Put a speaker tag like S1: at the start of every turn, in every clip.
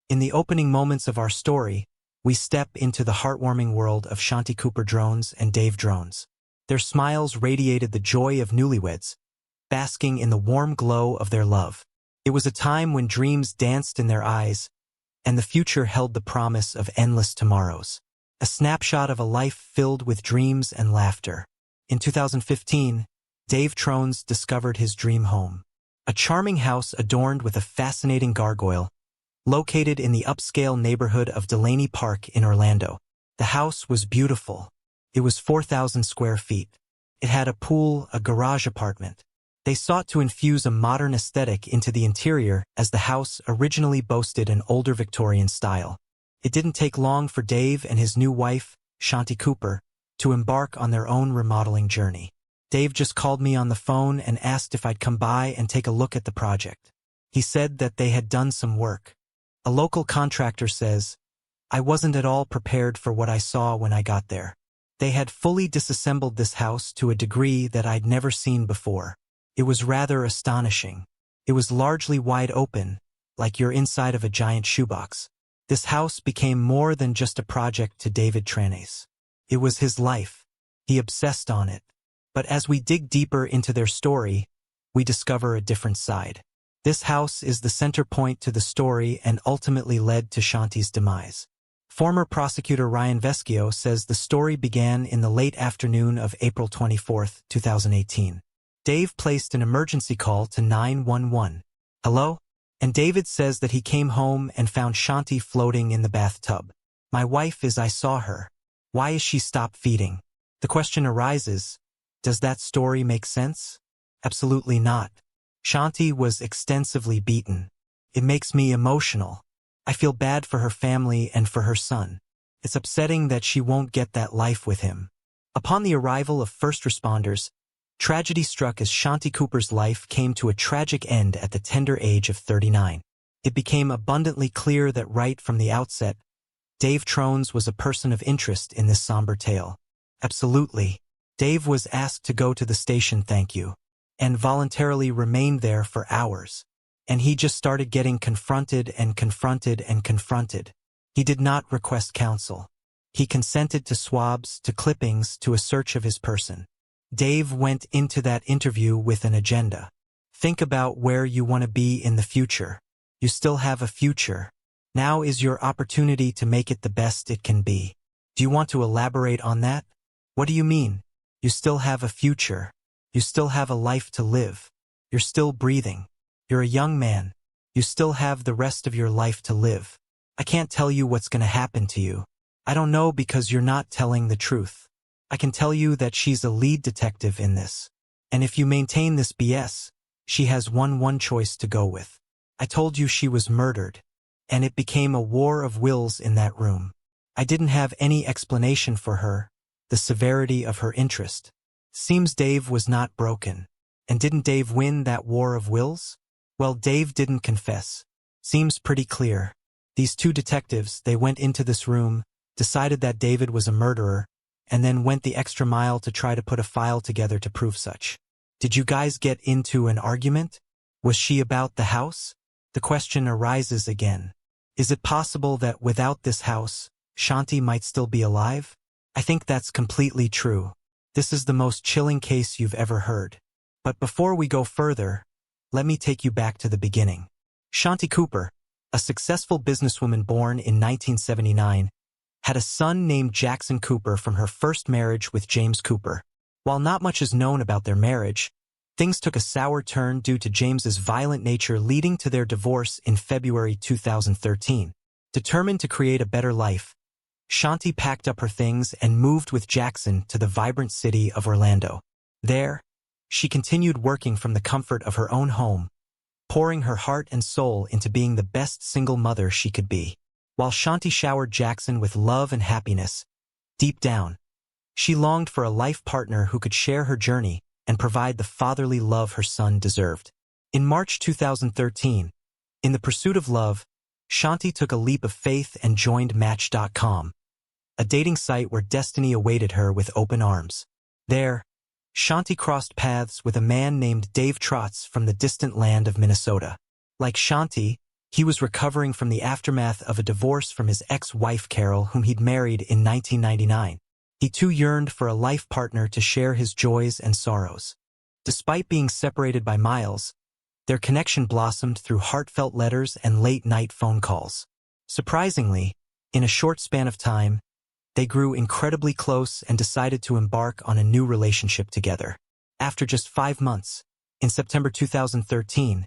S1: In the opening moments of our story, we step into the heartwarming world of Shanti Cooper Drones and Dave Drones. Their smiles radiated the joy of newlyweds, basking in the warm glow of their love. It was a time when dreams danced in their eyes, and the future held the promise of endless tomorrows. A snapshot of a life filled with dreams and laughter. In 2015, Dave Drones discovered his dream home. A charming house adorned with a fascinating gargoyle, located in the upscale neighborhood of Delaney Park in Orlando. The house was beautiful. It was 4,000 square feet. It had a pool, a garage apartment. They sought to infuse a modern aesthetic into the interior as the house originally boasted an older Victorian style. It didn't take long for Dave and his new wife, Shanti Cooper, to embark on their own remodeling journey. Dave just called me on the phone and asked if I'd come by and take a look at the project. He said that they had done some work. A local contractor says, "I wasn't at all prepared for what I saw when I got there. They had fully disassembled this house to a degree that I'd never seen before. It was rather astonishing. It was largely wide open, like you're inside of a giant shoebox." This house became more than just a project to David Drones. It was his life. He obsessed on it. But as we dig deeper into their story, we discover a different side. This house is the center point to the story and ultimately led to Shanti's demise. Former prosecutor Ryan Veschio says the story began in the late afternoon of April 24, 2018. Dave placed an emergency call to 911. "Hello?" And David says that he came home and found Shanti floating in the bathtub. "My wife I saw her. Why is she stopped feeding?" The question arises, does that story make sense? Absolutely not. Shanti was extensively beaten. It makes me emotional. I feel bad for her family and for her son. It's upsetting that she won't get that life with him. Upon the arrival of first responders, tragedy struck as Shanti Cooper's life came to a tragic end at the tender age of 39. It became abundantly clear that right from the outset, Dave Drones was a person of interest in this somber tale. Absolutely. Dave was asked to go to the station, thank you, and voluntarily remained there for hours. And he just started getting confronted and confronted and confronted. He did not request counsel. He consented to swabs, to clippings, to a search of his person. Dave went into that interview with an agenda. Think about where you want to be in the future. You still have a future. Now is your opportunity to make it the best it can be. Do you want to elaborate on that? What do you mean? You still have a future. You still have a life to live. You're still breathing. You're a young man. You still have the rest of your life to live. I can't tell you what's going to happen to you. I don't know because you're not telling the truth. I can tell you that she's a lead detective in this. And if you maintain this BS, she has one choice to go with. I told you she was murdered. And it became a war of wills in that room. I didn't have any explanation for her, the severity of her interest. Seems Dave was not broken. And didn't Dave win that war of wills? Well, Dave didn't confess. Seems pretty clear. These two detectives, they went into this room, decided that David was a murderer, and then went the extra mile to try to put a file together to prove such. Did you guys get into an argument? Was she about the house? The question arises again. Is it possible that without this house, Shanti might still be alive? I think that's completely true. This is the most chilling case you've ever heard. But before we go further, let me take you back to the beginning. Shanti Cooper, a successful businesswoman born in 1979, had a son named Jackson Cooper from her first marriage with James Cooper. While not much is known about their marriage, things took a sour turn due to James's violent nature, leading to their divorce in February 2013. Determined to create a better life, Shanti packed up her things and moved with Jackson to the vibrant city of Orlando. There, she continued working from the comfort of her own home, pouring her heart and soul into being the best single mother she could be. While Shanti showered Jackson with love and happiness, deep down, she longed for a life partner who could share her journey and provide the fatherly love her son deserved. In March 2013, in the pursuit of love, Shanti took a leap of faith and joined Match.com, a dating site where destiny awaited her with open arms. There, Shanti crossed paths with a man named Dave Drones from the distant land of Minnesota. Like Shanti, He was recovering from the aftermath of a divorce from his ex-wife Carol, whom he'd married in 1999. He too yearned for a life partner to share his joys and sorrows. Despite being separated by miles, their connection blossomed through heartfelt letters and late-night phone calls. Surprisingly, in a short span of time, they grew incredibly close and decided to embark on a new relationship together. After just 5 months, in September 2013,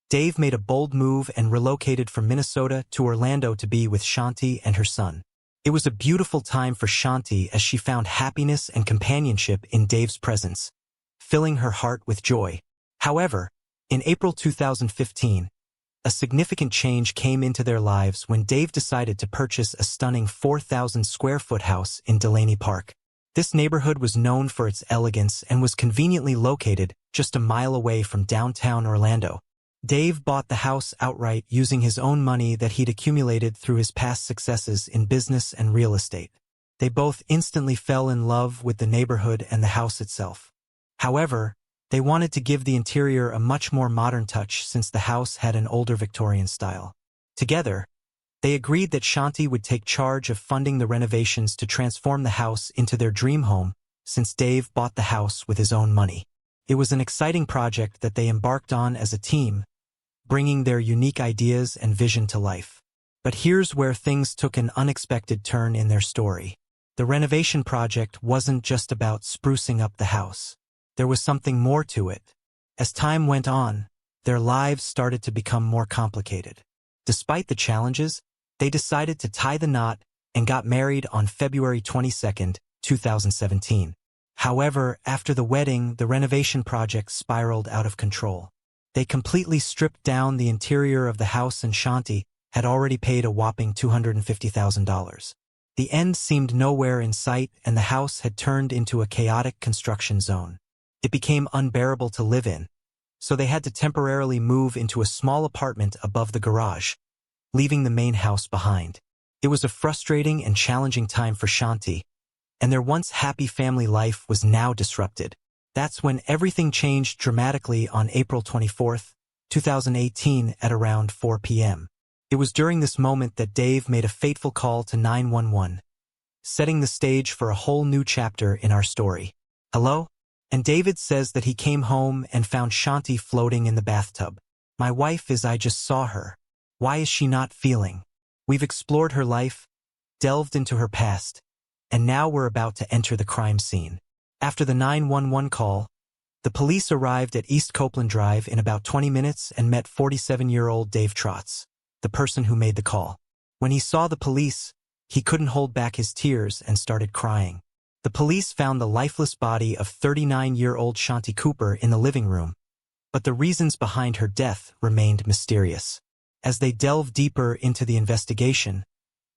S1: Dave made a bold move and relocated from Minnesota to Orlando to be with Shanti and her son. It was a beautiful time for Shanti as she found happiness and companionship in Dave's presence, filling her heart with joy. However, in April 2015, a significant change came into their lives when Dave decided to purchase a stunning 4,000-square-foot house in Delaney Park. This neighborhood was known for its elegance and was conveniently located just a mile away from downtown Orlando. Dave bought the house outright using his own money that he'd accumulated through his past successes in business and real estate. They both instantly fell in love with the neighborhood and the house itself. However, they wanted to give the interior a much more modern touch since the house had an older Victorian style. Together, they agreed that Shanti would take charge of funding the renovations to transform the house into their dream home, since Dave bought the house with his own money. It was an exciting project that they embarked on as a team, bringing their unique ideas and vision to life. But here's where things took an unexpected turn in their story. The renovation project wasn't just about sprucing up the house. There was something more to it. As time went on, their lives started to become more complicated. Despite the challenges, they decided to tie the knot and got married on February 22, 2017. However, after the wedding, the renovation project spiraled out of control. They completely stripped down the interior of the house, and Shanti had already paid a whopping $250,000. The end seemed nowhere in sight, and the house had turned into a chaotic construction zone. It became unbearable to live in, so they had to temporarily move into a small apartment above the garage, leaving the main house behind. It was a frustrating and challenging time for Shanti, and their once happy family life was now disrupted. That's when everything changed dramatically on April 24, 2018 at around 4 p.m. It was during this moment that Dave made a fateful call to 911, setting the stage for a whole new chapter in our story. Hello? And David says that he came home and found Shanti floating in the bathtub. My wife is, I just saw her. Why is she not feeling? We've explored her life, delved into her past, and now we're about to enter the crime scene. After the 911 call, the police arrived at East Copeland Drive in about 20 minutes and met 47-year-old Dave Trotz, the person who made the call. When he saw the police, he couldn't hold back his tears and started crying. The police found the lifeless body of 39-year-old Shanti Cooper in the living room, but the reasons behind her death remained mysterious. As they delved deeper into the investigation,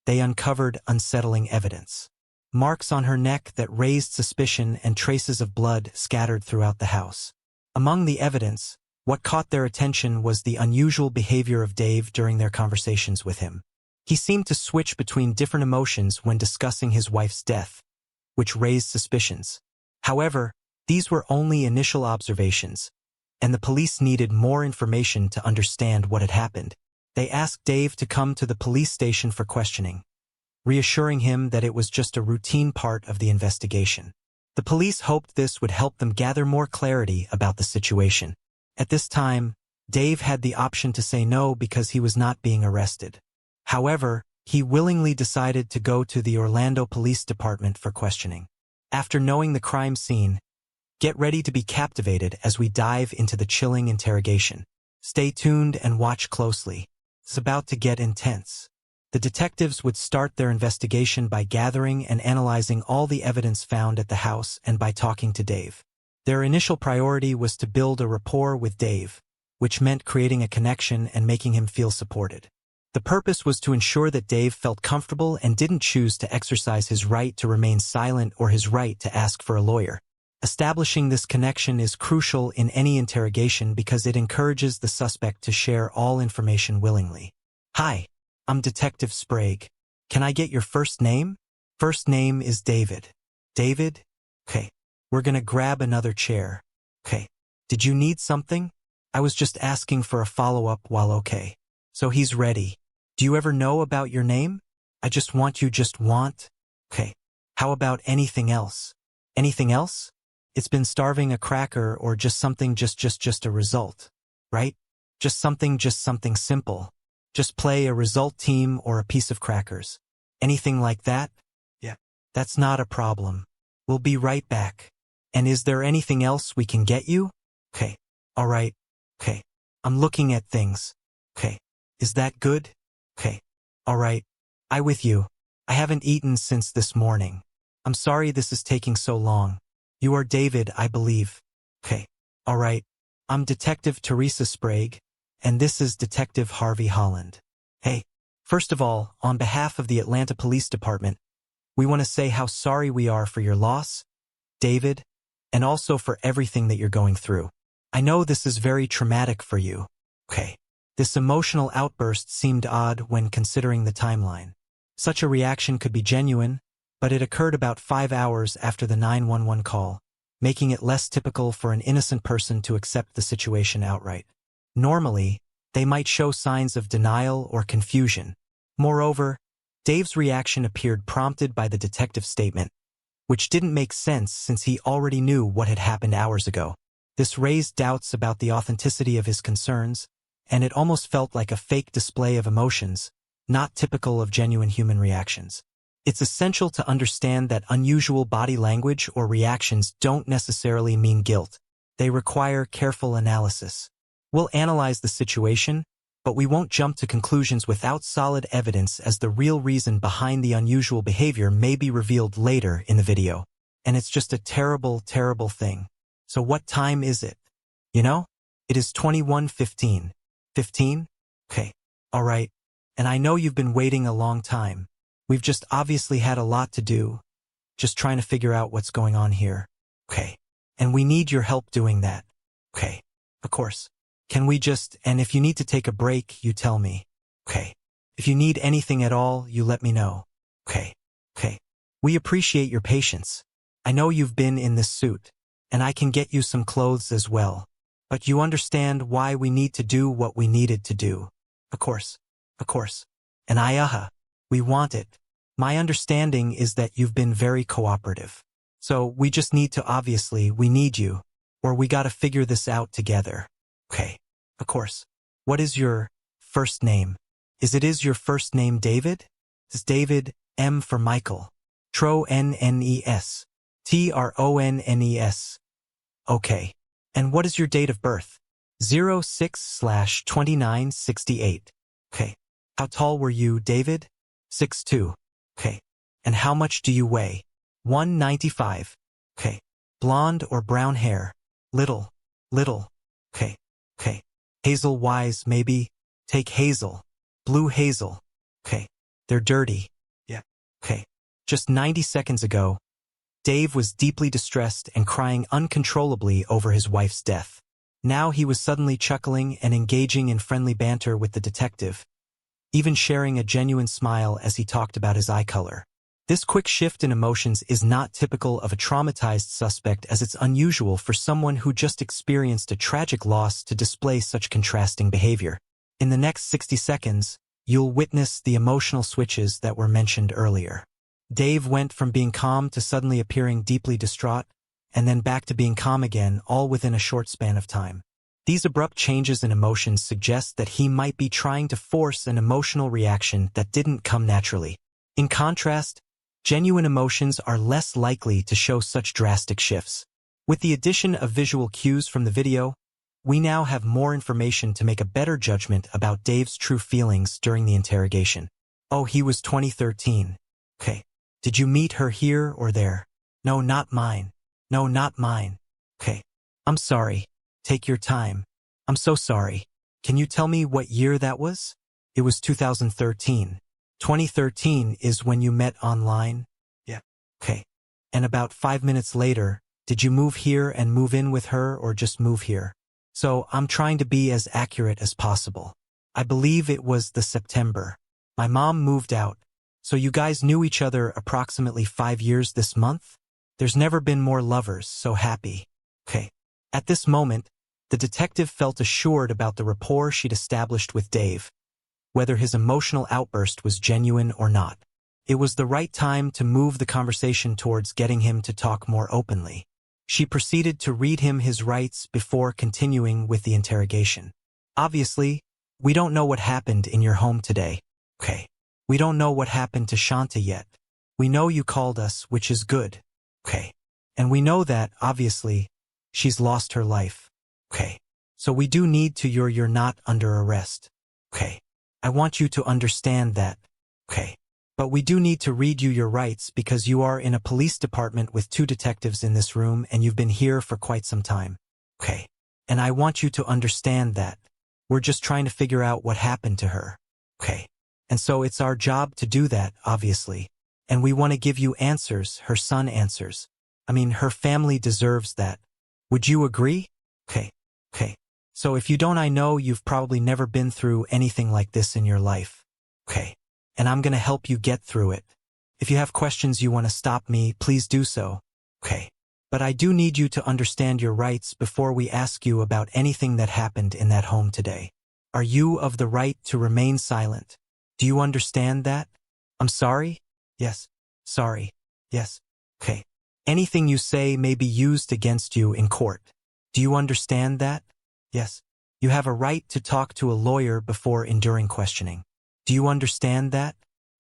S1: they uncovered unsettling evidence. Marks on her neck that raised suspicion and traces of blood scattered throughout the house. Among the evidence, what caught their attention was the unusual behavior of Dave during their conversations with him. He seemed to switch between different emotions when discussing his wife's death, which raised suspicions. However, these were only initial observations, and the police needed more information to understand what had happened. They asked Dave to come to the police station for questioning, reassuring him that it was just a routine part of the investigation. The police hoped this would help them gather more clarity about the situation. At this time, Dave had the option to say no because he was not being arrested. However, he willingly decided to go to the Orlando Police Department for questioning. After knowing the crime scene, get ready to be captivated as we dive into the chilling interrogation. Stay tuned and watch closely. It's about to get intense. The detectives would start their investigation by gathering and analyzing all the evidence found at the house and by talking to Dave. Their initial priority was to build a rapport with Dave, which meant creating a connection and making him feel supported. The purpose was to ensure that Dave felt comfortable and didn't choose to exercise his right to remain silent or his right to ask for a lawyer. Establishing this connection is crucial in any interrogation because it encourages the suspect to share all information willingly. Hi, I'm Detective Sprague. Can I get your first name? First name is David. David? Okay. We're gonna grab another chair. Okay. Did you need something? I was just asking for a follow-up while okay. So he's ready. Do you ever know about your name? I just want you just want. Okay. How about anything else? Anything else? It's been starving a cracker or just something just a result. Right? Just something simple. Just play a result team or a piece of crackers. Anything like that? Yeah. That's not a problem. We'll be right back. And is there anything else we can get you? Okay. All right. Okay. I'm looking at things. Okay. Is that good? Okay. All right. I with you. I haven't eaten since this morning. I'm sorry this is taking so long. You are David, I believe. Okay. All right. I'm Detective Teresa Sprague, and this is Detective Harvey Holland. Hey. First of all, on behalf of the Atlanta Police Department, we want to say how sorry we are for your loss, David, and also for everything that you're going through. I know this is very traumatic for you. Okay. This emotional outburst seemed odd when considering the timeline. Such a reaction could be genuine, but it occurred about 5 hours after the 911 call, making it less typical for an innocent person to accept the situation outright. Normally, they might show signs of denial or confusion. Moreover, Dave's reaction appeared prompted by the detective's statement, which didn't make sense since he already knew what had happened hours ago. This raised doubts about the authenticity of his concerns, and it almost felt like a fake display of emotions, not typical of genuine human reactions. It's essential to understand that unusual body language or reactions don't necessarily mean guilt. They require careful analysis. We'll analyze the situation, but we won't jump to conclusions without solid evidence, as the real reason behind the unusual behavior may be revealed later in the video. And it's just a terrible, terrible thing. So what time is it? You know? It is 21:15. 15? Okay. All right. And I know you've been waiting a long time. We've just obviously had a lot to do, just trying to figure out what's going on here. Okay. And we need your help doing that. Okay. Of course. Can we just, and if you need to take a break, you tell me. Okay. If you need anything at all, you let me know. Okay. Okay. We appreciate your patience. I know you've been in this suit, and I can get you some clothes as well. But you understand why we need to do what we needed to do. Of course. Of course. And we want it. My understanding is that you've been very cooperative. So we just need to we need you, or we gotta figure this out together. Okay. Of course. What is your first name? Is your first name David? Is David, M for Michael. Tronnes. Tronnes. Okay. And what is your date of birth? 06/2968. Okay. How tall were you, David? 6'2". Okay. And how much do you weigh? 195. Okay. Blonde or brown hair? Little. Okay. Okay. Hazel wise, maybe? Take hazel. Blue hazel. Okay. They're dirty. Yeah. Okay. Just 90 seconds ago, Dave was deeply distressed and crying uncontrollably over his wife's death. Now he was suddenly chuckling and engaging in friendly banter with the detective, even sharing a genuine smile as he talked about his eye color. This quick shift in emotions is not typical of a traumatized suspect, as it's unusual for someone who just experienced a tragic loss to display such contrasting behavior. In the next 60 seconds, you'll witness the emotional switches that were mentioned earlier. Dave went from being calm to suddenly appearing deeply distraught, and then back to being calm again, all within a short span of time. These abrupt changes in emotions suggest that he might be trying to force an emotional reaction that didn't come naturally. In contrast, genuine emotions are less likely to show such drastic shifts. With the addition of visual cues from the video, we now have more information to make a better judgment about Dave's true feelings during the interrogation. Oh, he was 2013. Okay. Did you meet her here or there? No, not mine. No, not mine. Okay. I'm sorry. Take your time. I'm so sorry. Can you tell me what year that was? It was 2013. 2013 is when you met online? Yeah. Okay. And about 5 minutes later, did you move here and move in with her, or just move here? So I'm trying to be as accurate as possible. I believe it was the September. My mom moved out. So you guys knew each other approximately 5 years this month? There's never been more lovers so happy. Okay. At this moment, the detective felt assured about the rapport she'd established with Dave, whether his emotional outburst was genuine or not. It was the right time to move the conversation towards getting him to talk more openly. She proceeded to read him his rights before continuing with the interrogation. Obviously, we don't know what happened in your home today. Okay. We don't know what happened to Shanta yet. We know you called us, which is good. Okay. And we know that, obviously, she's lost her life. Okay. So we do need to you're not under arrest. Okay. I want you to understand that. Okay. But we do need to read you your rights because you are in a police department with 2 detectives in this room and you've been here for quite some time. Okay. And I want you to understand that. We're just trying to figure out what happened to her. Okay. And so it's our job to do that, obviously. And we want to give you answers, her son answers. I mean, her family deserves that. Would you agree? Okay. Okay. So if you don't, I know you've probably never been through anything like this in your life. Okay. And I'm going to help you get through it. If you have questions you want to stop me, please do so. Okay. But I do need you to understand your rights before we ask you about anything that happened in that home today. Are you of the right to remain silent? Do you understand that? I'm sorry? Yes. Sorry. Yes. Okay. Anything you say may be used against you in court. Do you understand that? Yes. You have a right to talk to a lawyer before enduring questioning. Do you understand that?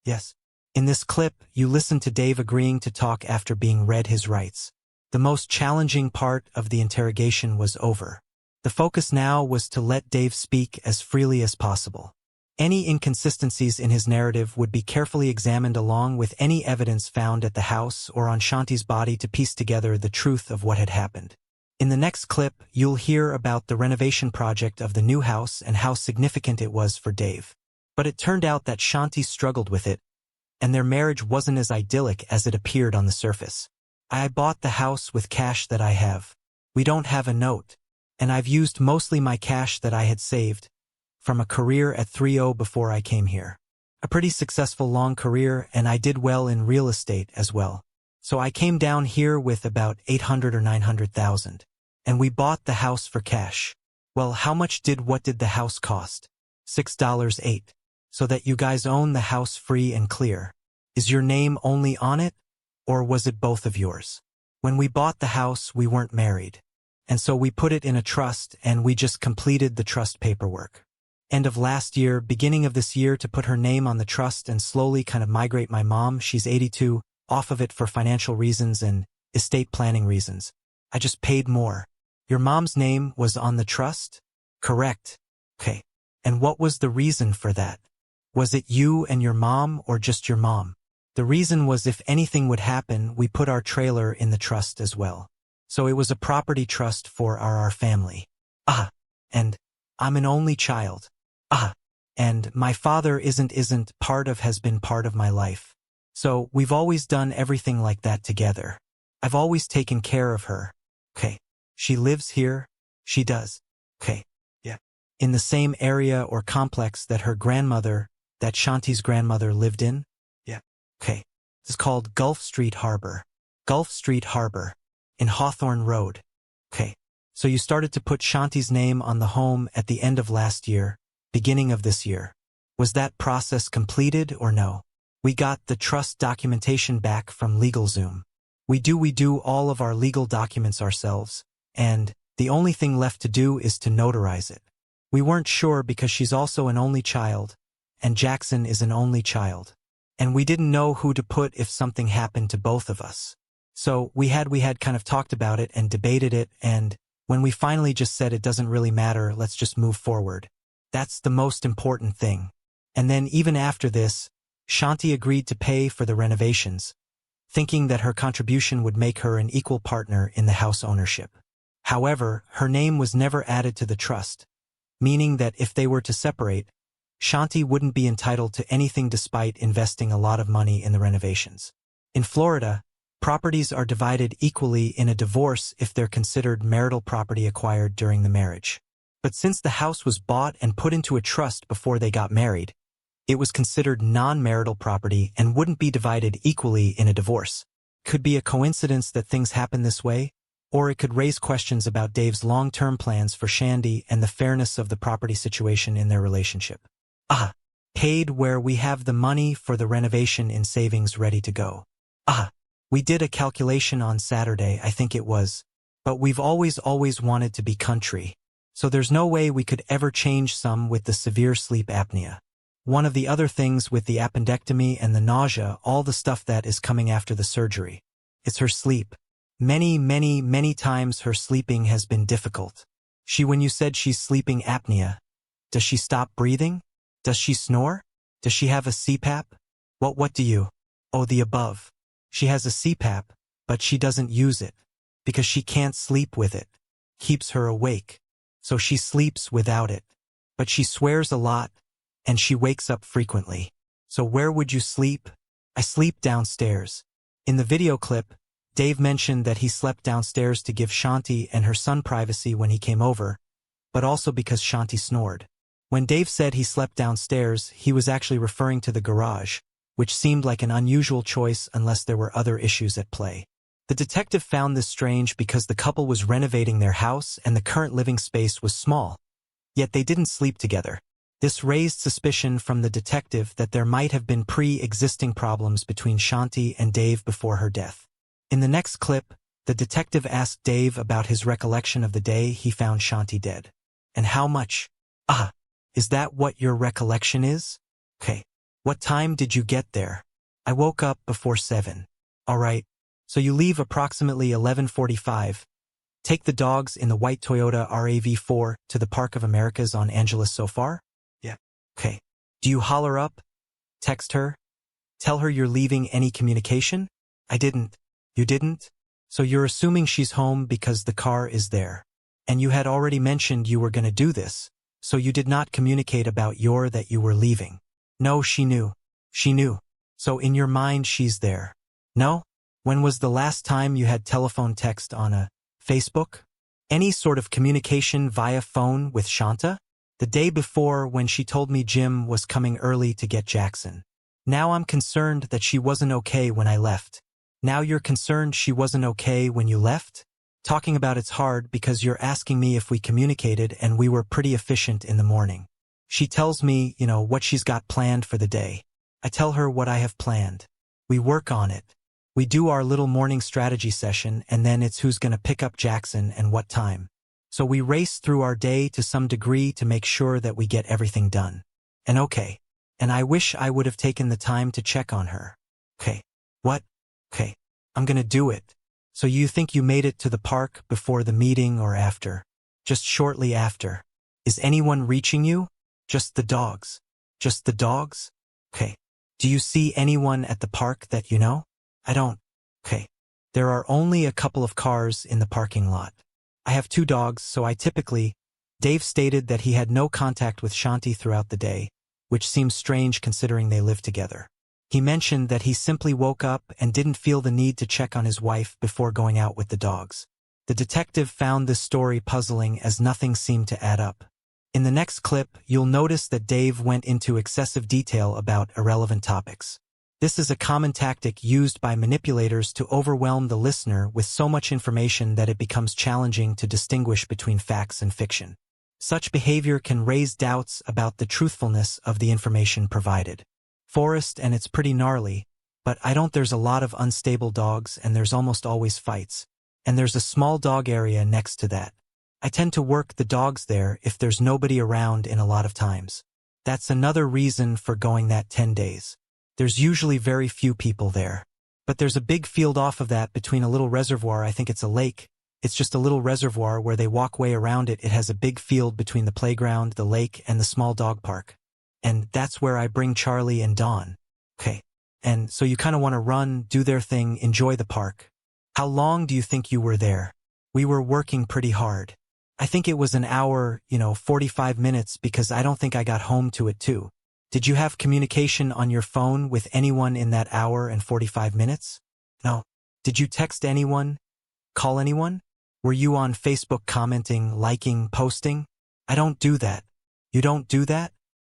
S1: Yes. In this clip, you listen to Dave agreeing to talk after being read his rights. The most challenging part of the interrogation was over. The focus now was to let Dave speak as freely as possible. Any inconsistencies in his narrative would be carefully examined along with any evidence found at the house or on Shanti's body to piece together the truth of what had happened. In the next clip, you'll hear about the renovation project of the new house and how significant it was for Dave. But it turned out that Shanti struggled with it, and their marriage wasn't as idyllic as it appeared on the surface. I bought the house with cash that I have. We don't have a note, and I've used mostly my cash that I had saved from a career at 3.0 before I came here. A pretty successful long career, and I did well in real estate as well. So I came down here with about 800 or 900,000. And we bought the house for cash. Well, what did the house cost? $6.08. So that you guys own the house free and clear. Is your name only on it? Or was it both of yours? When we bought the house, we weren't married. And so we put it in a trust and we just completed the trust paperwork. End of last year, beginning of this year to put her name on the trust and slowly kind of migrate my mom, she's 82, off of it for financial reasons and estate planning reasons. I just paid more. Your mom's name was on the trust? Correct. Okay. And what was the reason for that? Was it you and your mom or just your mom? The reason was if anything would happen, we put our trailer in the trust as well. So it was a property trust for our family. And I'm an only child. And my father has been part of my life. So we've always done everything like that together. I've always taken care of her. Okay. She lives here? She does. Okay. Yeah. In the same area or complex that Shanti's grandmother lived in? Yeah. Okay. It's called Gulf Street Harbor. Gulf Street Harbor. In Hawthorne Road. Okay. So you started to put Shanti's name on the home at the end of last year, beginning of this year. Was that process completed or no? We got the trust documentation back from LegalZoom. We do all of our legal documents ourselves. And the only thing left to do is to notarize it. We weren't sure because she's also an only child, and Jackson is an only child. And we didn't know who to put if something happened to both of us. So we had kind of talked about it and debated it, and when we finally just said it doesn't really matter, let's just move forward. That's the most important thing. And then even after this, Shanti agreed to pay for the renovations, thinking that her contribution would make her an equal partner in the house ownership. However, her name was never added to the trust, meaning that if they were to separate, Shanti wouldn't be entitled to anything despite investing a lot of money in the renovations. In Florida, properties are divided equally in a divorce if they're considered marital property acquired during the marriage. But since the house was bought and put into a trust before they got married, it was considered non-marital property and wouldn't be divided equally in a divorce. Could be a coincidence that things happen this way, or it could raise questions about Dave's long-term plans for Shanti and the fairness of the property situation in their relationship. Paid where we have the money for the renovation in savings ready to go. We did a calculation on Saturday, I think it was. But we've always wanted to be country. So there's no way we could ever change some with the severe sleep apnea. One of the other things with the appendectomy and the nausea, all the stuff that is coming after the surgery. It's her sleep. Many times her sleeping has been difficult. When you said she's sleeping apnea, does she stop breathing? Does she snore? Does she have a CPAP? What do you? Oh, the above. She has a CPAP, but she doesn't use it. Because she can't sleep with it. Keeps her awake. So she sleeps without it. But she swears a lot, and she wakes up frequently. So where would you sleep? I sleep downstairs. In the video clip, Dave mentioned that he slept downstairs to give Shanti and her son privacy when he came over, but also because Shanti snored. When Dave said he slept downstairs, he was actually referring to the garage, which seemed like an unusual choice unless there were other issues at play. The detective found this strange because the couple was renovating their house and the current living space was small. Yet they didn't sleep together. This raised suspicion from the detective that there might have been pre-existing problems between Shanti and Dave before her death. In the next clip, the detective asked Dave about his recollection of the day he found Shanti dead. And how much? Is that what your recollection is? Okay. What time did you get there? I woke up before 7. Alright. So you leave approximately 11:45. Take the dogs in the white Toyota RAV4 to the Park of Americas on Angeles so far? Yeah. Okay. Do you holler up? Text her? Tell her you're leaving any communication? I didn't. You didn't? So you're assuming she's home because the car is there. And you had already mentioned you were going to do this, so you did not communicate about that you were leaving. No, she knew. She knew. So in your mind she's there. No? When was the last time you had telephone text on a Facebook? Any sort of communication via phone with Shanta? The day before when she told me Jim was coming early to get Jackson. Now I'm concerned that she wasn't okay when I left. Now you're concerned she wasn't okay when you left? Talking about it's hard because you're asking me if we communicated and we were pretty efficient in the morning. She tells me, what she's got planned for the day. I tell her what I have planned. We work on it. We do our little morning strategy session and then it's who's going to pick up Jackson and what time. So we race through our day to some degree to make sure that we get everything done. And okay. And I wish I would have taken the time to check on her. Okay. What? Okay. I'm going to do it. So you think you made it to the park before the meeting or after? Just shortly after. Is anyone reaching you? Just the dogs. Just the dogs? Okay. Do you see anyone at the park that you know? I don't. Okay. There are only a couple of cars in the parking lot. I have 2 dogs, so I typically... Dave stated that he had no contact with Shanti throughout the day, which seems strange considering they live together. He mentioned that he simply woke up and didn't feel the need to check on his wife before going out with the dogs. The detective found this story puzzling as nothing seemed to add up. In the next clip, you'll notice that Dave went into excessive detail about irrelevant topics. This is a common tactic used by manipulators to overwhelm the listener with so much information that it becomes challenging to distinguish between facts and fiction. Such behavior can raise doubts about the truthfulness of the information provided. Forest and it's pretty gnarly, but there's a lot of unstable dogs and there's almost always fights. And there's a small dog area next to that. I tend to work the dogs there if there's nobody around in a lot of times. That's another reason for going that 10 days. There's usually very few people there. But there's a big field off of that between a little reservoir, I think it's a lake. It's just a little reservoir where they walk way around it. It has a big field between the playground, the lake, and the small dog park. And that's where I bring Charlie and Dawn. Okay. And so you kind of want to run, do their thing, enjoy the park. How long do you think you were there? We were working pretty hard. I think it was an hour, 45 minutes because I don't think I got home to it too. Did you have communication on your phone with anyone in that hour and 45 minutes? No. Did you text anyone? Call anyone? Were you on Facebook commenting, liking, posting? I don't do that. You don't do that?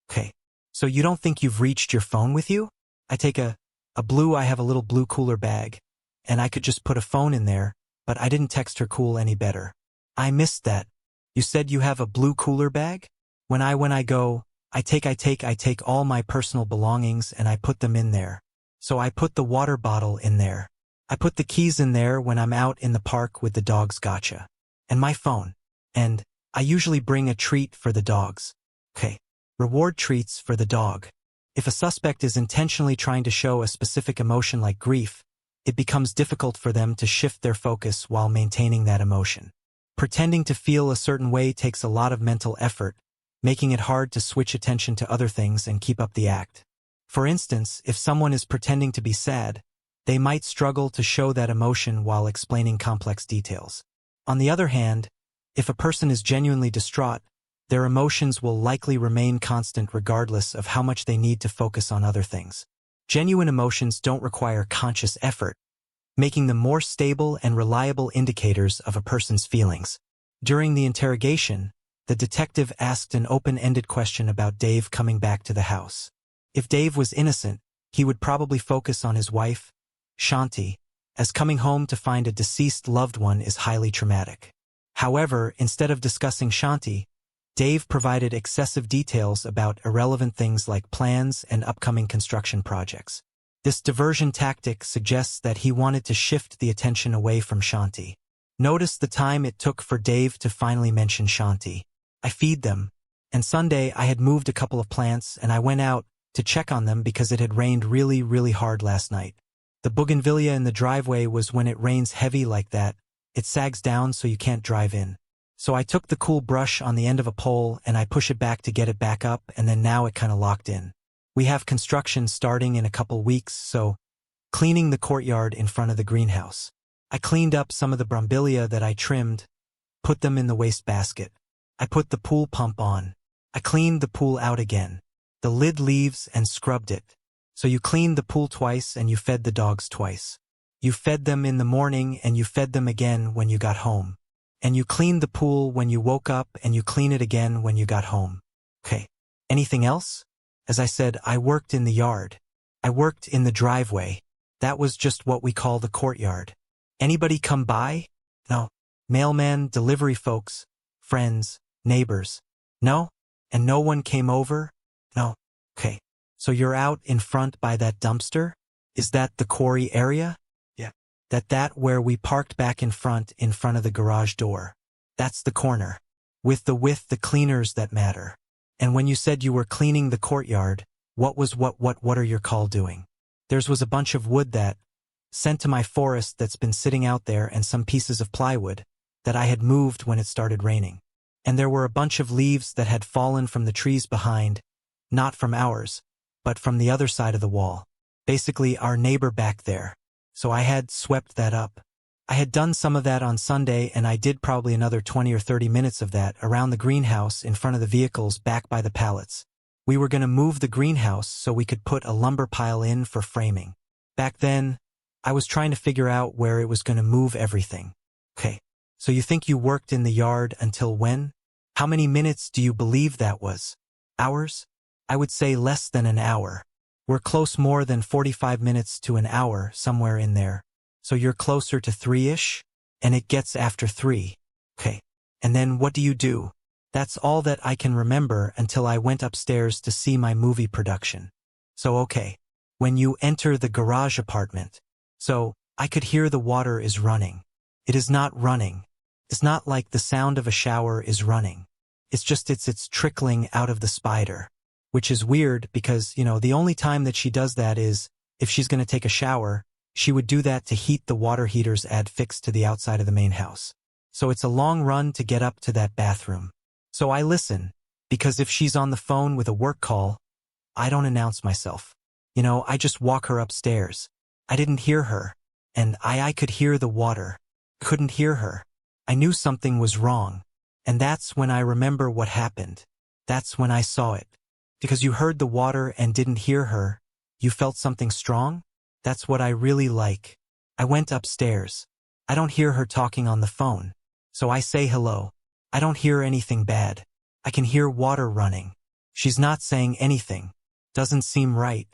S1: Okay. So you don't think you've reached your phone with you? I take I have a little blue cooler bag, and I could just put a phone in there, but I didn't text her cool any better. I missed that. You said you have a blue cooler bag? When I go, I take all my personal belongings and I put them in there. So I put the water bottle in there. I put the keys in there when I'm out in the park with the dogs gotcha. And my phone. And I usually bring a treat for the dogs. Okay. Reward treats for the dog. If a suspect is intentionally trying to show a specific emotion like grief, it becomes difficult for them to shift their focus while maintaining that emotion. Pretending to feel a certain way takes a lot of mental effort, making it hard to switch attention to other things and keep up the act. For instance, if someone is pretending to be sad, they might struggle to show that emotion while explaining complex details. On the other hand, if a person is genuinely distraught, their emotions will likely remain constant regardless of how much they need to focus on other things. Genuine emotions don't require conscious effort, making them more stable and reliable indicators of a person's feelings. During the interrogation, the detective asked an open-ended question about Dave coming back to the house. If Dave was innocent, he would probably focus on his wife, Shanti, as coming home to find a deceased loved one is highly traumatic. However, instead of discussing Shanti, Dave provided excessive details about irrelevant things like plans and upcoming construction projects. This diversion tactic suggests that he wanted to shift the attention away from Shanti. Notice the time it took for Dave to finally mention Shanti. I feed them, and Sunday I had moved a couple of plants and I went out to check on them because it had rained really hard last night. The bougainvillea in the driveway was when it rains heavy like that, it sags down so you can't drive in. So I took the cool brush on the end of a pole and I push it back to get it back up, and then now it kinda locked in. We have construction starting in a couple weeks, so cleaning the courtyard in front of the greenhouse. I cleaned up some of the brombelia that I trimmed, put them in the wastebasket. I put the pool pump on. I cleaned the pool out again. The lid leaves and scrubbed it. So you cleaned the pool twice and you fed the dogs twice. You fed them in the morning and you fed them again when you got home. And you cleaned the pool when you woke up and you clean it again when you got home. Okay. Anything else? As I said, I worked in the yard. I worked in the driveway. That was just what we call the courtyard. Anybody come by? No. Mailman, delivery folks, friends, neighbors. No? And no one came over? No. Okay. So you're out in front by that dumpster? Is that the quarry area? Yeah. That where we parked back in front of the garage door. That's the corner. With the cleaners that matter. And when you said you were cleaning the courtyard, what are your call doing? Theirs was a bunch of wood that, sent to my forest that's been sitting out there, and some pieces of plywood that I had moved when it started raining. And there were a bunch of leaves that had fallen from the trees behind, not from ours, but from the other side of the wall. Basically our neighbor back there. So I had swept that up. I had done some of that on Sunday, and I did probably another 20 or 30 minutes of that around the greenhouse in front of the vehicles back by the pallets. We were going to move the greenhouse so we could put a lumber pile in for framing. Back then, I was trying to figure out where it was going to move everything. Okay, so you think you worked in the yard until when? How many minutes do you believe that was? Hours? I would say less than an hour. We're close more than 45 minutes to an hour, somewhere in there. So you're closer to 3-ish? And it gets after 3. Okay. And then what do you do? That's all that I can remember until I went upstairs to see my movie production. So okay. When you enter the garage apartment. So, I could hear the water is running. It is not running. It's not like the sound of a shower is running. It's just it's trickling out of the spider. Which is weird because, the only time that she does that is if she's going to take a shower, she would do that to heat the water heaters fixed to the outside of the main house. So it's a long run to get up to that bathroom. So I listen, because if she's on the phone with a work call, I don't announce myself. I just walk her upstairs. I didn't hear her, and I could hear the water. Couldn't hear her. I knew something was wrong, and that's when I remember what happened. That's when I saw it. Because you heard the water and didn't hear her, you felt something strong? That's what I really like. I went upstairs. I don't hear her talking on the phone. So I say hello. I don't hear anything bad. I can hear water running. She's not saying anything. Doesn't seem right.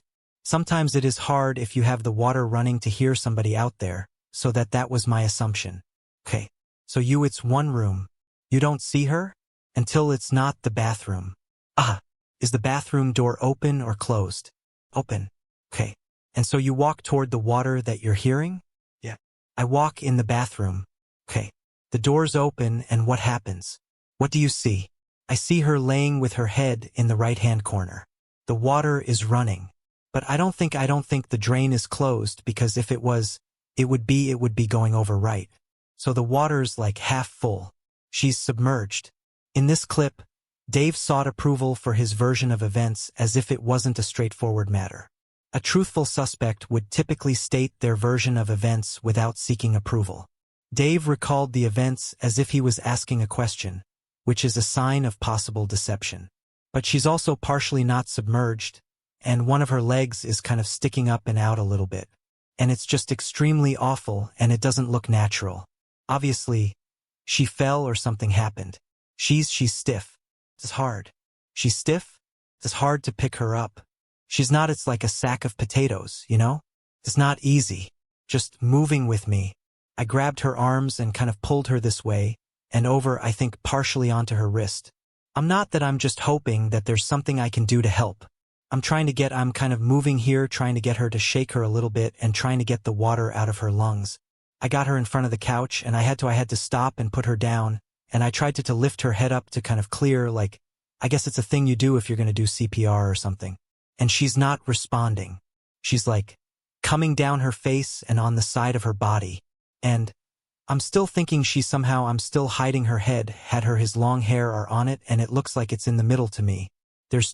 S1: Sometimes it is hard if you have the water running to hear somebody out there, so that was my assumption. Okay. So it's one room. You don't see her? Until it's not the bathroom. Is the bathroom door open or closed? Open. Okay. And so you walk toward the water that you're hearing? Yeah. I walk in the bathroom. Okay. The door's open and what happens? What do you see? I see her laying with her head in the right-hand corner. The water is running. But I don't think the drain is closed because if it was, it would be going over right. So the water's like half full. She's submerged. In this clip, Dave sought approval for his version of events as if it wasn't a straightforward matter. A truthful suspect would typically state their version of events without seeking approval. Dave recalled the events as if he was asking a question, which is a sign of possible deception. But she's also partially not submerged, and one of her legs is kind of sticking up and out a little bit. And it's just extremely awful and it doesn't look natural. Obviously, she fell or something happened. She's stiff. It's hard. She's stiff? It's hard to pick her up. She's not, it's like a sack of potatoes, you know? It's not easy. Just moving with me. I grabbed her arms and kind of pulled her this way, and over, I think partially onto her wrist. I'm just hoping that there's something I can do to help. I'm kind of moving here, trying to get her to shake her a little bit and trying to get the water out of her lungs. I got her in front of the couch and I had to stop and put her down, and I tried to lift her head up to kind of clear, like, I guess it's a thing you do if you're going to do CPR or something. And she's not responding. She's like, coming down her face and on the side of her body. And I'm still thinking I'm still hiding her head, his long hair are on it and it looks like it's in the middle to me. There's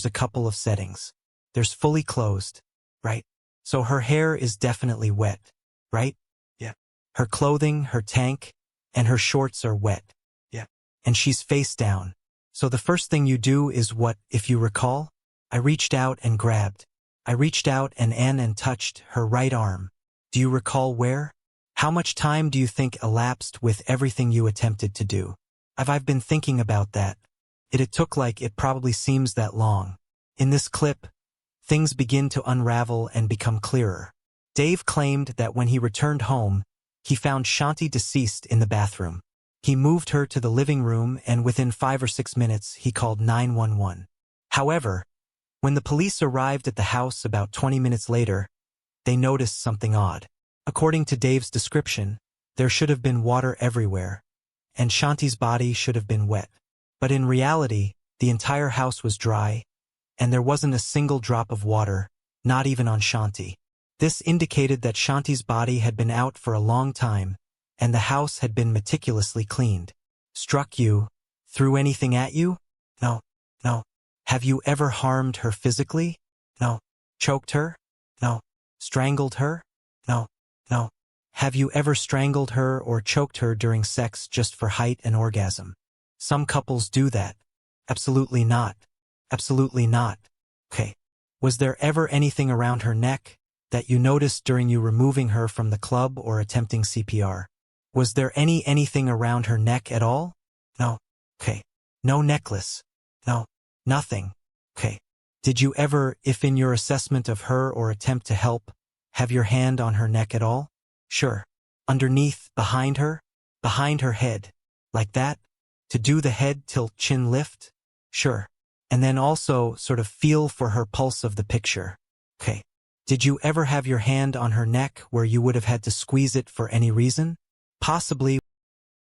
S1: a couple of settings. There's fully closed, right? So her hair is definitely wet, right? Yeah. Her clothing, her tank, and her shorts are wet. Yeah. And she's face down. So the first thing you do is what, if you recall? I reached out and touched her right arm. Do you recall where? How much time do you think elapsed with everything you attempted to do? I've been thinking about that. It probably seems that long. In this clip, things begin to unravel and become clearer. Dave claimed that when he returned home, he found Shanti deceased in the bathroom. He moved her to the living room and within 5 or 6 minutes, he called 911. However, when the police arrived at the house about 20 minutes later, they noticed something odd. According to Dave's description, there should have been water everywhere, and Shanti's body should have been wet. But in reality, the entire house was dry, and there wasn't a single drop of water, not even on Shanti. This indicated that Shanti's body had been out for a long time, and the house had been meticulously cleaned. Struck you? Threw anything at you? No. No. Have you ever harmed her physically? No. Choked her? No. Strangled her? No. No. Have you ever strangled her or choked her during sex just for height and orgasm? Some couples do that. Absolutely not. Absolutely not. Okay. Was there ever anything around her neck that you noticed during you removing her from the club or attempting CPR? Was there anything around her neck at all? No. Okay. No necklace. No. Nothing. Okay. Did you ever, if in your assessment of her or attempt to help, have your hand on her neck at all? Sure. Underneath, behind her head. Like that? To do the head tilt chin lift? Sure. And then also sort of feel for her pulse of the picture. Okay. Did you ever have your hand on her neck where you would have had to squeeze it for any reason? Possibly.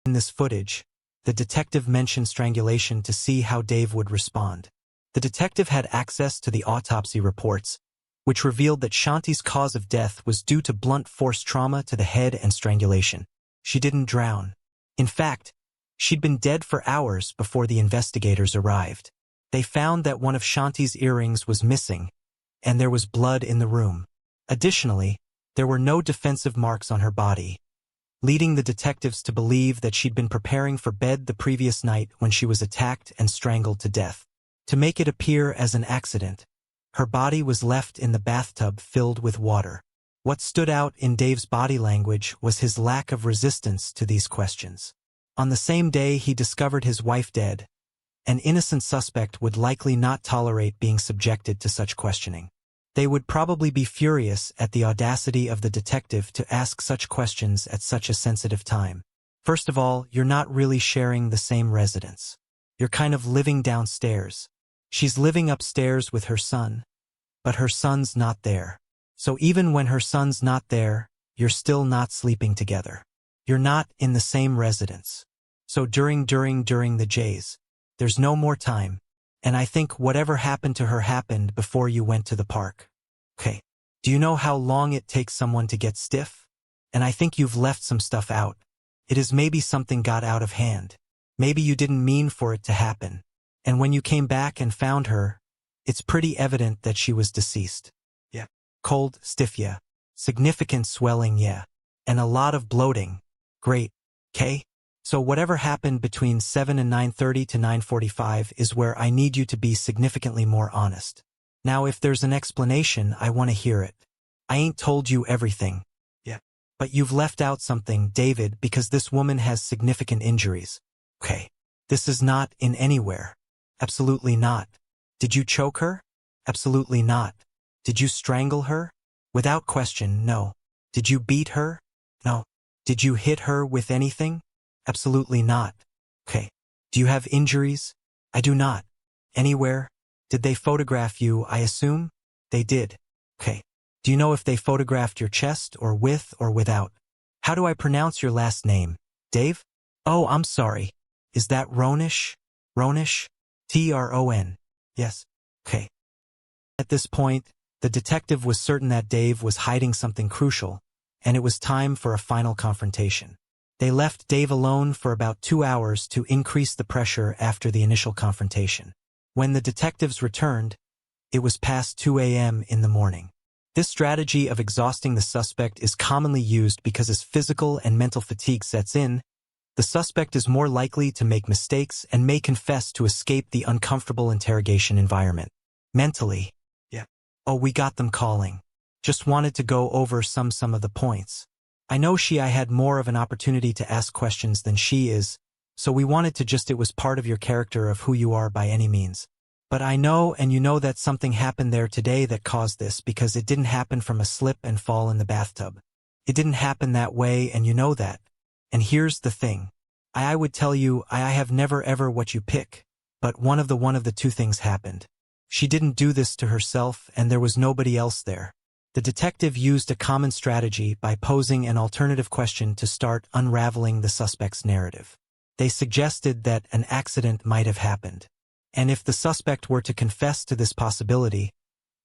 S1: In this footage, the detective mentioned strangulation to see how Dave would respond. The detective had access to the autopsy reports, which revealed that Shanti's cause of death was due to blunt force trauma to the head and strangulation. She didn't drown. In fact, she'd been dead for hours before the investigators arrived. They found that one of Shanti's earrings was missing, and there was blood in the room. Additionally, there were no defensive marks on her body, leading the detectives to believe that she'd been preparing for bed the previous night when she was attacked and strangled to death. To make it appear as an accident, her body was left in the bathtub filled with water. What stood out in Dave's body language was his lack of resistance to these questions. On the same day he discovered his wife dead, an innocent suspect would likely not tolerate being subjected to such questioning. They would probably be furious at the audacity of the detective to ask such questions at such a sensitive time. First of all, you're not really sharing the same residence. You're kind of living downstairs. She's living upstairs with her son, but her son's not there. So even when her son's not there, you're still not sleeping together. You're not in the same residence. So during the J's, there's no more time. And I think whatever happened to her happened before you went to the park. Okay. Do you know how long it takes someone to get stiff? And I think you've left some stuff out. It is maybe something got out of hand. Maybe you didn't mean for it to happen. And when you came back and found her, it's pretty evident that she was deceased. Yeah. Cold, stiff, yeah. Significant swelling, yeah. And a lot of bloating. Great. Okay? So whatever happened between 7 and 9:30 to 9:45 is where I need you to be significantly more honest. Now if there's an explanation, I want to hear it. I ain't told you everything. Yeah. But you've left out something, David, because this woman has significant injuries. Okay. This is not in anywhere. Absolutely not. Did you choke her? Absolutely not. Did you strangle her? Without question, no. Did you beat her? No. Did you hit her with anything? Absolutely not. Okay. Do you have injuries? I do not. Anywhere? Did they photograph you, I assume? They did. Okay. Do you know if they photographed your chest or with or without? How do I pronounce your last name? Dave? Oh, I'm sorry. Is that Ronish? Ronish? Tron. Yes. Okay. At this point, the detective was certain that Dave was hiding something crucial, and it was time for a final confrontation. They left Dave alone for about 2 hours to increase the pressure after the initial confrontation. When the detectives returned, it was past 2 a.m. in the morning. This strategy of exhausting the suspect is commonly used because as physical and mental fatigue sets in, the suspect is more likely to make mistakes and may confess to escape the uncomfortable interrogation environment. Mentally, yeah. Oh, we got them calling. Just wanted to go over some of the points. I know I had more of an opportunity to ask questions than she is, so we wanted to it was part of your character of who you are by any means. But I know and you know that something happened there today that caused this because it didn't happen from a slip and fall in the bathtub. It didn't happen that way and you know that. And here's the thing. I would tell you I have never ever what you pick, but one of the two things happened. She didn't do this to herself and there was nobody else there. The detective used a common strategy by posing an alternative question to start unraveling the suspect's narrative. They suggested that an accident might have happened. And if the suspect were to confess to this possibility,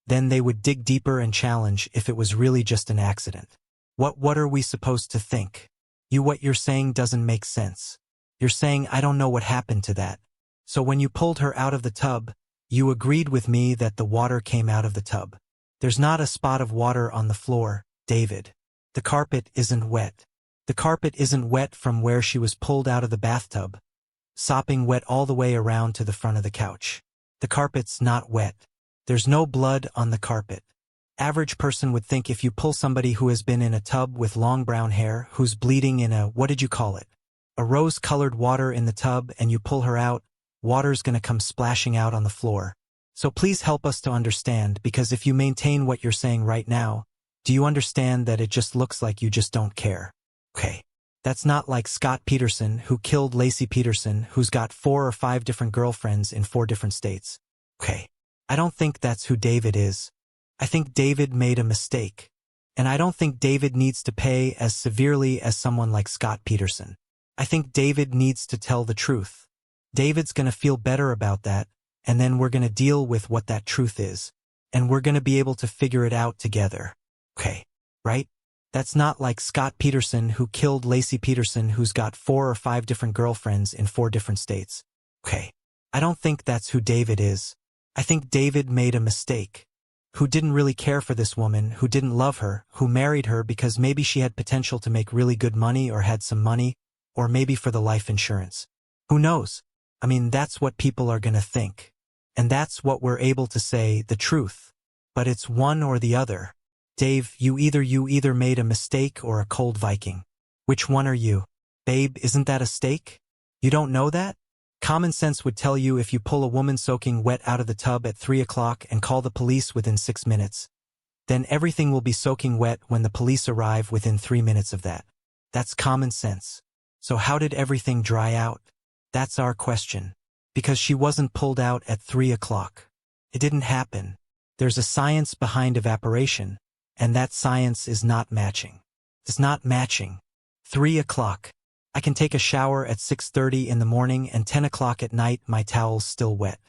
S1: then they would dig deeper and challenge if it was really just an accident. What are we supposed to think? What you're saying doesn't make sense. You're saying I don't know what happened to that. So when you pulled her out of the tub, you agreed with me that the water came out of the tub. There's not a spot of water on the floor, David. The carpet isn't wet. The carpet isn't wet from where she was pulled out of the bathtub, sopping wet all the way around to the front of the couch. The carpet's not wet. There's no blood on the carpet. Average person would think if you pull somebody who has been in a tub with long brown hair, who's bleeding in what did you call it? A rose-colored water in the tub and you pull her out, water's gonna come splashing out on the floor. So please help us to understand because if you maintain what you're saying right now, do you understand that it just looks like you just don't care? Okay. That's not like Scott Peterson who killed Lacey Peterson who's got 4 or 5 different girlfriends in 4 different states. Okay. I don't think that's who David is. I think David made a mistake. And I don't think David needs to pay as severely as someone like Scott Peterson. I think David needs to tell the truth. David's gonna feel better about that, and then we're gonna deal with what that truth is. And we're gonna be able to figure it out together. Okay. Right? That's not like Scott Peterson who killed Lacey Peterson who's got 4 or 5 different girlfriends in 4 different states. Okay. I don't think that's who David is. I think David made a mistake. Who didn't really care for this woman, who didn't love her, who married her because maybe she had potential to make really good money or had some money, or maybe for the life insurance. Who knows? I mean, that's what people are gonna think. And that's what we're able to say, the truth. But it's one or the other. Dave, you either made a mistake or a cold Viking. Which one are you? Babe, isn't that a steak? You don't know that? Common sense would tell you if you pull a woman soaking wet out of the tub at 3 o'clock and call the police within 6 minutes, then everything will be soaking wet when the police arrive within 3 minutes of that. That's common sense. So how did everything dry out? That's our question. Because she wasn't pulled out at 3 o'clock. It didn't happen. There's a science behind evaporation, and that science is not matching. It's not matching. 3 o'clock. I can take a shower at 6:30 in the morning and 10 o'clock at night my towel's still wet.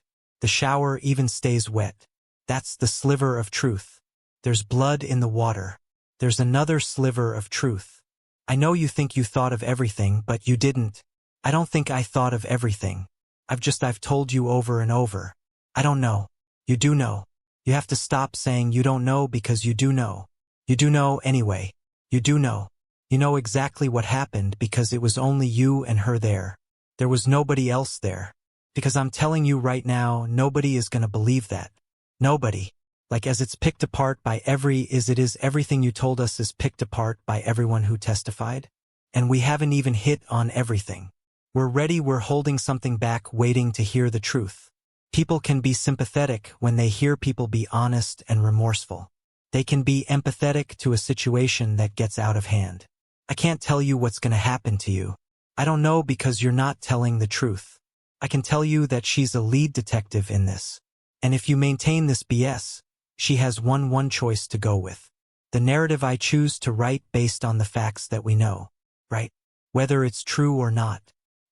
S1: The shower even stays wet. That's the sliver of truth. There's blood in the water. There's another sliver of truth. I know you think you thought of everything, but you didn't. I don't think I thought of everything. I've told you over and over. I don't know. You do know. You have to stop saying you don't know because you do know. You do know anyway. You do know. You know exactly what happened because it was only you and her there. There was nobody else there. Because I'm telling you right now, nobody is going to believe that. Nobody. Like as it's picked apart by everything you told us is picked apart by everyone who testified. And we haven't even hit on everything. We're ready, we're holding something back, waiting to hear the truth. People can be sympathetic when they hear people be honest and remorseful. They can be empathetic to a situation that gets out of hand. I can't tell you what's going to happen to you. I don't know because you're not telling the truth. I can tell you that she's a lead detective in this. And if you maintain this BS, she has one choice to go with. The narrative I choose to write based on the facts that we know, right? Whether it's true or not.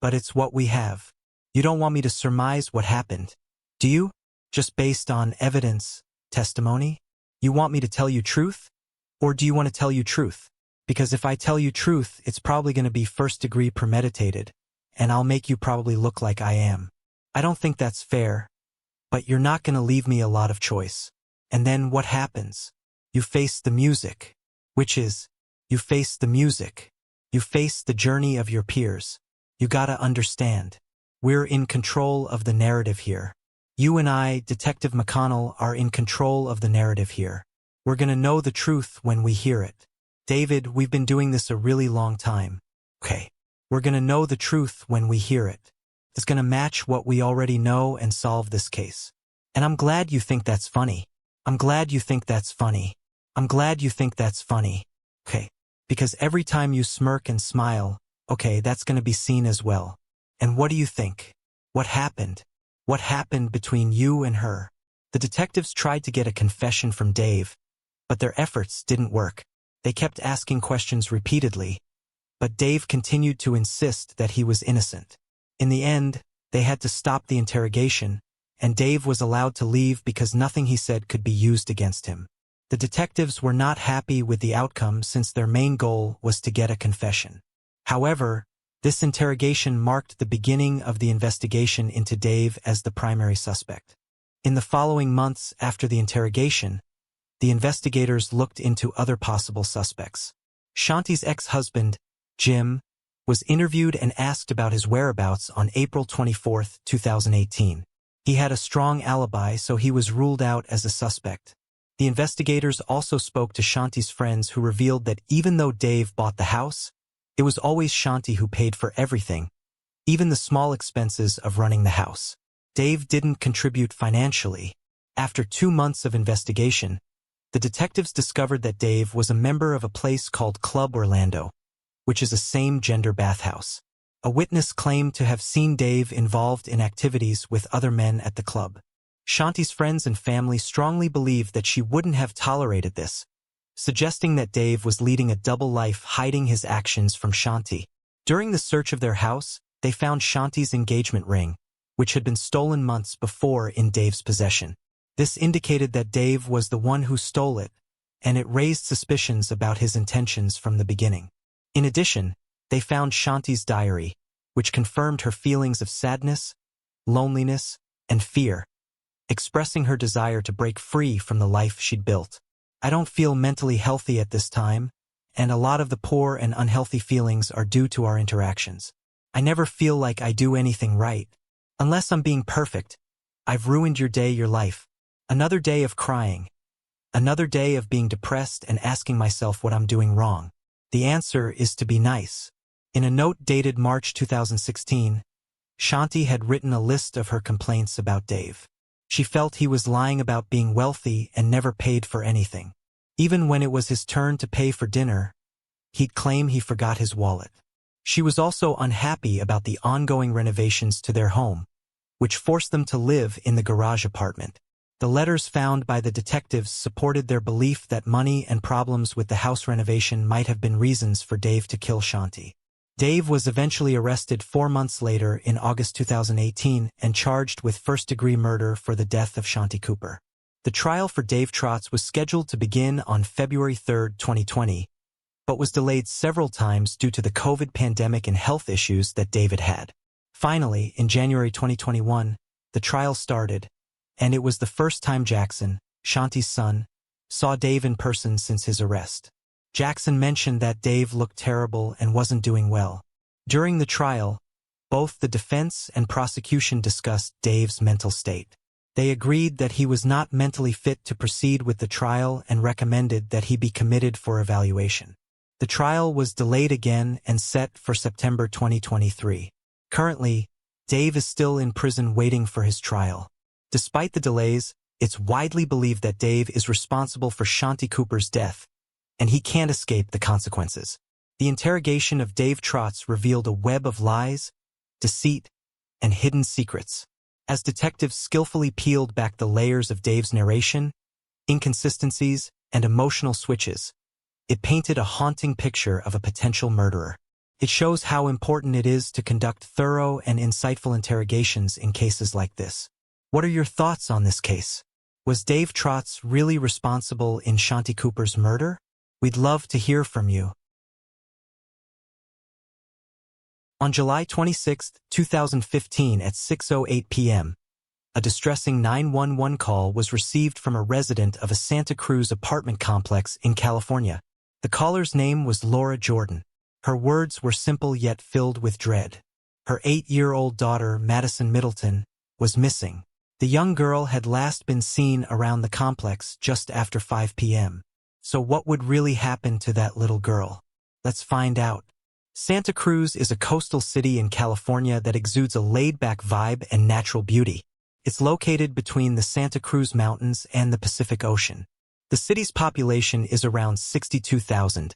S1: But it's what we have. You don't want me to surmise what happened, do you? Just based on evidence, testimony? You want me to tell you truth? Or do you want to tell you truth? Because if I tell you truth, it's probably going to be first-degree premeditated, and I'll make you probably look like I am. I don't think that's fair, but you're not going to leave me a lot of choice. And then what happens? You face the music, which is, you face the music. You face the journey of your peers. You gotta understand. We're in control of the narrative here. You and I, Detective McConnell, are in control of the narrative here. We're gonna know the truth when we hear it. David, we've been doing this a really long time. Okay. We're gonna know the truth when we hear it. It's gonna match what we already know and solve this case. And I'm glad you think that's funny. I'm glad you think that's funny. I'm glad you think that's funny. Okay. Because every time you smirk and smile, okay, that's going to be seen as well. And what do you think? What happened? What happened between you and her? The detectives tried to get a confession from Dave, but their efforts didn't work. They kept asking questions repeatedly, but Dave continued to insist that he was innocent. In the end, they had to stop the interrogation, and Dave was allowed to leave because nothing he said could be used against him. The detectives were not happy with the outcome since their main goal was to get a confession. However, this interrogation marked the beginning of the investigation into Dave as the primary suspect. In the following months after the interrogation, the investigators looked into other possible suspects. Shanti's ex-husband, Jim, was interviewed and asked about his whereabouts on April 24, 2018. He had a strong alibi, so he was ruled out as a suspect. The investigators also spoke to Shanti's friends who revealed that even though Dave bought the house, it was always Shanti who paid for everything, even the small expenses of running the house. Dave didn't contribute financially. After 2 months of investigation, the detectives discovered that Dave was a member of a place called Club Orlando, which is a same-gender bathhouse. A witness claimed to have seen Dave involved in activities with other men at the club. Shanti's friends and family strongly believed that she wouldn't have tolerated this, suggesting that Dave was leading a double life, hiding his actions from Shanti. During the search of their house, they found Shanti's engagement ring, which had been stolen months before in Dave's possession. This indicated that Dave was the one who stole it, and it raised suspicions about his intentions from the beginning. In addition, they found Shanti's diary, which confirmed her feelings of sadness, loneliness, and fear, expressing her desire to break free from the life she'd built. I don't feel mentally healthy at this time, and a lot of the poor and unhealthy feelings are due to our interactions. I never feel like I do anything right. Unless I'm being perfect, I've ruined your day, your life. Another day of crying. Another day of being depressed and asking myself what I'm doing wrong. The answer is to be nice. In a note dated March 2016, Shanti had written a list of her complaints about Dave. She felt he was lying about being wealthy and never paid for anything. Even when it was his turn to pay for dinner, he'd claim he forgot his wallet. She was also unhappy about the ongoing renovations to their home, which forced them to live in the garage apartment. The letters found by the detectives supported their belief that money and problems with the house renovation might have been reasons for Dave to kill Shanti. Dave was eventually arrested 4 months later in August 2018 and charged with first-degree murder for the death of Shanti Cooper. The trial for Dave Trotz was scheduled to begin on February 3, 2020, but was delayed several times due to the COVID pandemic and health issues that David had. Finally, in January 2021, the trial started, and it was the first time Jackson, Shanti's son, saw Dave in person since his arrest. Jackson mentioned that Dave looked terrible and wasn't doing well. During the trial, both the defense and prosecution discussed Dave's mental state. They agreed that he was not mentally fit to proceed with the trial and recommended that he be committed for evaluation. The trial was delayed again and set for September 2023. Currently, Dave is still in prison waiting for his trial. Despite the delays, it's widely believed that Dave is responsible for Shanti Cooper's death, and he can't escape the consequences. The interrogation of Dave Trotz revealed a web of lies, deceit, and hidden secrets. As detectives skillfully peeled back the layers of Dave's narration, inconsistencies, and emotional switches, it painted a haunting picture of a potential murderer. It shows how important it is to conduct thorough and insightful interrogations in cases like this. What are your thoughts on this case? Was Dave Trotz really responsible in Shanti Cooper's murder? We'd love to hear from you. On July 26, 2015 at 6:08 p.m., a distressing 911 call was received from a resident of a Santa Cruz apartment complex in California. The caller's name was Laura Jordan. Her words were simple yet filled with dread. Her 8-year-old daughter, Madison Middleton, was missing. The young girl had last been seen around the complex just after 5 p.m. So what would really happen to that little girl? Let's find out. Santa Cruz is a coastal city in California that exudes a laid-back vibe and natural beauty. It's located between the Santa Cruz Mountains and the Pacific Ocean. The city's population is around 62,000,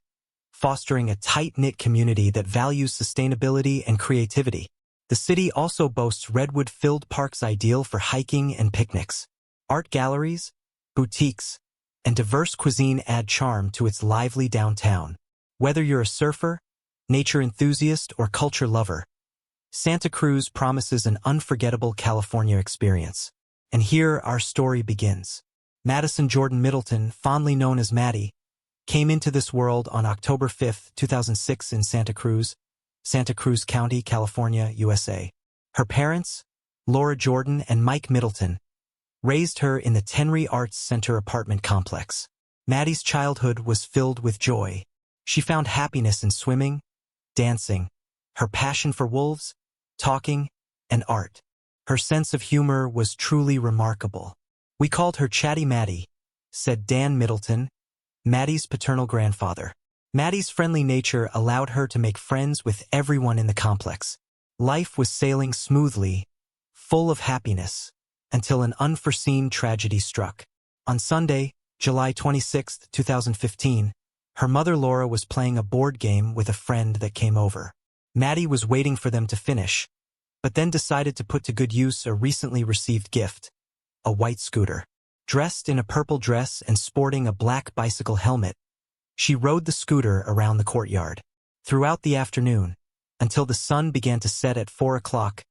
S1: fostering a tight-knit community that values sustainability and creativity. The city also boasts redwood-filled parks ideal for hiking and picnics. Art galleries, boutiques, and diverse cuisine add charm to its lively downtown. Whether you're a surfer, nature enthusiast, or culture lover, Santa Cruz promises an unforgettable California experience. And here our story begins. Madison Jordan Middleton, fondly known as Maddie, came into this world on October 5, 2006 in Santa Cruz County, California, USA. Her parents, Laura Jordan and Mike Middleton, raised her in the Tenry Arts Center apartment complex. Maddie's childhood was filled with joy. She found happiness in swimming, dancing, her passion for wolves, talking, and art. Her sense of humor was truly remarkable. "We called her Chatty Maddie," said Dan Middleton, Maddie's paternal grandfather. Maddie's friendly nature allowed her to make friends with everyone in the complex. Life was sailing smoothly, full of happiness, until an unforeseen tragedy struck. On Sunday, July 26, 2015, her mother Laura was playing a board game with a friend that came over. Maddie was waiting for them to finish, but then decided to put to good use a recently received gift, a white scooter. Dressed in a purple dress and sporting a black bicycle helmet, she rode the scooter around the courtyard. Throughout the afternoon, until the sun began to set at 4 o'clock,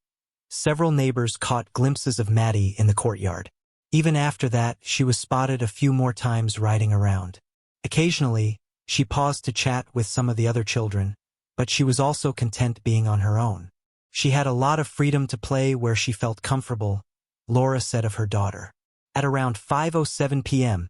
S1: several neighbors caught glimpses of Maddie in the courtyard. Even after that, she was spotted a few more times riding around. Occasionally, she paused to chat with some of the other children, but she was also content being on her own. She had a lot of freedom to play where she felt comfortable, Laura said of her daughter. At around 5:07 p.m.,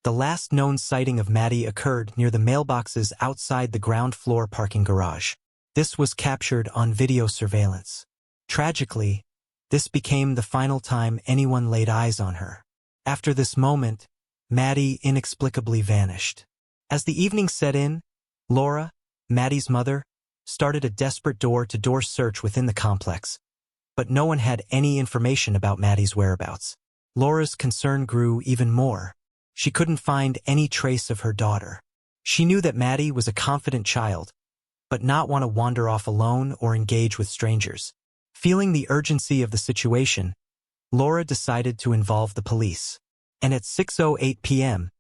S1: the last known sighting of Maddie occurred near the mailboxes outside the ground floor parking garage. This was captured on video surveillance. Tragically, this became the final time anyone laid eyes on her. After this moment, Maddie inexplicably vanished. As the evening set in, Laura, Maddie's mother, started a desperate door-to-door search within the complex, but no one had any information about Maddie's whereabouts. Laura's concern grew even more. She couldn't find any trace of her daughter. She knew that Maddie was a confident child, but not want to wander off alone or engage with strangers. Feeling the urgency of the situation, Laura decided to involve the police. And at 6:08 p.m.,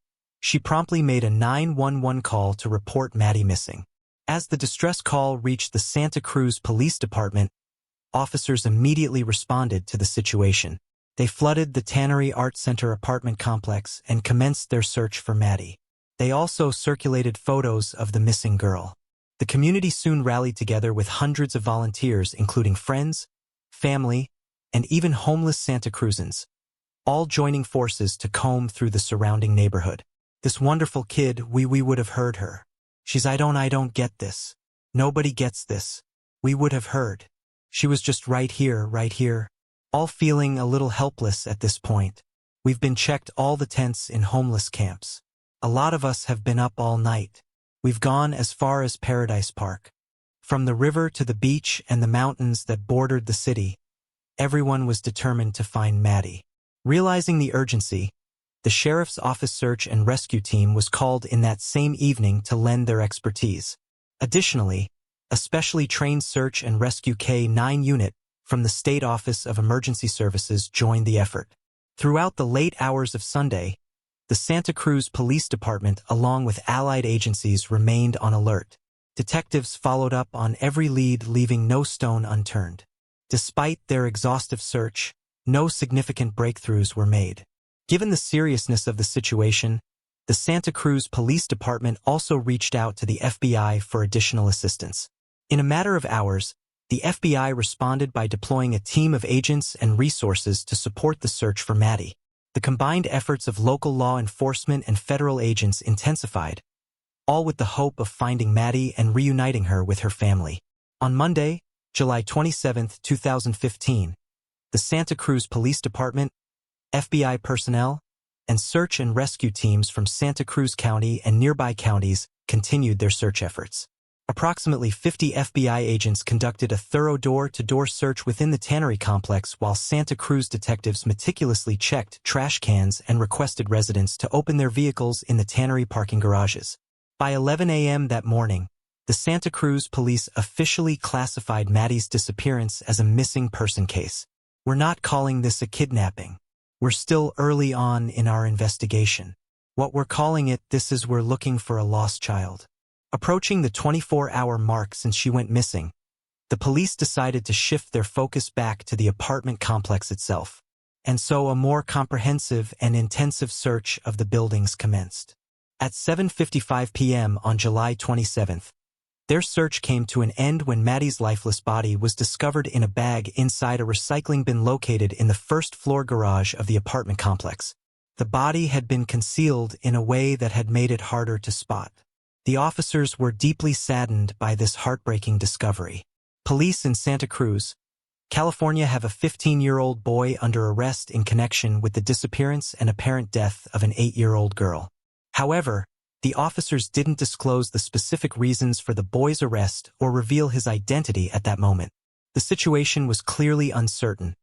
S1: she promptly made a 911 call to report Maddie missing. As the distress call reached the Santa Cruz Police Department, officers immediately responded to the situation. They flooded the Tannery Art Center apartment complex and commenced their search for Maddie. They also circulated photos of the missing girl. The community soon rallied together with hundreds of volunteers, including friends, family, and even homeless Santa Cruzans, all joining forces to comb through the surrounding neighborhood. This wonderful kid, we would have heard her. She's I don't get this. Nobody gets this. We would have heard. She was just right here. All feeling a little helpless at this point. We've been checked all the tents in homeless camps. A lot of us have been up all night. We've gone as far as Paradise Park. From the river to the beach and the mountains that bordered the city, everyone was determined to find Maddie. Realizing the urgency, the sheriff's office search and rescue team was called in that same evening to lend their expertise. Additionally, a specially trained search and rescue K-9 unit from the State Office of Emergency Services joined the effort. Throughout the late hours of Sunday, the Santa Cruz Police Department, along with allied agencies, remained on alert. Detectives followed up on every lead, leaving no stone unturned. Despite their exhaustive search, no significant breakthroughs were made. Given the seriousness of the situation, the Santa Cruz Police Department also reached out to the FBI for additional assistance. In a matter of hours, the FBI responded by deploying a team of agents and resources to support the search for Maddie. The combined efforts of local law enforcement and federal agents intensified, all with the hope of finding Maddie and reuniting her with her family. On Monday, July 27, 2015, the Santa Cruz Police Department, FBI personnel, and search and rescue teams from Santa Cruz County and nearby counties continued their search efforts. Approximately 50 FBI agents conducted a thorough door-to-door search within the Tannery complex, while Santa Cruz detectives meticulously checked trash cans and requested residents to open their vehicles in the Tannery parking garages. By 11 a.m. that morning, the Santa Cruz police officially classified Maddie's disappearance as a missing person case. We're not calling this a kidnapping. We're still early on in our investigation. What we're calling it this is we're looking for a lost child. Approaching the 24-hour mark since she went missing, the police decided to shift their focus back to the apartment complex itself. And so a more comprehensive and intensive search of the buildings commenced. At 7:55 p.m. on July 27th, their search came to an end when Maddie's lifeless body was discovered in a bag inside a recycling bin located in the first-floor garage of the apartment complex. The body had been concealed in a way that had made it harder to spot. The officers were deeply saddened by this heartbreaking discovery. Police in Santa Cruz, California have a 15-year-old boy under arrest in connection with the disappearance and apparent death of an 8-year-old girl. However, the officers didn't disclose the specific reasons for the boy's arrest or reveal his identity at that moment. The situation was clearly uncertain,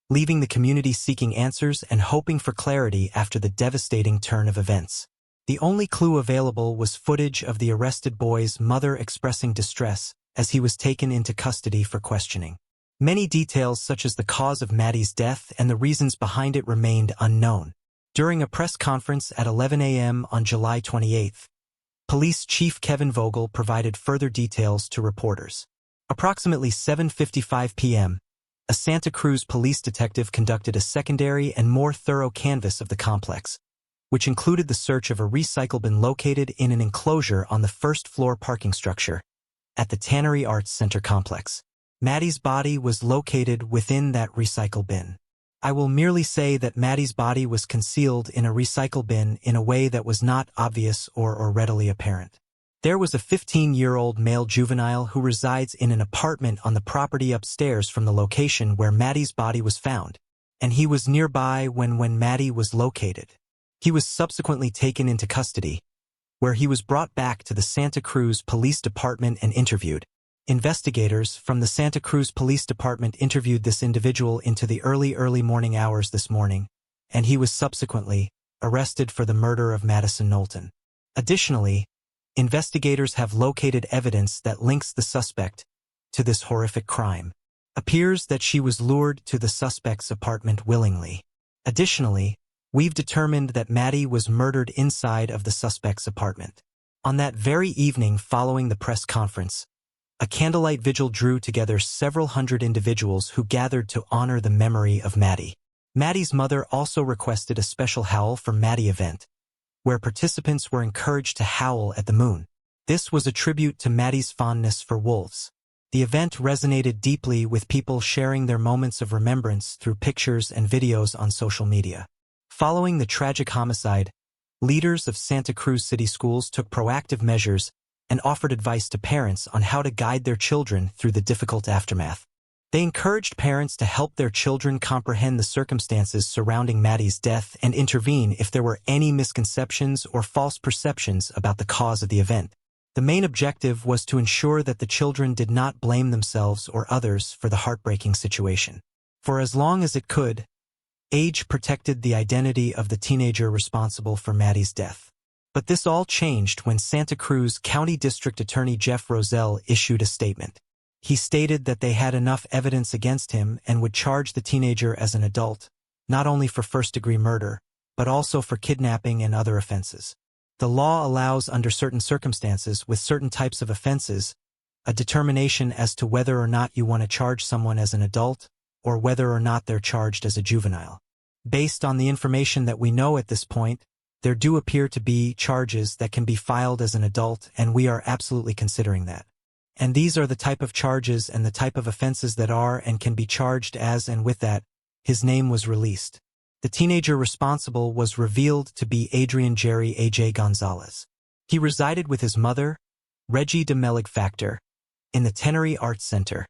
S1: leaving the community seeking answers and hoping for clarity after the devastating turn of events. The only clue available was footage of the arrested boy's mother expressing distress as he was taken into custody for questioning. Many details such as the cause of Maddie's death and the reasons behind it remained unknown. During a press conference at 11 a.m. on July 28th, Police Chief Kevin Vogel provided further details to reporters. Approximately 7:55 p.m., a Santa Cruz police detective conducted a secondary and more thorough canvass of the complex, which included the search of a recycle bin located in an enclosure on the first-floor parking structure at the Tannery Arts Center complex. Maddie's body was located within that recycle bin. I will merely say that Maddie's body was concealed in a recycle bin in a way that was not obvious or readily apparent. There was a 15-year-old male juvenile who resides in an apartment on the property upstairs from the location where Maddie's body was found, and he was nearby when Maddie was located. He was subsequently taken into custody, where he was brought back to the Santa Cruz Police Department and interviewed. Investigators from the Santa Cruz Police Department interviewed this individual into the early morning hours this morning, and he was subsequently arrested for the murder of Madison Knowlton. Additionally, investigators have located evidence that links the suspect to this horrific crime. Appears that she was lured to the suspect's apartment willingly. Additionally, we've determined that Maddie was murdered inside of the suspect's apartment. On that very evening following the press conference, a candlelight vigil drew together several hundred individuals who gathered to honor the memory of Maddie. Maddie's mother also requested a special Howl for Maddie event, where participants were encouraged to howl at the moon. This was a tribute to Maddie's fondness for wolves. The event resonated deeply with people sharing their moments of remembrance through pictures and videos on social media. Following the tragic homicide, leaders of Santa Cruz City Schools took proactive measures and offered advice to parents on how to guide their children through the difficult aftermath. They encouraged parents to help their children comprehend the circumstances surrounding Maddie's death and intervene if there were any misconceptions or false perceptions about the cause of the event. The main objective was to ensure that the children did not blame themselves or others for the heartbreaking situation. For as long as it could, age protected the identity of the teenager responsible for Maddie's death. But this all changed when Santa Cruz County District Attorney Jeff Roselle issued a statement. He stated that they had enough evidence against him and would charge the teenager as an adult, not only for first-degree murder, but also for kidnapping and other offenses. The law allows, under certain circumstances with certain types of offenses, a determination as to whether or not you want to charge someone as an adult or whether or not they're charged as a juvenile. Based on the information that we know at this point, there do appear to be charges that can be filed as an adult, and we are absolutely considering that. And these are the type of charges and the type of offenses that are and can be charged as, and with that, his name was released. The teenager responsible was revealed to be Adrian Jerry A.J. Gonzalez. He resided with his mother, Reggie DeMelig Factor, in the Tenery Arts Center,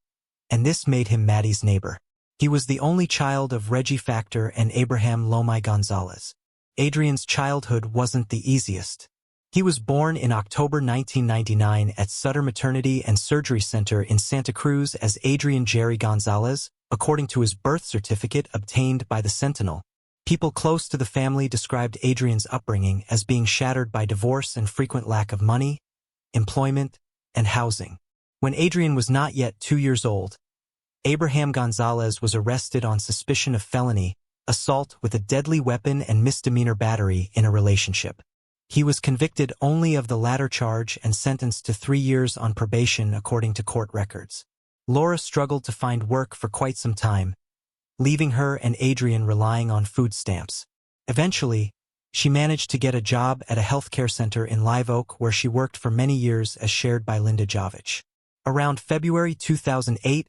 S1: and this made him Maddie's neighbor. He was the only child of Reggie Factor and Abraham Lomai Gonzalez. Adrian's childhood wasn't the easiest. He was born in October 1999 at Sutter Maternity and Surgery Center in Santa Cruz as Adrian Jerry Gonzalez, according to his birth certificate obtained by the Sentinel. People close to the family described Adrian's upbringing as being shattered by divorce and frequent lack of money, employment, and housing. When Adrian was not yet 2 years old, Abraham Gonzalez was arrested on suspicion of felony, assault with a deadly weapon and misdemeanor battery in a relationship. He was convicted only of the latter charge and sentenced to 3 years on probation according to court records. Laura struggled to find work for quite some time, leaving her and Adrian relying on food stamps. Eventually, she managed to get a job at a healthcare center in Live Oak where she worked for many years as shared by Linda Javich. Around February 2008,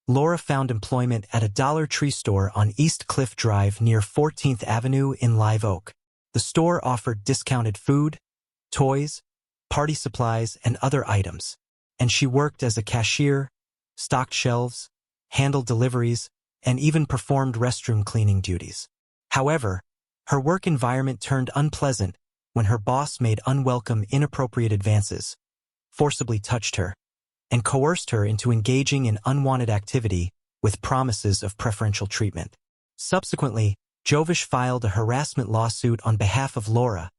S1: Laura found employment at a Dollar Tree store on East Cliff Drive near 14th Avenue in Live Oak. The store offered discounted food, toys, party supplies, and other items, and she worked as a cashier, stocked shelves, handled deliveries, and even performed restroom cleaning duties. However, her work environment turned unpleasant when her boss made unwelcome, inappropriate advances, forcibly touched her, and coerced her into engaging in unwanted activity with promises of preferential treatment. Subsequently, Jovish filed a harassment lawsuit on behalf of Laura,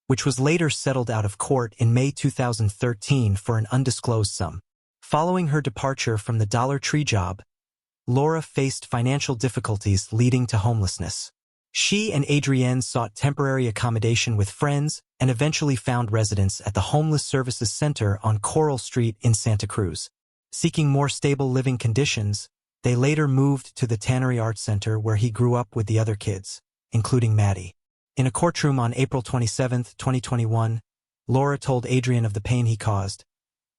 S1: which was later settled out of court in May 2013 for an undisclosed sum. Following her departure from the Dollar Tree job, Laura faced financial difficulties leading to homelessness. She and Adrienne sought temporary accommodation with friends and eventually found residence at the Homeless Services Center on Coral Street in Santa Cruz. Seeking more stable living conditions, they later moved to the Tannery Arts Center where he grew up with the other kids, including Maddie. In a courtroom on April 27, 2021, Laura told Adrian of the pain he caused,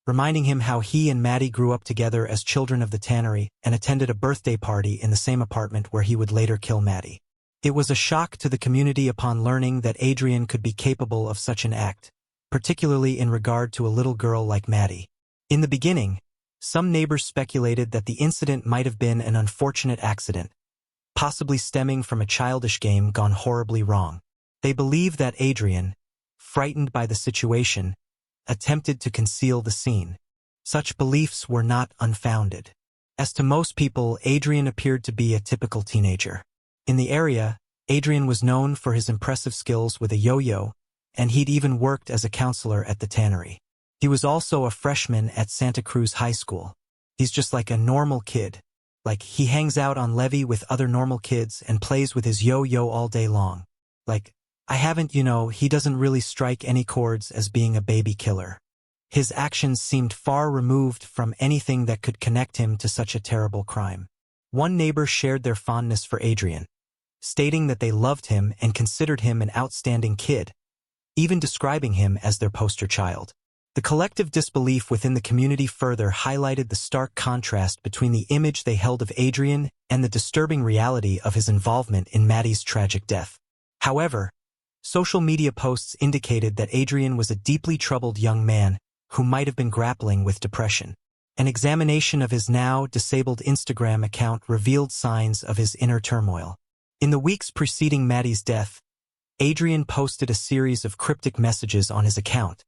S1: reminding him how he and Maddie grew up together as children of the tannery and attended a birthday party in the same apartment where he would later kill Maddie. It was a shock to the community upon learning that Adrian could be capable of such an act, particularly in regard to a little girl like Maddie. In the beginning, some neighbors speculated that the incident might have been an unfortunate accident, possibly stemming from a childish game gone horribly wrong. They believed that Adrian, frightened by the situation, attempted to conceal the scene. Such beliefs were not unfounded. As to most people, Adrian appeared to be a typical teenager. In the area, Adrian was known for his impressive skills with a yo-yo, and he'd even worked as a counselor at the tannery. He was also a freshman at Santa Cruz High School. He's just like a normal kid, Like, he hangs out on Levee with other normal kids and plays with his yo-yo all day long. Like, I haven't, he doesn't really strike any chords as being a baby killer. His actions seemed far removed from anything that could connect him to such a terrible crime. One neighbor shared their fondness for Adrian, stating that they loved him and considered him an outstanding kid, even describing him as their poster child. The collective disbelief within the community further highlighted the stark contrast between the image they held of Adrian and the disturbing reality of his involvement in Maddie's tragic death. However, social media posts indicated that Adrian was a deeply troubled young man who might have been grappling with depression. An examination of his now disabled Instagram account revealed signs of his inner turmoil. In the weeks preceding Maddie's death, Adrian posted a series of cryptic messages on his account,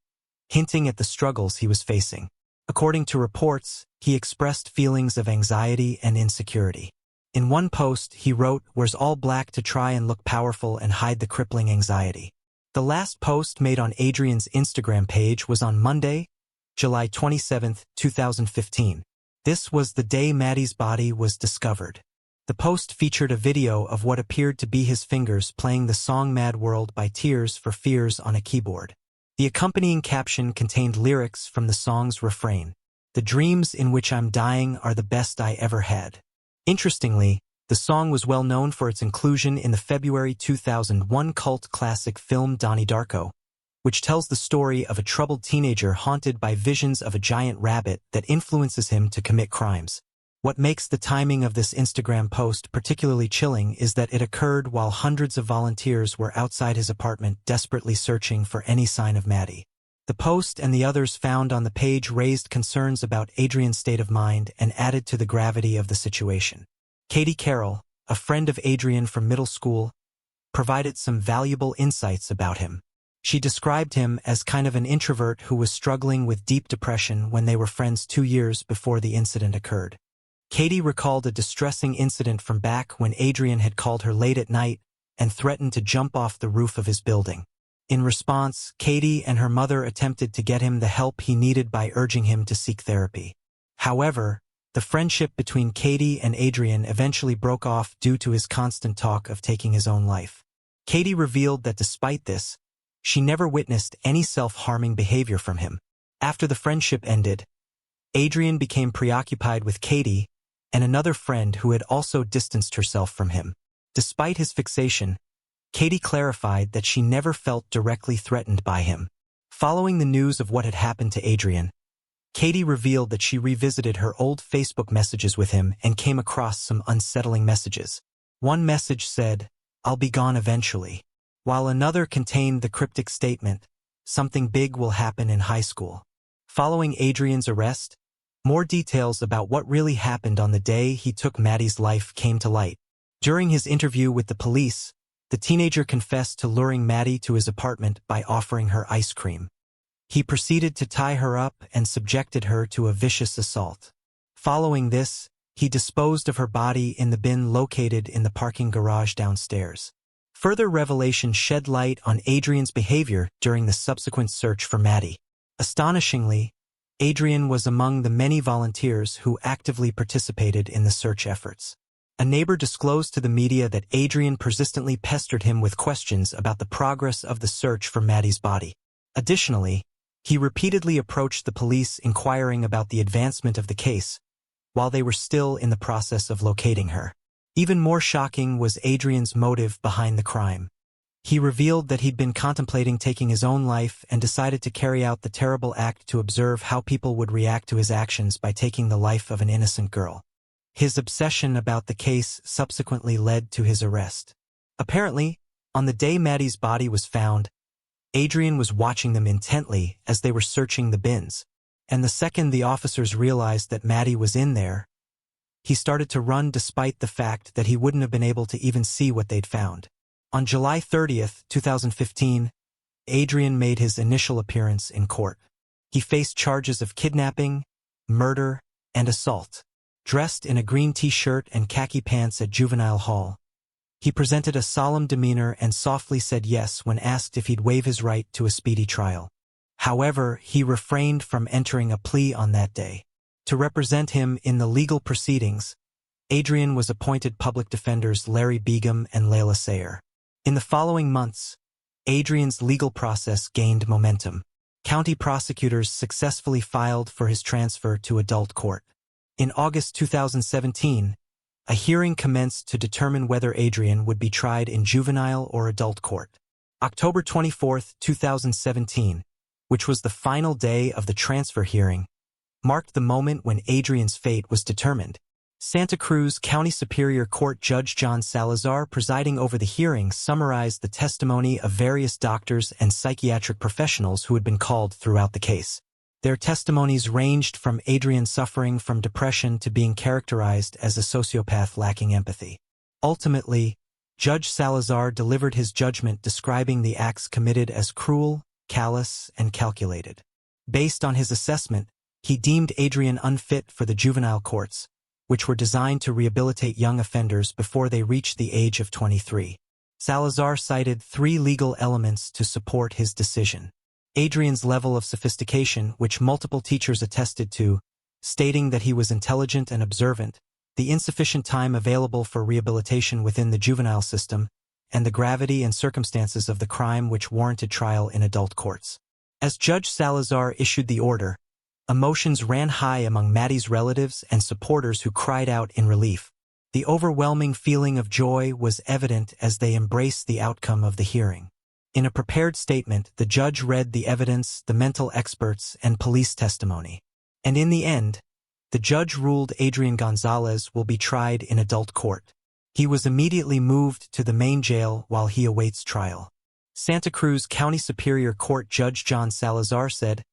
S1: hinting at the struggles he was facing. According to reports, he expressed feelings of anxiety and insecurity. In one post, he wrote, "Wears all black to try and look powerful and hide the crippling anxiety." The last post made on Adrian's Instagram page was on Monday, July 27, 2015. This was the day Maddie's body was discovered. The post featured a video of what appeared to be his fingers playing the song Mad World by Tears for Fears on a keyboard. The accompanying caption contained lyrics from the song's refrain, "The dreams in which I'm dying are the best I ever had." Interestingly, the song was well known for its inclusion in the February 2001 cult classic film Donnie Darko, which tells the story of a troubled teenager haunted by visions of a giant rabbit that influences him to commit crimes. What makes the timing of this Instagram post particularly chilling is that it occurred while hundreds of volunteers were outside his apartment desperately searching for any sign of Maddie. The post and the others found on the page raised concerns about Adrian's state of mind and added to the gravity of the situation. Katie Carroll, a friend of Adrian from middle school, provided some valuable insights about him. She described him as kind of an introvert who was struggling with deep depression when they were friends 2 years before the incident occurred. Katie recalled a distressing incident from back when Adrian had called her late at night and threatened to jump off the roof of his building. In response, Katie and her mother attempted to get him the help he needed by urging him to seek therapy. However, the friendship between Katie and Adrian eventually broke off due to his constant talk of taking his own life. Katie revealed that despite this, she never witnessed any self-harming behavior from him. After the friendship ended, Adrian became preoccupied with Katie and another friend who had also distanced herself from him. Despite his fixation, Katie clarified that she never felt directly threatened by him. Following the news of what had happened to Adrian, Katie revealed that she revisited her old Facebook messages with him and came across some unsettling messages. One message said, "I'll be gone eventually," while another contained the cryptic statement, "Something big will happen in high school." Following Adrian's arrest, more details about what really happened on the day he took Maddie's life came to light. During his interview with the police, the teenager confessed to luring Maddie to his apartment by offering her ice cream. He proceeded to tie her up and subjected her to a vicious assault. Following this, he disposed of her body in the bin located in the parking garage downstairs. Further revelation shed light on Adrian's behavior during the subsequent search for Maddie. Astonishingly, Adrian was among the many volunteers who actively participated in the search efforts. A neighbor disclosed to the media that Adrian persistently pestered him with questions about the progress of the search for Maddie's body. Additionally, he repeatedly approached the police inquiring about the advancement of the case, while they were still in the process of locating her. Even more shocking was Adrian's motive behind the crime. He revealed that he'd been contemplating taking his own life and decided to carry out the terrible act to observe how people would react to his actions by taking the life of an innocent girl. His obsession about the case subsequently led to his arrest. Apparently, on the day Maddie's body was found, Adrian was watching them intently as they were searching the bins, and the second the officers realized that Maddie was in there, he started to run despite the fact that he wouldn't have been able to even see what they'd found. On July 30, 2015, Adrian made his initial appearance in court. He faced charges of kidnapping, murder, and assault. Dressed in a green t-shirt and khaki pants at juvenile hall, he presented a solemn demeanor and softly said yes when asked if he'd waive his right to a speedy trial. However, he refrained from entering a plea on that day. To represent him in the legal proceedings, Adrian was appointed public defenders Larry Begum and Layla Sayer. In the following months, Adrian's legal process gained momentum. County prosecutors successfully filed for his transfer to adult court. In August 2017, a hearing commenced to determine whether Adrian would be tried in juvenile or adult court. October 24, 2017, which was the final day of the transfer hearing, marked the moment when Adrian's fate was determined. Santa Cruz County Superior Court Judge John Salazar, presiding over the hearing, summarized the testimony of various doctors and psychiatric professionals who had been called throughout the case. Their testimonies ranged from Adrian suffering from depression to being characterized as a sociopath lacking empathy. Ultimately, Judge Salazar delivered his judgment describing the acts committed as cruel, callous, and calculated. Based on his assessment, he deemed Adrian unfit for the juvenile courts, which were designed to rehabilitate young offenders before they reached the age of 23. Salazar cited 3 legal elements to support his decision. Adrian's level of sophistication, which multiple teachers attested to, stating that he was intelligent and observant, the insufficient time available for rehabilitation within the juvenile system, and the gravity and circumstances of the crime which warranted trial in adult courts. As Judge Salazar issued the order, emotions ran high among Maddie's relatives and supporters who cried out in relief. The overwhelming feeling of joy was evident as they embraced the outcome of the hearing. In a prepared statement, the judge read the evidence, the mental experts, and police testimony. And in the end, the judge ruled Adrian Gonzalez will be tried in adult court. He was immediately moved to the main jail while he awaits trial. Santa Cruz County Superior Court Judge John Salazar said,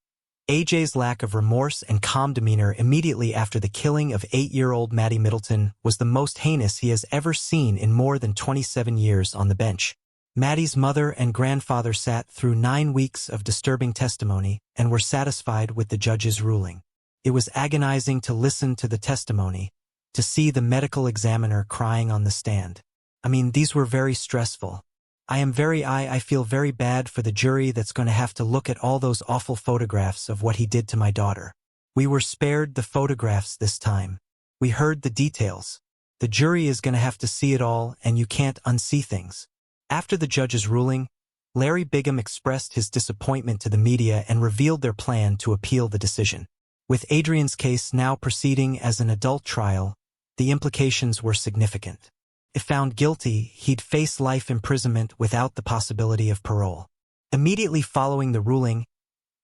S1: AJ's lack of remorse and calm demeanor immediately after the killing of 8-year-old Maddie Middleton was the most heinous he has ever seen in more than 27 years on the bench. Maddie's mother and grandfather sat through 9 weeks of disturbing testimony and were satisfied with the judge's ruling. It was agonizing to listen to the testimony, to see the medical examiner crying on the stand. These were very stressful. I feel very bad for the jury that's going to have to look at all those awful photographs of what he did to my daughter. We were spared the photographs this time. We heard the details. The jury is going to have to see it all, and you can't unsee things. After the judge's ruling, Larry Begum expressed his disappointment to the media and revealed their plan to appeal the decision. With Adrian's case now proceeding as an adult trial, the implications were significant. If found guilty, he'd face life imprisonment without the possibility of parole. Immediately following the ruling,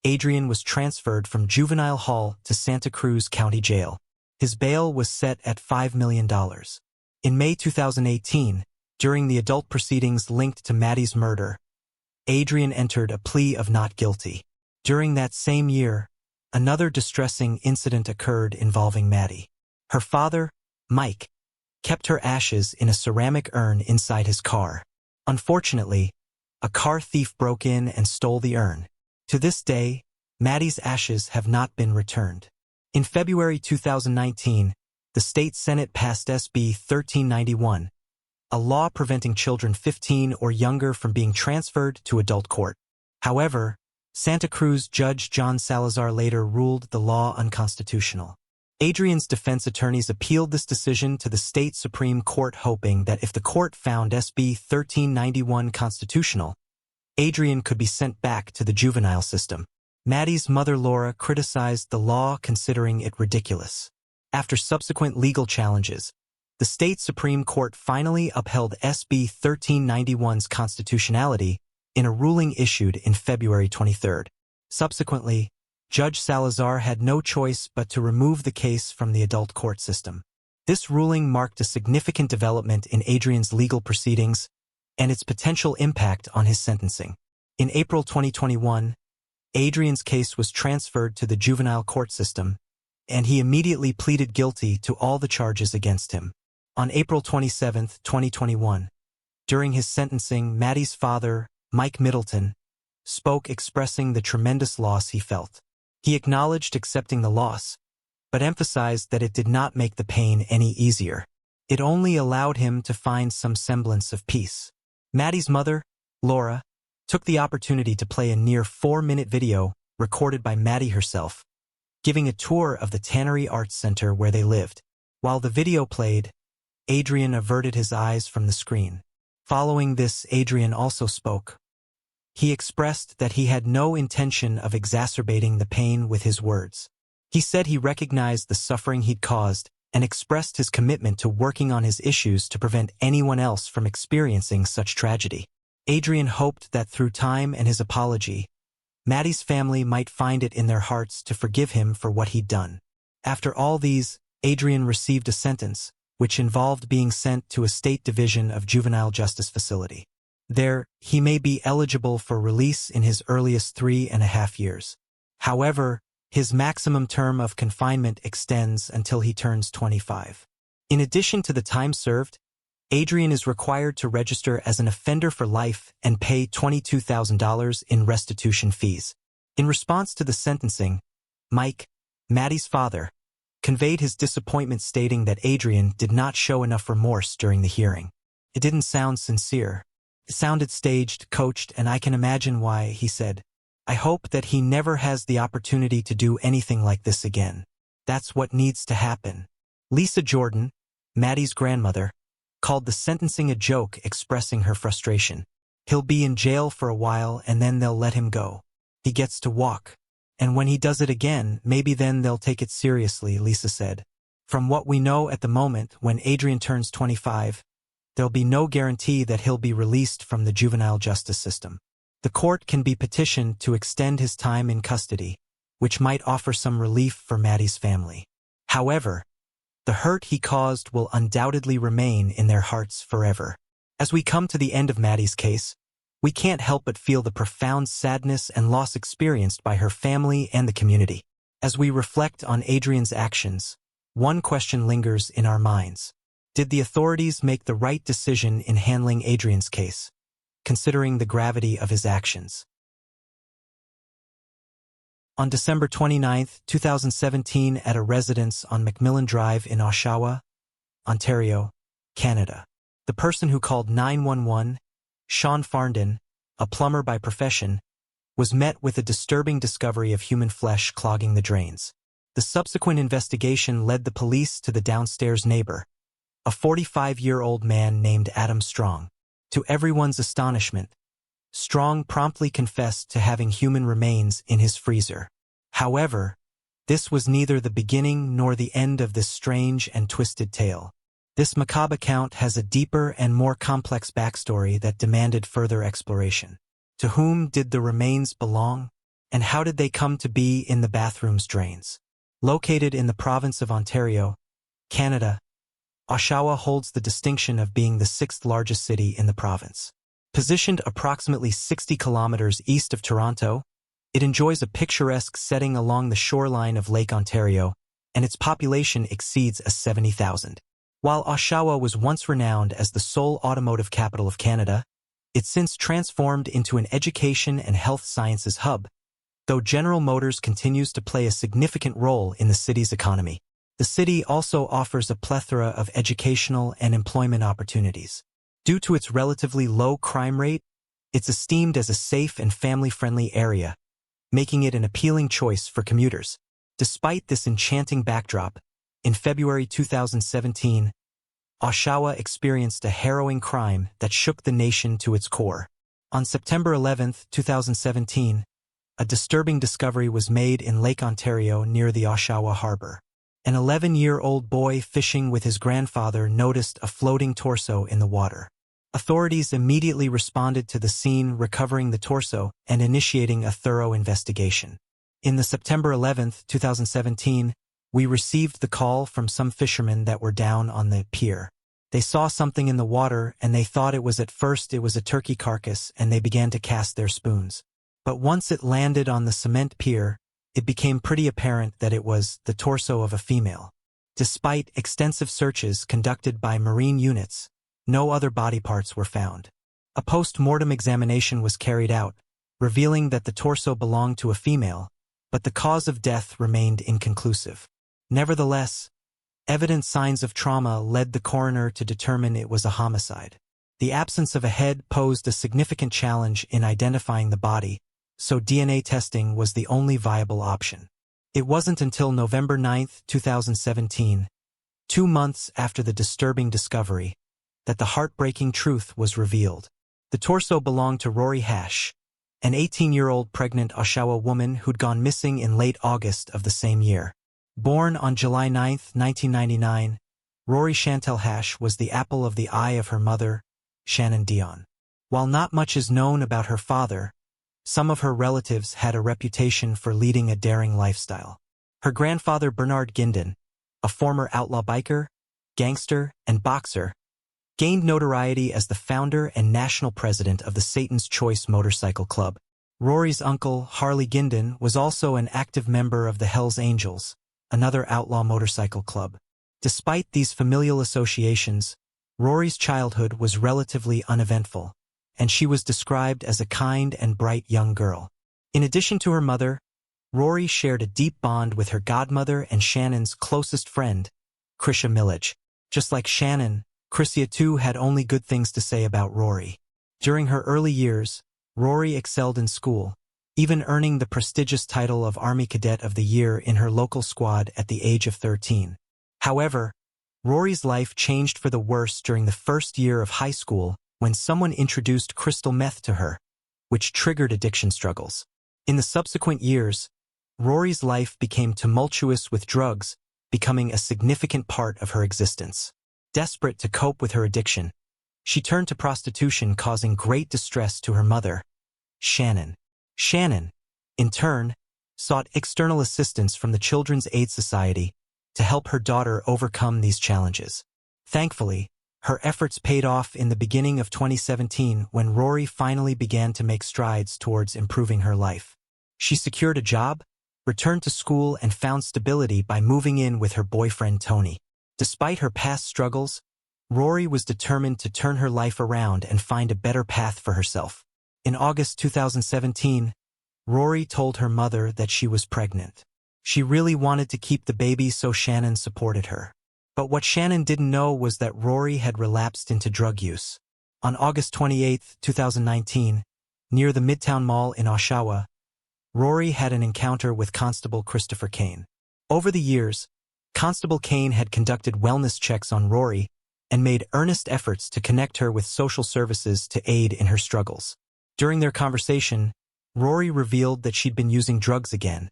S1: Adrian was transferred from Juvenile Hall to Santa Cruz County Jail. His bail was set at $5 million. In May 2018, during the adult proceedings linked to Maddie's murder, Adrian entered a plea of not guilty. During that same year, another distressing incident occurred involving Maddie. Her father, Mike, kept her ashes in a ceramic urn inside his car. Unfortunately, a car thief broke in and stole the urn. To this day, Maddie's ashes have not been returned. In February 2019, the state Senate passed SB 1391, a law preventing children 15 or younger from being transferred to adult court. However, Santa Cruz Judge John Salazar later ruled the law unconstitutional. Adrian's defense attorneys appealed this decision to the state Supreme Court, hoping that if the court found SB 1391 constitutional, Adrian could be sent back to the juvenile system. Maddie's mother Laura criticized the law, considering it ridiculous. After subsequent legal challenges, the state Supreme Court finally upheld SB 1391's constitutionality in a ruling issued in February 23. Subsequently, Judge Salazar had no choice but to remove the case from the adult court system. This ruling marked a significant development in Adrian's legal proceedings and its potential impact on his sentencing. In April 2021, Adrian's case was transferred to the juvenile court system, and he immediately pleaded guilty to all the charges against him. On April 27, 2021, during his sentencing, Maddie's father, Mike Middleton, spoke, expressing the tremendous loss he felt. He acknowledged accepting the loss, but emphasized that it did not make the pain any easier. It only allowed him to find some semblance of peace. Maddie's mother, Laura, took the opportunity to play a near 4-minute video recorded by Maddie herself, giving a tour of the Tannery Arts Center where they lived. While the video played, Adrian averted his eyes from the screen. Following this, Adrian also spoke. He expressed that he had no intention of exacerbating the pain with his words. He said he recognized the suffering he'd caused and expressed his commitment to working on his issues to prevent anyone else from experiencing such tragedy. Adrian hoped that through time and his apology, Maddie's family might find it in their hearts to forgive him for what he'd done. After all these, Adrian received a sentence, which involved being sent to a state division of juvenile justice facility. There, he may be eligible for release in his earliest 3.5 years. However, his maximum term of confinement extends until he turns 25. In addition to the time served, Adrian is required to register as an offender for life and pay $22,000 in restitution fees. In response to the sentencing, Mike, Maddie's father, conveyed his disappointment, stating that Adrian did not show enough remorse during the hearing. It didn't sound sincere. It sounded staged, coached, and I can imagine why, he said. I hope that he never has the opportunity to do anything like this again. That's what needs to happen. Lisa Jordan, Maddie's grandmother, called the sentencing a joke, expressing her frustration. He'll be in jail for a while and then they'll let him go. He gets to walk. And when he does it again, maybe then they'll take it seriously, Lisa said. From what we know at the moment, when Adrian turns 25, there'll be no guarantee that he'll be released from the juvenile justice system. The court can be petitioned to extend his time in custody, which might offer some relief for Maddie's family. However, the hurt he caused will undoubtedly remain in their hearts forever. As we come to the end of Maddie's case, we can't help but feel the profound sadness and loss experienced by her family and the community. As we reflect on Adrian's actions, one question lingers in our minds. Did the authorities make the right decision in handling Adrian's case, considering the gravity of his actions? On December 29, 2017, at a residence on Macmillan Drive in Oshawa, Ontario, Canada, the person who called 911, Sean Farndon, a plumber by profession, was met with a disturbing discovery of human flesh clogging the drains. The subsequent investigation led the police to the downstairs neighbor, a 45-year-old man named Adam Strong. To everyone's astonishment, Strong promptly confessed to having human remains in his freezer. However, this was neither the beginning nor the end of this strange and twisted tale. This macabre account has a deeper and more complex backstory that demanded further exploration. To whom did the remains belong? And how did they come to be in the bathroom's drains? Located in the province of Ontario, Canada, Oshawa holds the distinction of being the 6th largest city in the province. Positioned approximately 60 kilometers east of Toronto, it enjoys a picturesque setting along the shoreline of Lake Ontario, and its population exceeds 70,000. While Oshawa was once renowned as the sole automotive capital of Canada, it's since transformed into an education and health sciences hub, though General Motors continues to play a significant role in the city's economy. The city also offers a plethora of educational and employment opportunities. Due to its relatively low crime rate, it's esteemed as a safe and family-friendly area, making it an appealing choice for commuters. Despite this enchanting backdrop, in February 2017, Oshawa experienced a harrowing crime that shook the nation to its core. On September 11, 2017, a disturbing discovery was made in Lake Ontario near the Oshawa harbor. An 11-year-old boy fishing with his grandfather noticed a floating torso in the water. Authorities immediately responded to the scene, recovering the torso and initiating a thorough investigation. In the September 11, 2017, we received the call from some fishermen that were down on the pier. They saw something in the water and they thought it was a turkey carcass, and they began to cast their spoons. But once it landed on the cement pier, it became pretty apparent that it was the torso of a female. Despite extensive searches conducted by marine units, no other body parts were found. A post-mortem examination was carried out, revealing that the torso belonged to a female, but the cause of death remained inconclusive. Nevertheless, evident signs of trauma led the coroner to determine it was a homicide. The absence of a head posed a significant challenge in identifying the body, so DNA testing was the only viable option. It wasn't until November 9, 2017, 2 months after the disturbing discovery, that the heartbreaking truth was revealed. The torso belonged to Rory Hash, an 18-year-old pregnant Oshawa woman who'd gone missing in late August of the same year. Born on July 9, 1999, Rory Chantel Hash was the apple of the eye of her mother, Shannon Dion. While not much is known about her father, some of her relatives had a reputation for leading a daring lifestyle. Her grandfather Bernard Gindon, a former outlaw biker, gangster, and boxer, gained notoriety as the founder and national president of the Satan's Choice Motorcycle Club. Rory's uncle, Harley Gindon, was also an active member of the Hells Angels, another outlaw motorcycle club. Despite these familial associations, Rory's childhood was relatively uneventful, and she was described as a kind and bright young girl. In addition to her mother, Rory shared a deep bond with her godmother and Shannon's closest friend, Krisha Millage. Just like Shannon, Krisha too had only good things to say about Rory. During her early years, Rory excelled in school, even earning the prestigious title of Army Cadet of the Year in her local squad at the age of 13. However, Rory's life changed for the worse during the first year of high school when someone introduced crystal meth to her, which triggered addiction struggles. In the subsequent years, Rory's life became tumultuous with drugs becoming a significant part of her existence. Desperate to cope with her addiction, she turned to prostitution, causing great distress to her mother, Shannon. Shannon, in turn, sought external assistance from the Children's Aid Society to help her daughter overcome these challenges. Thankfully, her efforts paid off in the beginning of 2017 when Rory finally began to make strides towards improving her life. She secured a job, returned to school, and found stability by moving in with her boyfriend Tony. Despite her past struggles, Rory was determined to turn her life around and find a better path for herself. In August 2017, Rory told her mother that she was pregnant. She really wanted to keep the baby, so Shannon supported her. But what Shannon didn't know was that Rory had relapsed into drug use. On August 28, 2019, near the Midtown Mall in Oshawa, Rory had an encounter with Constable Christopher Kane. Over the years, Constable Kane had conducted wellness checks on Rory and made earnest efforts to connect her with social services to aid in her struggles. During their conversation, Rory revealed that she'd been using drugs again,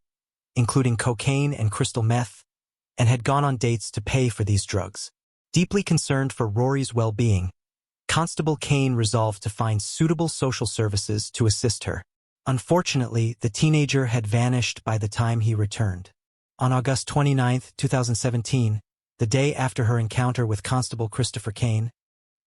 S1: including cocaine and crystal meth, and had gone on dates to pay for these drugs. Deeply concerned for Rory's well-being, Constable Kane resolved to find suitable social services to assist her. Unfortunately, the teenager had vanished by the time he returned. On August 29, 2017, the day after her encounter with Constable Christopher Kane,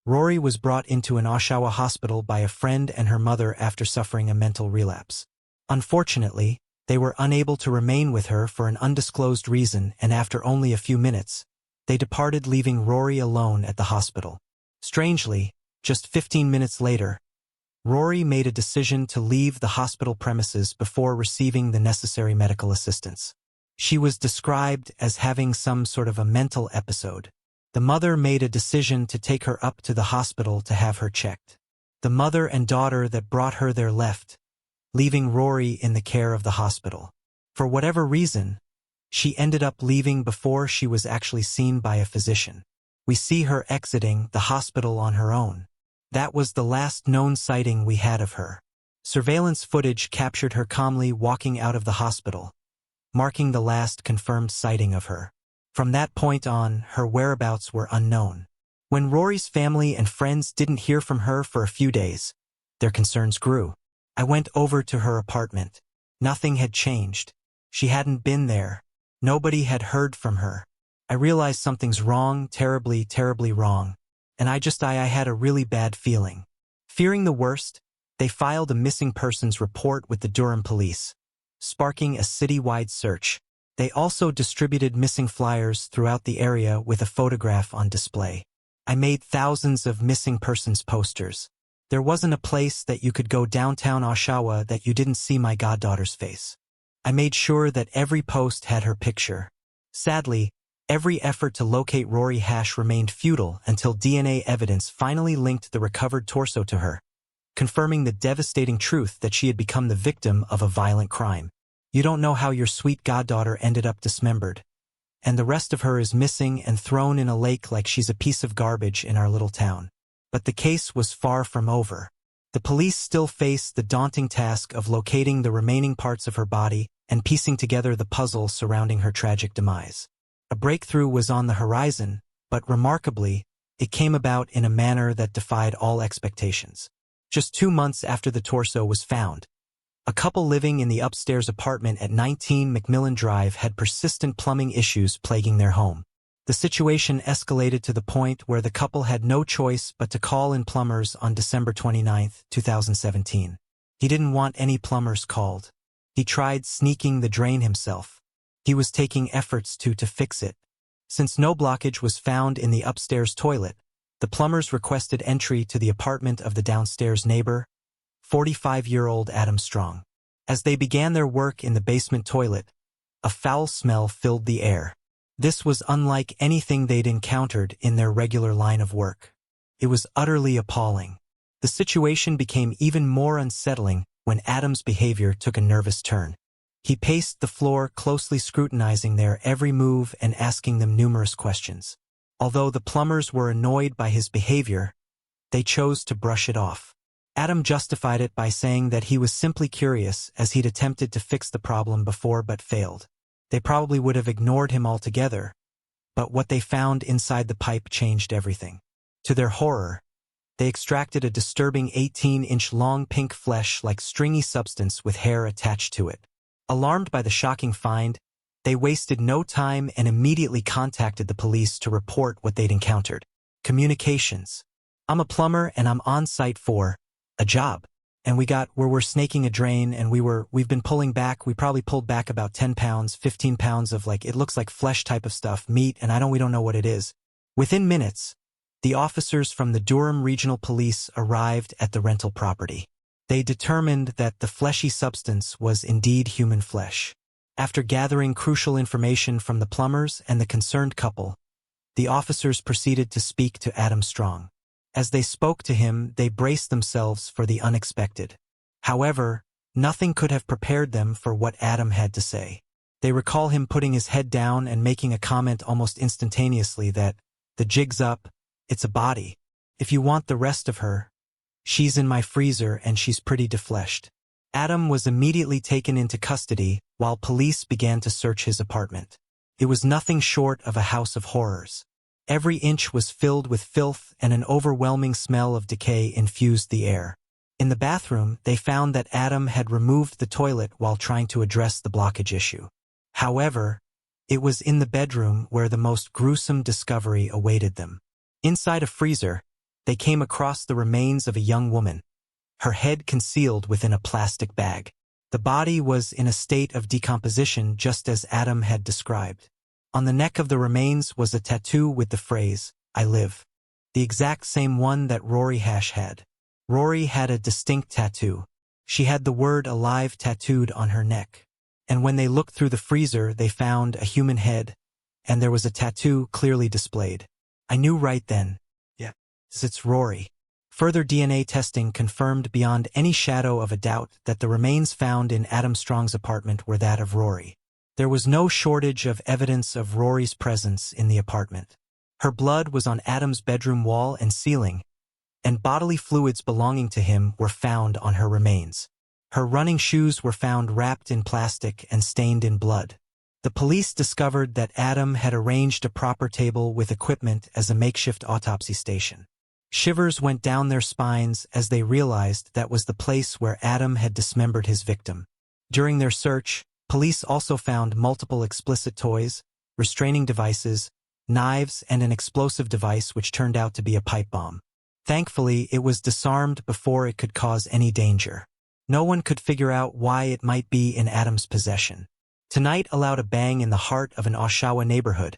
S1: Rory was brought into an Oshawa hospital by a friend and her mother after suffering a mental relapse. Unfortunately, they were unable to remain with her for an undisclosed reason, and after only a few minutes, they departed, leaving Rory alone at the hospital. Strangely, just 15 minutes later, Rory made a decision to leave the hospital premises before receiving the necessary medical assistance. She was described as having some sort of a mental episode. The mother made a decision to take her up to the hospital to have her checked. The mother and daughter that brought her there left, leaving Rory in the care of the hospital. For whatever reason, she ended up leaving before she was actually seen by a physician. We see her exiting the hospital on her own. That was the last known sighting we had of her. Surveillance footage captured her calmly walking out of the hospital, marking the last confirmed sighting of her. From that point on, her whereabouts were unknown. When Rory's family and friends didn't hear from her for a few days, their concerns grew. I went over to her apartment. Nothing had changed. She hadn't been there. Nobody had heard from her. I realized something's wrong, terribly, terribly wrong. And I had a really bad feeling. Fearing the worst, they filed a missing persons report with the Durham police, sparking a citywide search. They also distributed missing flyers throughout the area with a photograph on display. I made thousands of missing persons posters. There wasn't a place that you could go downtown Oshawa that you didn't see my goddaughter's face. I made sure that every post had her picture. Sadly, every effort to locate Rory Hash remained futile until DNA evidence finally linked the recovered torso to her, confirming the devastating truth that she had become the victim of a violent crime. You don't know how your sweet goddaughter ended up dismembered. and the rest of her is missing and thrown in a lake like she's a piece of garbage in our little town. But the case was far from over. The police still faced the daunting task of locating the remaining parts of her body and piecing together the puzzle surrounding her tragic demise. A breakthrough was on the horizon, but remarkably, it came about in a manner that defied all expectations. Just 2 months after the torso was found, a couple living in the upstairs apartment at 19 Macmillan Drive had persistent plumbing issues plaguing their home. The situation escalated to the point where the couple had no choice but to call in plumbers on December 29, 2017. He didn't want any plumbers called. He tried sneaking the drain himself. He was taking efforts to fix it. Since no blockage was found in the upstairs toilet, the plumbers requested entry to the apartment of the downstairs neighbor, 45-year-old Adam Strong. As they began their work in the basement toilet, a foul smell filled the air. This was unlike anything they'd encountered in their regular line of work. It was utterly appalling. The situation became even more unsettling when Adam's behavior took a nervous turn. He paced the floor, closely scrutinizing their every move and asking them numerous questions. Although the plumbers were annoyed by his behavior, they chose to brush it off. Adam justified it by saying that he was simply curious as he'd attempted to fix the problem before but failed. They probably would have ignored him altogether, but what they found inside the pipe changed everything. To their horror, they extracted a disturbing 18-inch-long pink flesh-like stringy substance with hair attached to it. Alarmed by the shocking find, they wasted no time and immediately contacted the police to report what they'd encountered. Communications. I'm a plumber and I'm on site for a job. And we're snaking a drain and we've been pulling back. We probably pulled back about 10 pounds, 15 pounds of it looks like flesh type of stuff, meat, and we don't know what it is. Within minutes, the officers from the Durham Regional Police arrived at the rental property. They determined that the fleshy substance was indeed human flesh. After gathering crucial information from the plumbers and the concerned couple, the officers proceeded to speak to Adam Strong. As they spoke to him, they braced themselves for the unexpected. However, nothing could have prepared them for what Adam had to say. They recall him putting his head down and making a comment almost instantaneously that, "The jig's up, it's a body. If you want the rest of her, she's in my freezer and she's pretty defleshed." Adam was immediately taken into custody while police began to search his apartment. It was nothing short of a house of horrors. Every inch was filled with filth and an overwhelming smell of decay infused the air. In the bathroom, they found that Adam had removed the toilet while trying to address the blockage issue. However, it was in the bedroom where the most gruesome discovery awaited them. Inside a freezer, they came across the remains of a young woman, her head concealed within a plastic bag. The body was in a state of decomposition just as Adam had described. On the neck of the remains was a tattoo with the phrase, "I live," the exact same one that Rory Hash had. Rory had a distinct tattoo. She had the word "alive" tattooed on her neck. And when they looked through the freezer, they found a human head, and there was a tattoo clearly displayed. I knew right then. Yeah, it's Rory. Further DNA testing confirmed beyond any shadow of a doubt that the remains found in Adam Strong's apartment were that of Rory. There was no shortage of evidence of Rory's presence in the apartment. Her blood was on Adam's bedroom wall and ceiling, and bodily fluids belonging to him were found on her remains. Her running shoes were found wrapped in plastic and stained in blood. The police discovered that Adam had arranged a proper table with equipment as a makeshift autopsy station. Shivers went down their spines as they realized that was the place where Adam had dismembered his victim. During their search, police also found multiple explicit toys, restraining devices, knives, and an explosive device which turned out to be a pipe bomb. Thankfully, it was disarmed before it could cause any danger. No one could figure out why it might be in Adam's possession. Tonight allowed a bang in the heart of an Oshawa neighborhood,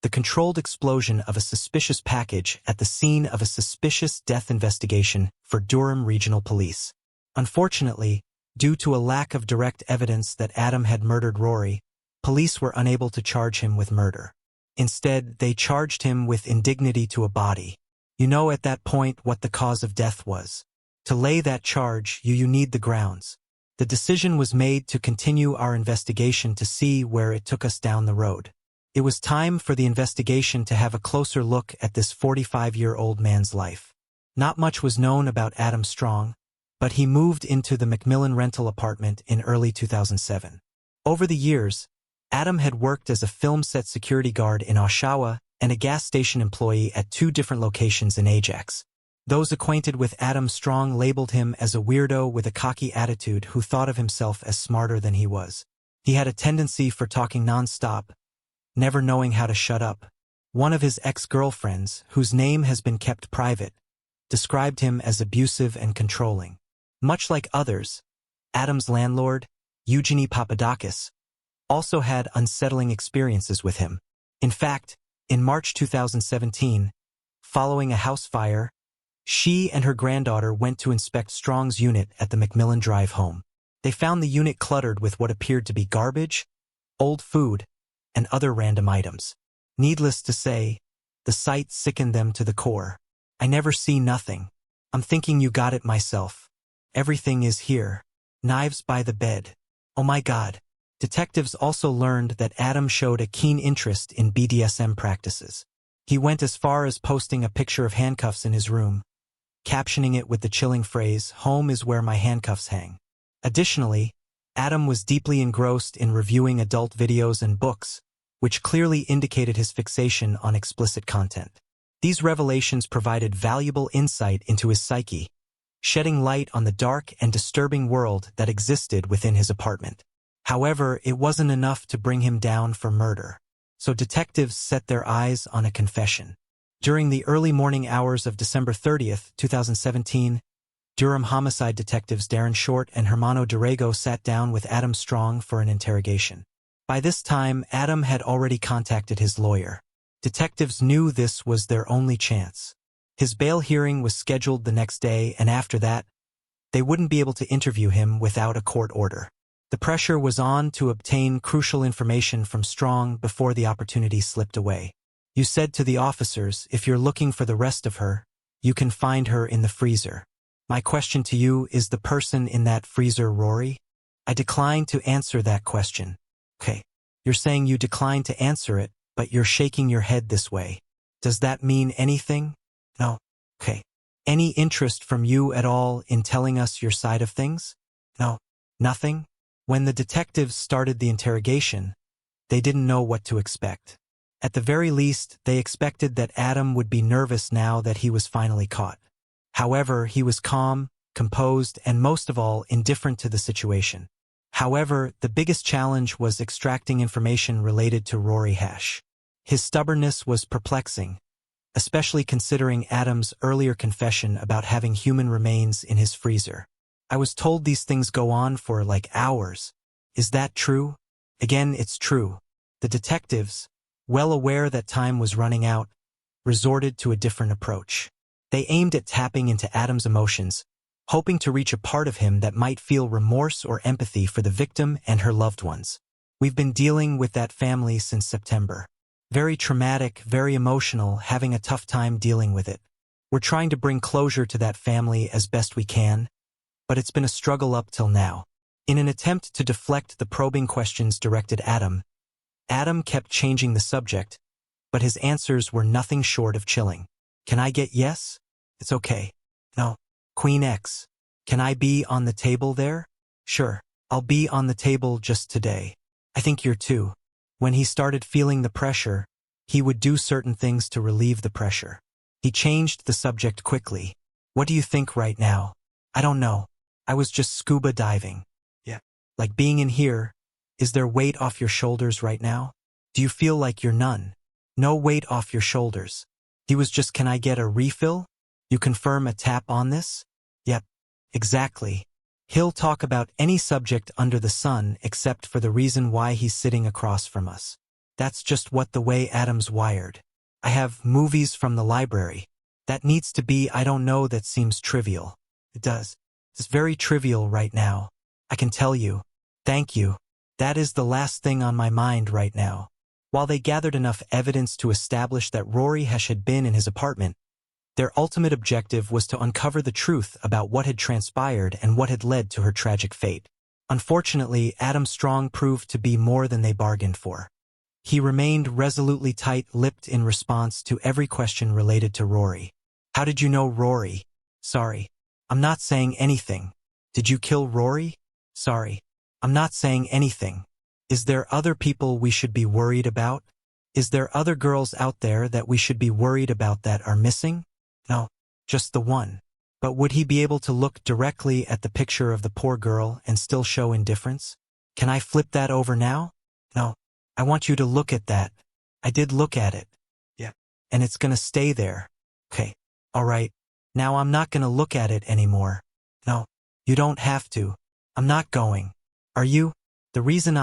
S1: the controlled explosion of a suspicious package at the scene of a suspicious death investigation for Durham Regional Police. Unfortunately, due to a lack of direct evidence that Adam had murdered Rory, police were unable to charge him with murder. Instead, they charged him with indignity to a body. You know at that point what the cause of death was. To lay that charge, you need the grounds. The decision was made to continue our investigation to see where it took us down the road. It was time for the investigation to have a closer look at this 45-year-old man's life. Not much was known about Adam Strong, but he moved into the Macmillan rental apartment in early 2007. Over the years, Adam had worked as a film set security guard in Oshawa and a gas station employee at 2 different locations in Ajax. Those acquainted with Adam Strong labeled him as a weirdo with a cocky attitude who thought of himself as smarter than he was. He had a tendency for talking non-stop, never knowing how to shut up. One of his ex-girlfriends, whose name has been kept private, described him as abusive and controlling. Much like others, Adam's landlord, Eugenie Papadakis, also had unsettling experiences with him. In fact, in March 2017, following a house fire, she and her granddaughter went to inspect Strong's unit at the Macmillan Drive home. They found the unit cluttered with what appeared to be garbage, old food, and other random items. Needless to say, the sight sickened them to the core. "I never see nothing. I'm thinking you got it myself. Everything is here. Knives by the bed. Oh my God." Detectives also learned that Adam showed a keen interest in BDSM practices. He went as far as posting a picture of handcuffs in his room, captioning it with the chilling phrase, "Home is where my handcuffs hang." Additionally, Adam was deeply engrossed in reviewing adult videos and books, which clearly indicated his fixation on explicit content. These revelations provided valuable insight into his psyche, shedding light on the dark and disturbing world that existed within his apartment. However, it wasn't enough to bring him down for murder, so detectives set their eyes on a confession. During the early morning hours of December 30th, 2017, Durham homicide detectives Darren Short and Hermano Dorrego sat down with Adam Strong for an interrogation. By this time, Adam had already contacted his lawyer. Detectives knew this was their only chance. His bail hearing was scheduled the next day, and after that, they wouldn't be able to interview him without a court order. The pressure was on to obtain crucial information from Strong before the opportunity slipped away. "You said to the officers, if you're looking for the rest of her, you can find her in the freezer. My question to you, is the person in that freezer Rory?" "I decline to answer that question." "Okay, you're saying you decline to answer it, but you're shaking your head this way. Does that mean anything?" "No." "Okay. Any interest from you at all in telling us your side of things?" "No." "Nothing?" When the detectives started the interrogation, they didn't know what to expect. At the very least, they expected that Adam would be nervous now that he was finally caught. However, he was calm, composed, and most of all, indifferent to the situation. However, the biggest challenge was extracting information related to Rory Hash. His stubbornness was perplexing, especially considering Adam's earlier confession about having human remains in his freezer. "I was told these things go on for like hours. Is that true?" Again, it's true. The detectives, well aware that time was running out, resorted to a different approach. They aimed at tapping into Adam's emotions, hoping to reach a part of him that might feel remorse or empathy for the victim and her loved ones. "We've been dealing with that family since September. Very traumatic, very emotional, having a tough time dealing with it. We're trying to bring closure to that family as best we can, but it's been a struggle up till now." In an attempt to deflect the probing questions directed at Adam kept changing the subject, but his answers were nothing short of chilling. "Can I get yes?" "It's okay." "No." "Queen X. Can I be on the table there?" "Sure. I'll be on the table just today." "I think you're too." When he started feeling the pressure, he would do certain things to relieve the pressure. He changed the subject quickly. "What do you think right now?" "I don't know. I was just scuba diving." "Yeah. Like being in here, is there weight off your shoulders right now? Do you feel like you're none?" "No weight off your shoulders." He was just, "Can I get a refill? You confirm a tap on this?" "Yep. Exactly." He'll talk about any subject under the sun except for the reason why he's sitting across from us. That's just what the way Adam's wired. "I have movies from the library. That needs to be, I don't know, that seems trivial." "It does. It's very trivial right now. I can tell you." "Thank you. That is the last thing on my mind right now." While they gathered enough evidence to establish that Rory Hash had been in his apartment, their ultimate objective was to uncover the truth about what had transpired and what had led to her tragic fate. Unfortunately, Adam Strong proved to be more than they bargained for. He remained resolutely tight-lipped in response to every question related to Rory. How did you know Rory? Sorry. I'm not saying anything. Did you kill Rory? Sorry. I'm not saying anything. Is there other people we should be worried about? Is there other girls out there that we should be worried about that are missing? No, just the one. But would he be able to look directly at the picture of the poor girl and still show indifference? Can I flip that over now? No. I want you to look at that. I did look at it. Yeah. And it's gonna stay there. Okay. All right. Now I'm not gonna look at it anymore. No. You don't have to. I'm not going. Are you? The reason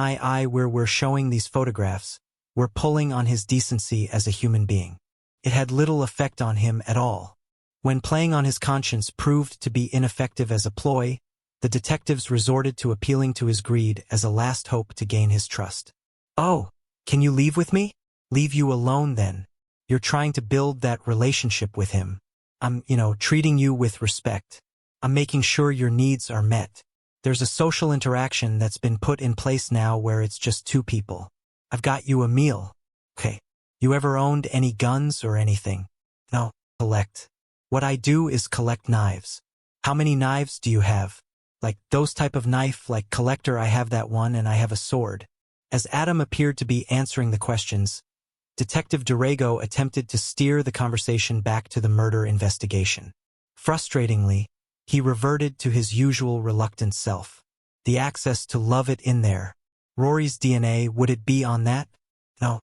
S1: we're showing these photographs, we're pulling on his decency as a human being. It had little effect on him at all. When playing on his conscience proved to be ineffective as a ploy, the detectives resorted to appealing to his greed as a last hope to gain his trust. Oh, can you leave with me? Leave you alone then. You're trying to build that relationship with him. I'm, treating you with respect. I'm making sure your needs are met. There's a social interaction that's been put in place now where it's just two people. I've got you a meal. Okay. You ever owned any guns or anything? No. Collect. What I do is collect knives. How many knives do you have? Like those type of knife, like collector, I have that one and I have a sword. As Adam appeared to be answering the questions, Detective Dorego attempted to steer the conversation back to the murder investigation. Frustratingly, he reverted to his usual reluctant self. The access to love it in there. Rory's DNA, would it be on that? No,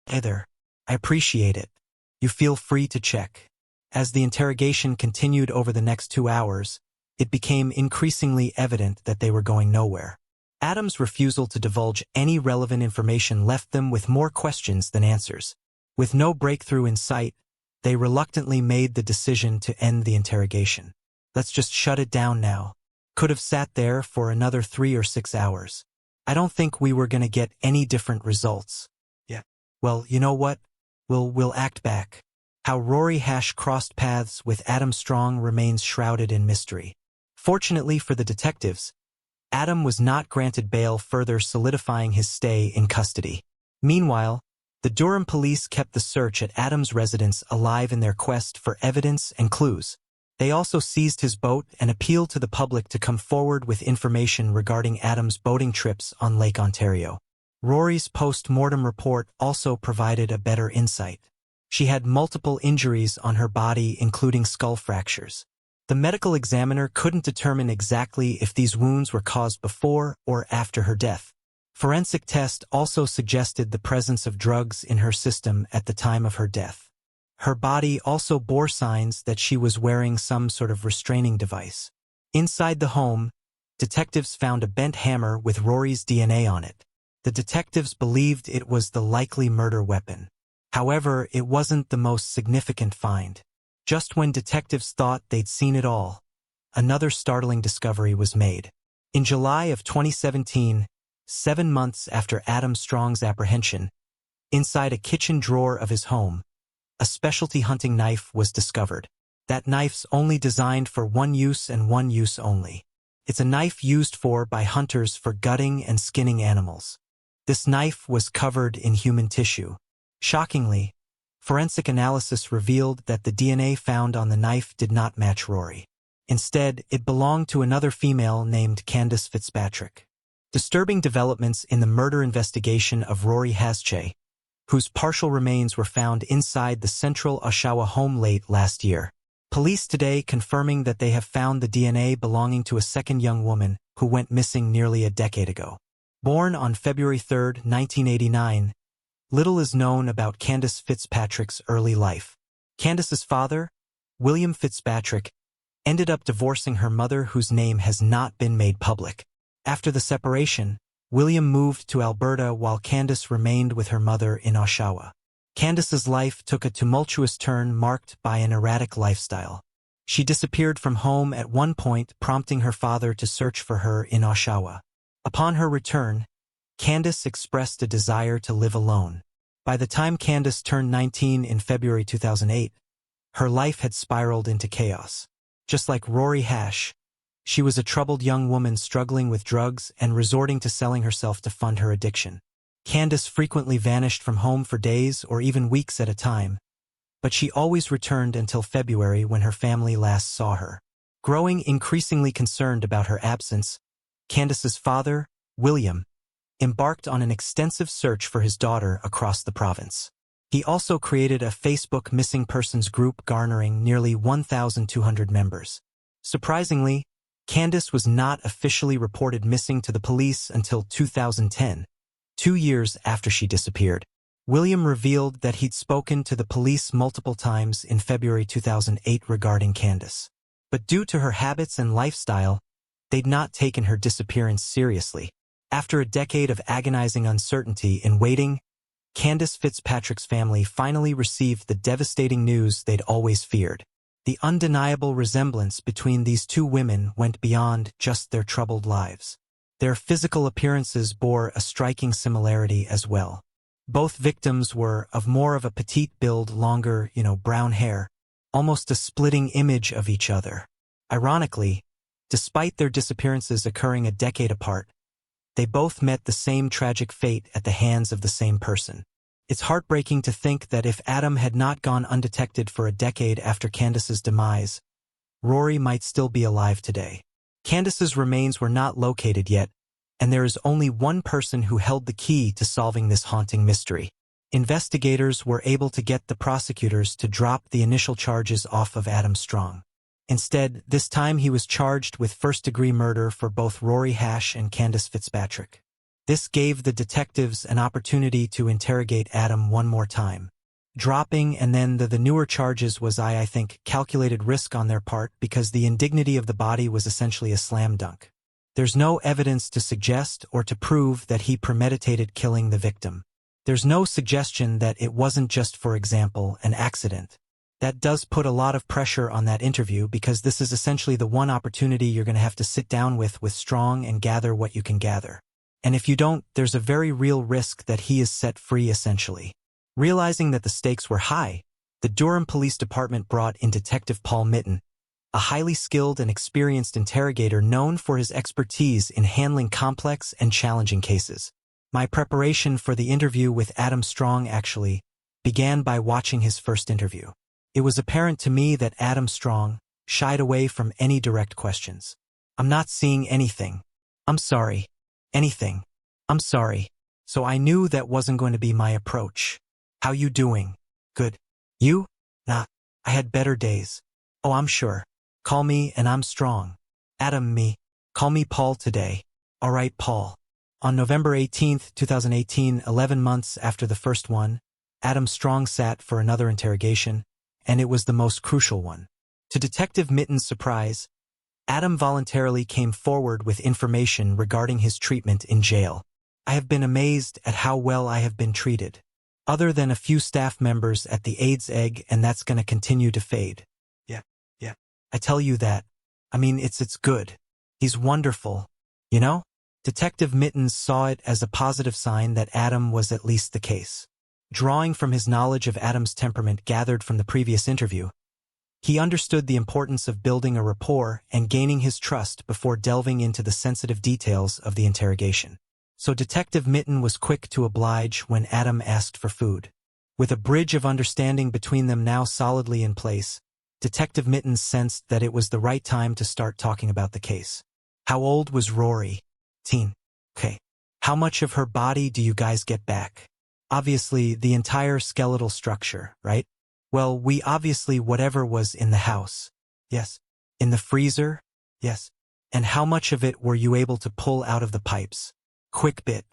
S1: either. I appreciate it. You feel free to check. As the interrogation continued over the next 2 hours, it became increasingly evident that they were going nowhere. Adam's refusal to divulge any relevant information left them with more questions than answers. With no breakthrough in sight, they reluctantly made the decision to end the interrogation. Let's just shut it down now. Could have sat there for another 3 or 6 hours. I don't think we were going to get any different results. Yeah. Well, you know what? We'll act back. How Rory Hash crossed paths with Adam Strong remains shrouded in mystery. Fortunately for the detectives, Adam was not granted bail, further solidifying his stay in custody. Meanwhile, the Durham police kept the search at Adam's residence alive in their quest for evidence and clues. They also seized his boat and appealed to the public to come forward with information regarding Adam's boating trips on Lake Ontario. Rory's post-mortem report also provided a better insight. She had multiple injuries on her body, including skull fractures. The medical examiner couldn't determine exactly if these wounds were caused before or after her death. Forensic tests also suggested the presence of drugs in her system at the time of her death. Her body also bore signs that she was wearing some sort of restraining device. Inside the home, detectives found a bent hammer with Rory's DNA on it. The detectives believed it was the likely murder weapon. However, it wasn't the most significant find. Just when detectives thought they'd seen it all, another startling discovery was made. In July of 2017, 7 months after Adam Strong's apprehension, inside a kitchen drawer of his home, a specialty hunting knife was discovered. That knife's only designed for one use and one use only. It's a knife used by hunters for gutting and skinning animals. This knife was covered in human tissue. Shockingly, forensic analysis revealed that the DNA found on the knife did not match Rory. Instead, it belonged to another female named Candace Fitzpatrick. Disturbing developments in the murder investigation of Rory Hasche, whose partial remains were found inside the central Oshawa home late last year. Police today confirming that they have found the DNA belonging to a second young woman who went missing nearly a decade ago. Born on February 3, 1989, little is known about Candace Fitzpatrick's early life. Candace's father, William Fitzpatrick, ended up divorcing her mother, whose name has not been made public. After the separation, William moved to Alberta while Candace remained with her mother in Oshawa. Candace's life took a tumultuous turn marked by an erratic lifestyle. She disappeared from home at one point, prompting her father to search for her in Oshawa. Upon her return, Candace expressed a desire to live alone. By the time Candace turned 19 in February 2008, her life had spiraled into chaos. Just like Rory Hash, she was a troubled young woman struggling with drugs and resorting to selling herself to fund her addiction. Candace frequently vanished from home for days or even weeks at a time, but she always returned until February when her family last saw her. Growing increasingly concerned about her absence, Candace's father, William, embarked on an extensive search for his daughter across the province. He also created a Facebook missing persons group garnering nearly 1,200 members. Surprisingly, Candace was not officially reported missing to the police until 2010, 2 years after she disappeared. William revealed that he'd spoken to the police multiple times in February 2008 regarding Candace. But due to her habits and lifestyle, they'd not taken her disappearance seriously. After a decade of agonizing uncertainty and waiting, Candace Fitzpatrick's family finally received the devastating news they'd always feared. The undeniable resemblance between these two women went beyond just their troubled lives. Their physical appearances bore a striking similarity as well. Both victims were of more of a petite build, longer, brown hair, almost a splitting image of each other. Ironically, despite their disappearances occurring a decade apart, they both met the same tragic fate at the hands of the same person. It's heartbreaking to think that if Adam had not gone undetected for a decade after Candace's demise, Rory might still be alive today. Candace's remains were not located yet, and there is only one person who held the key to solving this haunting mystery. Investigators were able to get the prosecutors to drop the initial charges off of Adam Strong. Instead, this time he was charged with first-degree murder for both Rory Hash and Candace Fitzpatrick. This gave the detectives an opportunity to interrogate Adam one more time. Dropping and then the newer charges was, I think, calculated risk on their part because the indignity of the body was essentially a slam dunk. There's no evidence to suggest or to prove that he premeditated killing the victim. There's no suggestion that it wasn't just, for example, an accident. That does put a lot of pressure on that interview because this is essentially the one opportunity you're going to have to sit down with Strong and gather what you can gather. And if you don't, there's a very real risk that he is set free essentially. Realizing that the stakes were high, the Durham Police Department brought in Detective Paul Mitten, a highly skilled and experienced interrogator known for his expertise in handling complex and challenging cases. My preparation for the interview with Adam Strong actually began by watching his first interview. It was apparent to me that Adam Strong shied away from any direct questions. "I'm not seeing anything. I'm sorry. Anything. I'm sorry." So I knew that wasn't going to be my approach. "How you doing?" "Good. You?" "Nah. I had better days." "Oh, I'm sure. Call me and I'm Strong." "Adam, me. Call me Paul today." "All right, Paul." On November 18th, 2018, 11 months after the first one, Adam Strong sat for another interrogation, and it was the most crucial one. To Detective Mitten's surprise, Adam voluntarily came forward with information regarding his treatment in jail. "I have been amazed at how well I have been treated. Other than a few staff members at the AIDS egg, and that's going to continue to fade." Yeah. I tell you that. I mean, it's good. He's wonderful. You know? Detective Mittens saw it as a positive sign that Adam was at least the case. Drawing from his knowledge of Adam's temperament gathered from the previous interview, he understood the importance of building a rapport and gaining his trust before delving into the sensitive details of the interrogation. So Detective Mitten was quick to oblige when Adam asked for food. With a bridge of understanding between them now solidly in place, Detective Mitten sensed that it was the right time to start talking about the case. "How old was Rory?" "Teen." "Okay. How much of her body do you guys get back?" "Obviously, the entire skeletal structure, right?" "Well, we obviously whatever was in the house." "Yes." "In the freezer?" "Yes." "And how much of it were you able to pull out of the pipes?" "Quick bit.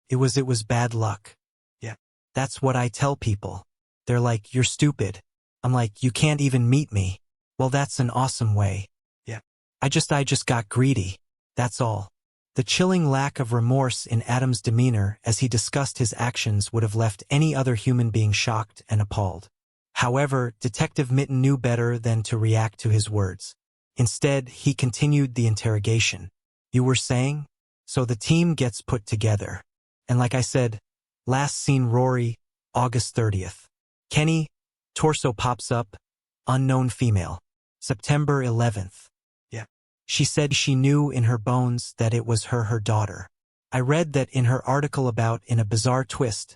S1: It was bad luck." "Yeah. That's what I tell people. They're like, 'You're stupid.' I'm like, 'You can't even meet me.' Well, that's an awesome way." "Yeah. I just got greedy. That's all." The chilling lack of remorse in Adam's demeanor as he discussed his actions would have left any other human being shocked and appalled. However, Detective Mitten knew better than to react to his words. Instead, he continued the interrogation. "You were saying?" "So the team gets put together. And like I said, last seen Rory, August 30th. Kenny, torso pops up, unknown female. September 11th. Yeah. She said she knew in her bones that it was her daughter. I read that in her article about In a Bizarre Twist,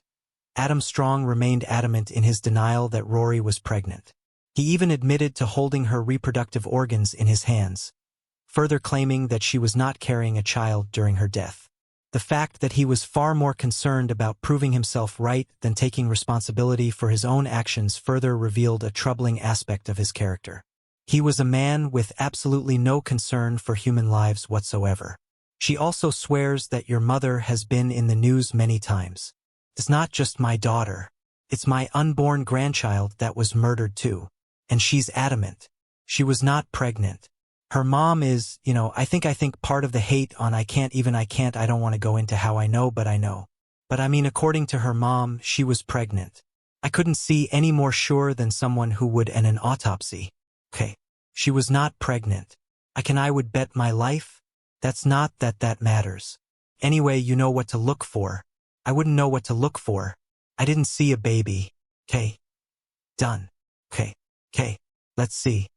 S1: Adam Strong remained adamant in his denial that Rory was pregnant. He even admitted to holding her reproductive organs in his hands, further claiming that she was not carrying a child during her death. The fact that he was far more concerned about proving himself right than taking responsibility for his own actions further revealed a troubling aspect of his character. He was a man with absolutely no concern for human lives whatsoever. She also swears that your mother has been in the news many times. It's not just my daughter. It's my unborn grandchild that was murdered too. And she's adamant. She was not pregnant. Her mom is, I think part of the hate on I don't want to go into how I know. But I mean, according to her mom, she was pregnant. I couldn't see any more sure than someone who would in an autopsy. Okay. She was not pregnant. I would bet my life. That's not that matters. Anyway, you know what to look for. I wouldn't know what to look for. I didn't see a baby. Okay. Done. Okay. Let's see.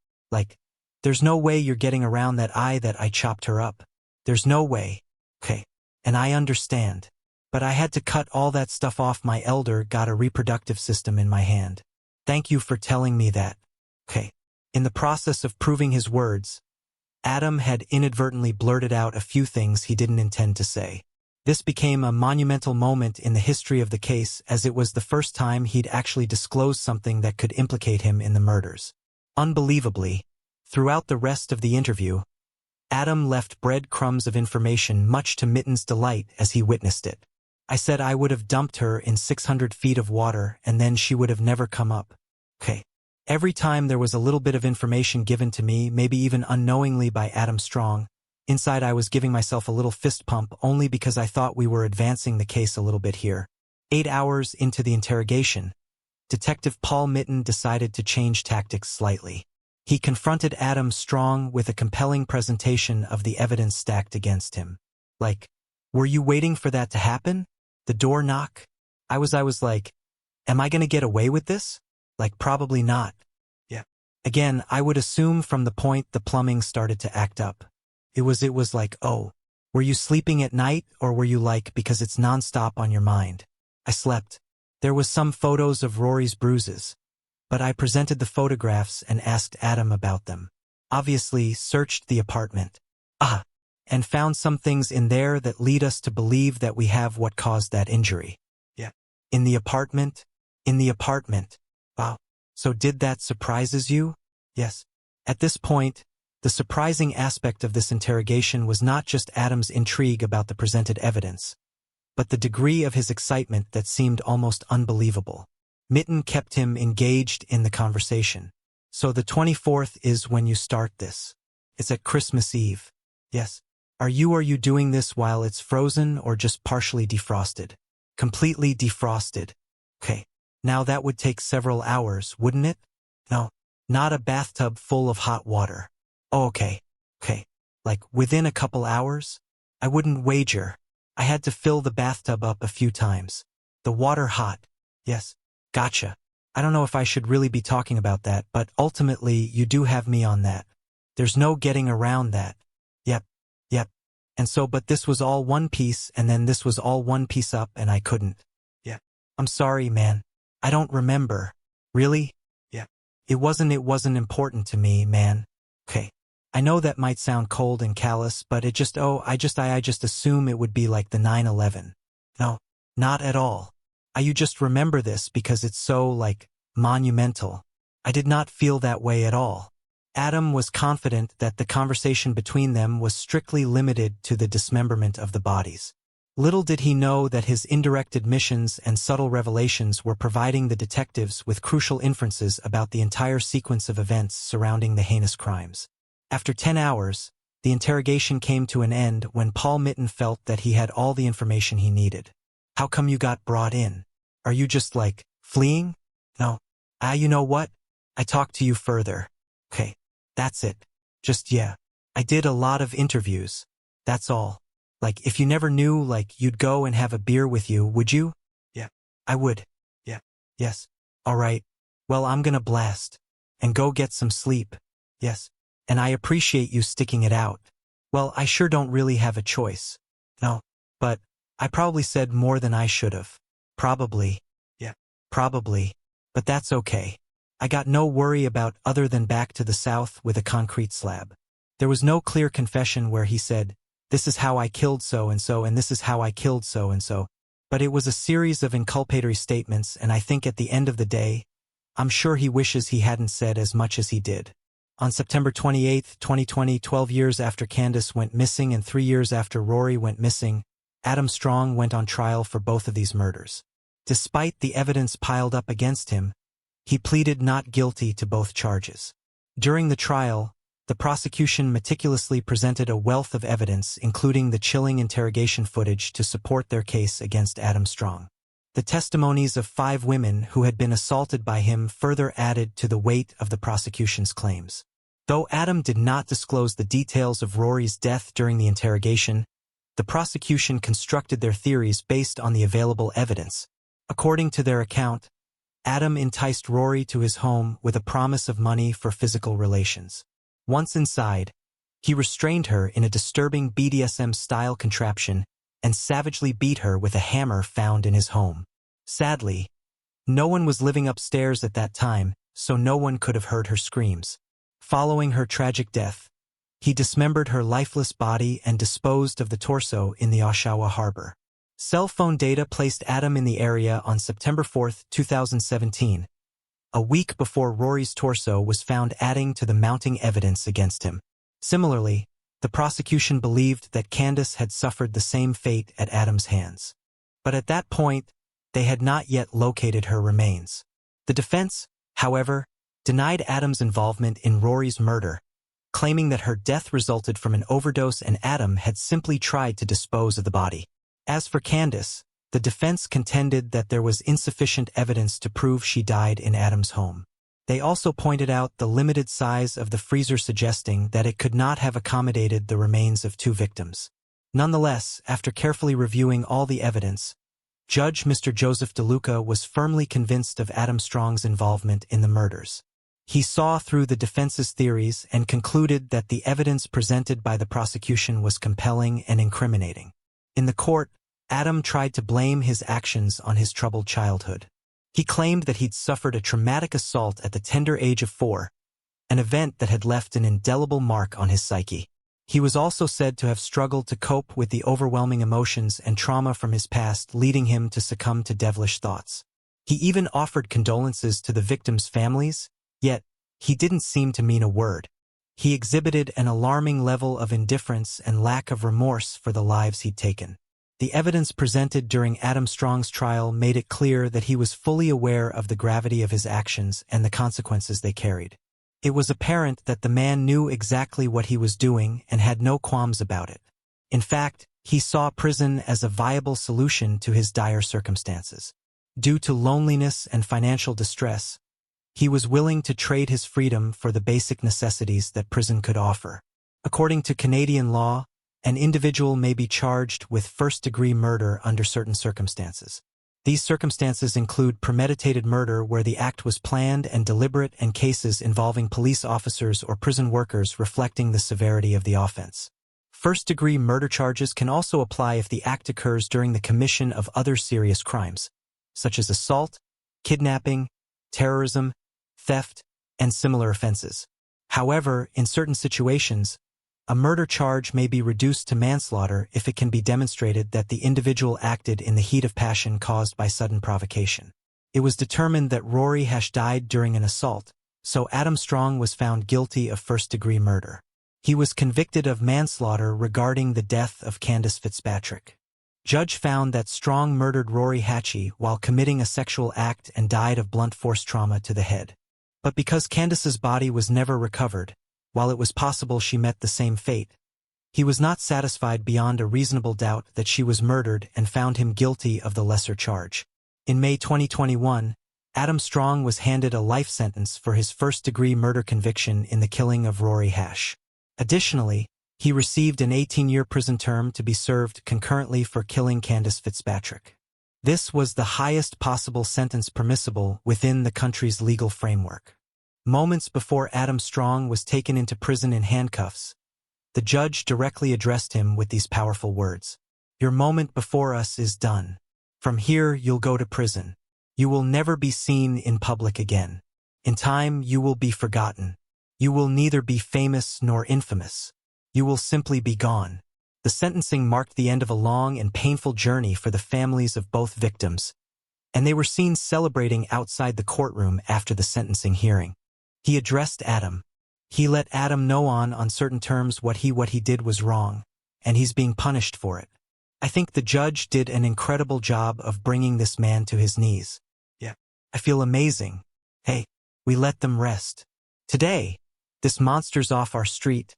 S1: There's no way you're getting around that I chopped her up. There's no way. Okay. And I understand. But I had to cut all that stuff off. My elder got a reproductive system in my hand. Thank you for telling me that. Okay. In the process of proving his words, Adam had inadvertently blurted out a few things he didn't intend to say. This became a monumental moment in the history of the case, as it was the first time he'd actually disclosed something that could implicate him in the murders. Unbelievably, throughout the rest of the interview, Adam left breadcrumbs of information, much to Mitten's delight as he witnessed it. I said I would have dumped her in 600 feet of water and then she would have never come up. Okay. Every time there was a little bit of information given to me, maybe even unknowingly by Adam Strong, inside I was giving myself a little fist pump only because I thought we were advancing the case a little bit here. 8 hours into the interrogation, Detective Paul Mitten decided to change tactics slightly. He confronted Adam Strong with a compelling presentation of the evidence stacked against him. Were you waiting for that to happen? The door knock? I was like, am I gonna get away with this? Probably not. Yeah. Again, I would assume from the point the plumbing started to act up. It was like, oh, were you sleeping at night or were you because it's nonstop on your mind? I slept. There was some photos of Rory's bruises, but I presented the photographs and asked Adam about them. Obviously, searched the apartment. And found some things in there that lead us to believe that we have what caused that injury. Yeah. In the apartment? In the apartment. Wow. So did that surprises you? Yes. At this point, the surprising aspect of this interrogation was not just Adam's intrigue about the presented evidence, but the degree of his excitement that seemed almost unbelievable. Mitten kept him engaged in the conversation. So the 24th is when you start this. It's at Christmas Eve. Yes. Are you doing this while it's frozen or just partially defrosted? Completely defrosted. Okay. Now that would take several hours, wouldn't it? No. Not a bathtub full of hot water. Oh, okay. Okay. Within a couple hours? I wouldn't wager. I had to fill the bathtub up a few times. The water hot. Yes. Gotcha. I don't know if I should really be talking about that, but ultimately you do have me on that. There's no getting around that. Yep. And so, but this was all one piece and then this was all one piece up and I couldn't. Yeah. I'm sorry, man. I don't remember. Really? Yeah. It wasn't important to me, man. Okay. I know that might sound cold and callous, but I just assume it would be like the 9/11. No, not at all. You just remember this because it's so, monumental. I did not feel that way at all. Adam was confident that the conversation between them was strictly limited to the dismemberment of the bodies. Little did he know that his indirect admissions and subtle revelations were providing the detectives with crucial inferences about the entire sequence of events surrounding the heinous crimes. After 10 hours, the interrogation came to an end when Paul Mitten felt that he had all the information he needed. How come you got brought in? Are you just, fleeing? No. You know what? I talked to you further. Okay. That's it. Yeah. I did a lot of interviews. That's all. If you never knew, you'd go and have a beer with you, would you? Yeah. I would. Yeah. Yes. All right. Well, I'm gonna blast. And go get some sleep. Yes. And I appreciate you sticking it out. Well, I sure don't really have a choice. No. But, I probably said more than I should have. Probably. Yeah. Probably. But that's okay. I got no worry about other than back to the south with a concrete slab. There was no clear confession where he said, this is how I killed so-and-so and this is how I killed so-and-so. But it was a series of inculpatory statements, and I think at the end of the day, I'm sure he wishes he hadn't said as much as he did. On September 28, 2020, 12 years after Candace went missing and 3 years after Rory went missing, Adam Strong went on trial for both of these murders. Despite the evidence piled up against him, he pleaded not guilty to both charges. During the trial, the prosecution meticulously presented a wealth of evidence, including the chilling interrogation footage, to support their case against Adam Strong. The testimonies of 5 women who had been assaulted by him further added to the weight of the prosecution's claims. Though Adam did not disclose the details of Rory's death during the interrogation, the prosecution constructed their theories based on the available evidence. According to their account, Adam enticed Rory to his home with a promise of money for physical relations. Once inside, he restrained her in a disturbing BDSM-style contraption and savagely beat her with a hammer found in his home. Sadly, no one was living upstairs at that time, so no one could have heard her screams. Following her tragic death, he dismembered her lifeless body and disposed of the torso in the Oshawa Harbor. Cell phone data placed Adam in the area on September 4, 2017, a week before Rory's torso was found, adding to the mounting evidence against him. Similarly, the prosecution believed that Candace had suffered the same fate at Adam's hands. But at that point, they had not yet located her remains. The defense, however, denied Adam's involvement in Rory's murder, claiming that her death resulted from an overdose and Adam had simply tried to dispose of the body. As for Candace, the defense contended that there was insufficient evidence to prove she died in Adam's home. They also pointed out the limited size of the freezer, suggesting that it could not have accommodated the remains of 2 victims. Nonetheless, after carefully reviewing all the evidence, Judge Mr. Joseph DeLuca was firmly convinced of Adam Strong's involvement in the murders. He saw through the defense's theories and concluded that the evidence presented by the prosecution was compelling and incriminating. In the court, Adam tried to blame his actions on his troubled childhood. He claimed that he'd suffered a traumatic assault at the tender age of 4, an event that had left an indelible mark on his psyche. He was also said to have struggled to cope with the overwhelming emotions and trauma from his past, leading him to succumb to devilish thoughts. He even offered condolences to the victims' families, yet he didn't seem to mean a word. He exhibited an alarming level of indifference and lack of remorse for the lives he'd taken. The evidence presented during Adam Strong's trial made it clear that he was fully aware of the gravity of his actions and the consequences they carried. It was apparent that the man knew exactly what he was doing and had no qualms about it. In fact, he saw prison as a viable solution to his dire circumstances. Due to loneliness and financial distress, he was willing to trade his freedom for the basic necessities that prison could offer. According to Canadian law, an individual may be charged with first-degree murder under certain circumstances. These circumstances include premeditated murder, where the act was planned and deliberate, and cases involving police officers or prison workers, reflecting the severity of the offense. First-degree murder charges can also apply if the act occurs during the commission of other serious crimes, such as assault, kidnapping, terrorism, theft, and similar offenses. However, in certain situations, a murder charge may be reduced to manslaughter if it can be demonstrated that the individual acted in the heat of passion caused by sudden provocation. It was determined that Rory died during an assault, so Adam Strong was found guilty of first-degree murder. He was convicted of manslaughter regarding the death of Candace Fitzpatrick. Judge found that Strong murdered Rory Hatchie while committing a sexual act and died of blunt force trauma to the head. But because Candace's body was never recovered, while it was possible she met the same fate, he was not satisfied beyond a reasonable doubt that she was murdered and found him guilty of the lesser charge. In May 2021, Adam Strong was handed a life sentence for his first-degree murder conviction in the killing of Rory Hatch. Additionally, he received an 18-year prison term to be served concurrently for killing Candace Fitzpatrick. This was the highest possible sentence permissible within the country's legal framework. Moments before Adam Strong was taken into prison in handcuffs, the judge directly addressed him with these powerful words. Your moment before us is done. From here you'll go to prison. You will never be seen in public again. In time you will be forgotten. You will neither be famous nor infamous. You will simply be gone. The sentencing marked the end of a long and painful journey for the families of both victims, and they were seen celebrating outside the courtroom after the sentencing hearing. He addressed Adam. He let Adam know on certain terms what he did was wrong, and he's being punished for it. I think the judge did an incredible job of bringing this man to his knees. Yeah. I feel amazing. Hey, we let them rest. Today, this monster's off our street,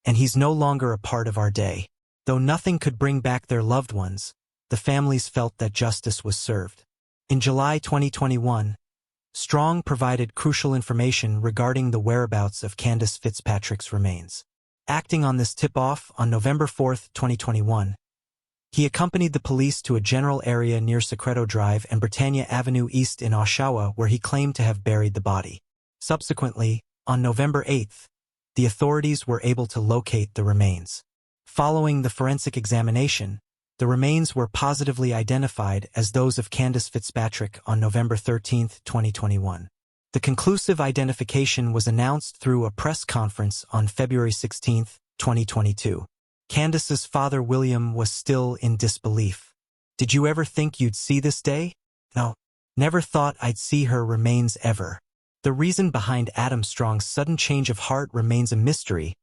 S1: and he's no longer a part of our day. Though nothing could bring back their loved ones, the families felt that justice was served. In July 2021, Strong provided crucial information regarding the whereabouts of Candace Fitzpatrick's remains. Acting on this tip-off on November 4, 2021, he accompanied the police to a general area near Secreto Drive and Britannia Avenue East in Oshawa, where he claimed to have buried the body. Subsequently, on November 8, the authorities were able to locate the remains. Following the forensic examination, the remains were positively identified as those of Candace Fitzpatrick on November 13, 2021. The conclusive identification was announced through a press conference on February 16, 2022. Candace's father William was still in disbelief. "Did you ever think you'd see this day?" "No. Never thought I'd see her remains ever." The reason behind Adam Strong's sudden change of heart remains a mystery,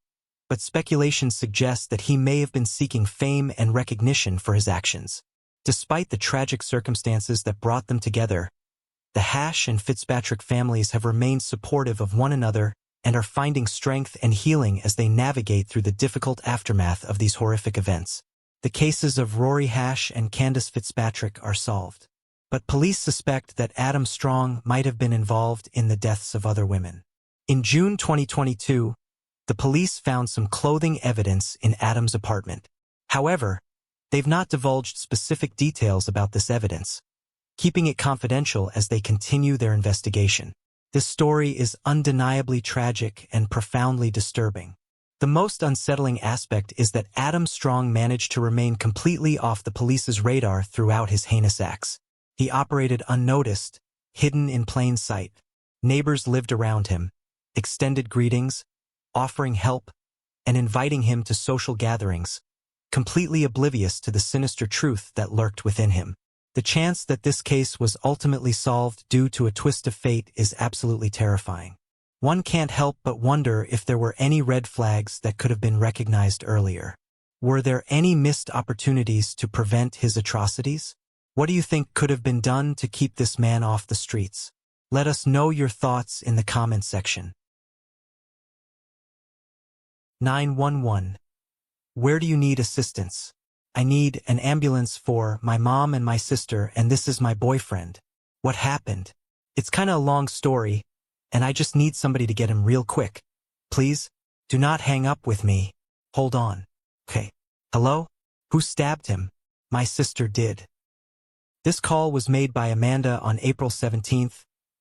S1: but speculation suggests that he may have been seeking fame and recognition for his actions. Despite the tragic circumstances that brought them together, the Hash and Fitzpatrick families have remained supportive of one another and are finding strength and healing as they navigate through the difficult aftermath of these horrific events. The cases of Rory Hash and Candace Fitzpatrick are solved, but police suspect that Adam Strong might have been involved in the deaths of other women. In June 2022, the police found some clothing evidence in Adam's apartment. However, they've not divulged specific details about this evidence, keeping it confidential as they continue their investigation. This story is undeniably tragic and profoundly disturbing. The most unsettling aspect is that Adam Strong managed to remain completely off the police's radar throughout his heinous acts. He operated unnoticed, hidden in plain sight. Neighbors lived around him, extended greetings, offering help, and inviting him to social gatherings, completely oblivious to the sinister truth that lurked within him. The chance that this case was ultimately solved due to a twist of fate is absolutely terrifying. One can't help but wonder if there were any red flags that could have been recognized earlier. Were there any missed opportunities to prevent his atrocities? What do you think could have been done to keep this man off the streets? Let us know your thoughts in the comments section. 911. Where do you need assistance? I need an ambulance for my mom and my sister, and this is my boyfriend. What happened? It's kinda a long story, and I just need somebody to get him real quick. Please, do not hang up with me. Hold on. Okay. Hello? Who stabbed him? My sister did. This call was made by Amanda on April 17,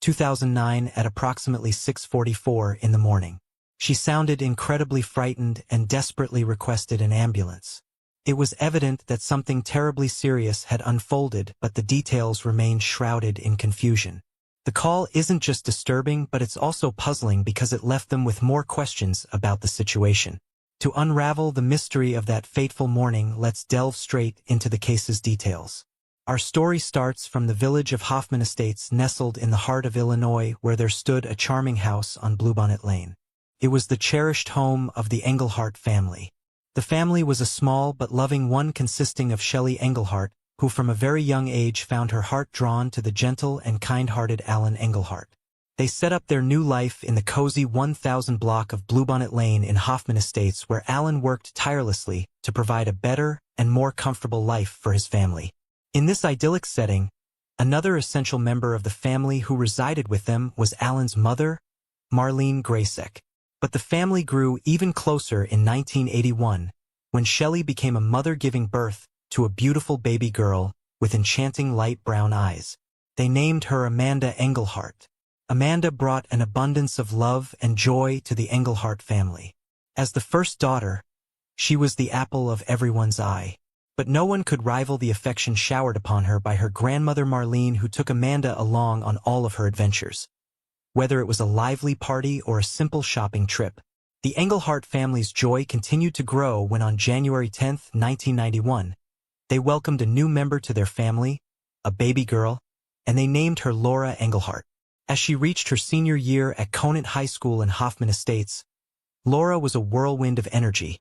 S1: 2009 at approximately 6:44 in the morning. She sounded incredibly frightened and desperately requested an ambulance. It was evident that something terribly serious had unfolded, but the details remained shrouded in confusion. The call isn't just disturbing, but it's also puzzling because it left them with more questions about the situation. To unravel the mystery of that fateful morning, let's delve straight into the case's details. Our story starts from the village of Hoffman Estates, nestled in the heart of Illinois, where there stood a charming house on Bluebonnet Lane. It was the cherished home of the Engelhart family. The family was a small but loving one consisting of Shelley Engelhart, who from a very young age found her heart drawn to the gentle and kind-hearted Alan Engelhart. They set up their new life in the cozy 1000 block of Bluebonnet Lane in Hoffman Estates, where Alan worked tirelessly to provide a better and more comfortable life for his family. In this idyllic setting, another essential member of the family who resided with them was Alan's mother, Marlene Gracek. But the family grew even closer in 1981, when Shelley became a mother, giving birth to a beautiful baby girl with enchanting light brown eyes. They named her Amanda Engelhart. Amanda brought an abundance of love and joy to the Engelhart family. As the first daughter, she was the apple of everyone's eye. But no one could rival the affection showered upon her by her grandmother Marlene, who took Amanda along on all of her adventures. Whether it was a lively party or a simple shopping trip, the Engelhart family's joy continued to grow when on January 10, 1991, they welcomed a new member to their family, a baby girl, and they named her Laura Engelhart. As she reached her senior year at Conant High School in Hoffman Estates, Laura was a whirlwind of energy,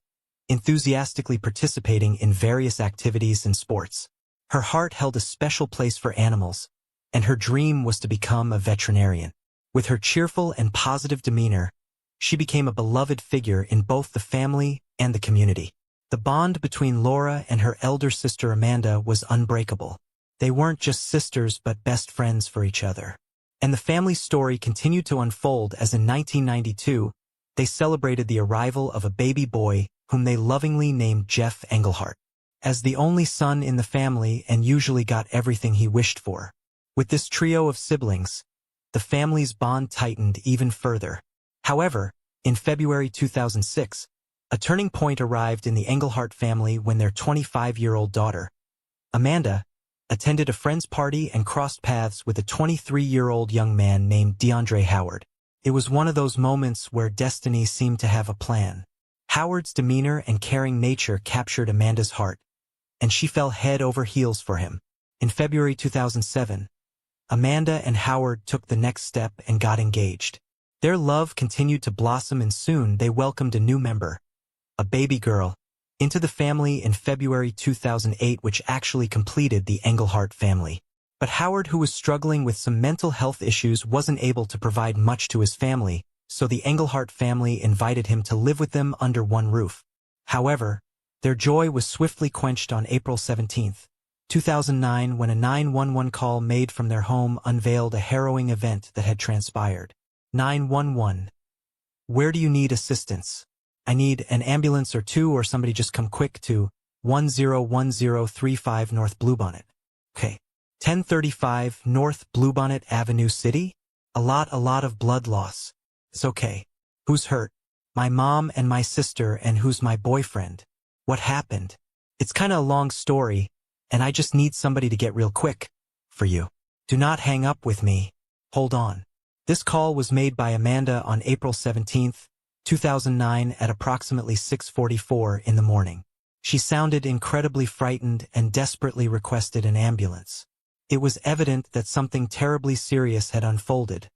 S1: enthusiastically participating in various activities and sports. Her heart held a special place for animals, and her dream was to become a veterinarian. With her cheerful and positive demeanor, she became a beloved figure in both the family and the community. The bond between Laura and her elder sister Amanda was unbreakable. They weren't just sisters but best friends for each other. And the family story continued to unfold as in 1992, they celebrated the arrival of a baby boy whom they lovingly named Jeff Engelhart. As the only son in the family and usually got everything he wished for. With this trio of siblings, the family's bond tightened even further. However, in February 2006, a turning point arrived in the Engelhart family when their 25-year-old daughter, Amanda, attended a friend's party and crossed paths with a 23-year-old young man named DeAndre Howard. It was one of those moments where destiny seemed to have a plan. Howard's demeanor and caring nature captured Amanda's heart, and she fell head over heels for him. In February 2007, Amanda and Howard took the next step and got engaged. Their love continued to blossom and soon they welcomed a new member, a baby girl, into the family in February 2008, which actually completed the Engelhart family. But Howard, who was struggling with some mental health issues, wasn't able to provide much to his family, so the Engelhart family invited him to live with them under one roof. However, their joy was swiftly quenched on April 17, 2009, when a 911 call made from their home unveiled a harrowing event that had transpired. 911. Where do you need assistance? I need an ambulance or two, or somebody just come quick to 101035 North Bluebonnet. Okay. 1035 North Bluebonnet Avenue City? A lot of blood loss. It's okay. Who's hurt? My mom and my sister. And who's my boyfriend? What happened? It's kinda a long story, and I just need somebody to get real quick for you. Do not hang up with me. Hold on. This call was made by Amanda on April 17, 2009 at approximately 6:44 in the morning. She sounded incredibly frightened and desperately requested an ambulance. It was evident that something terribly serious had unfolded,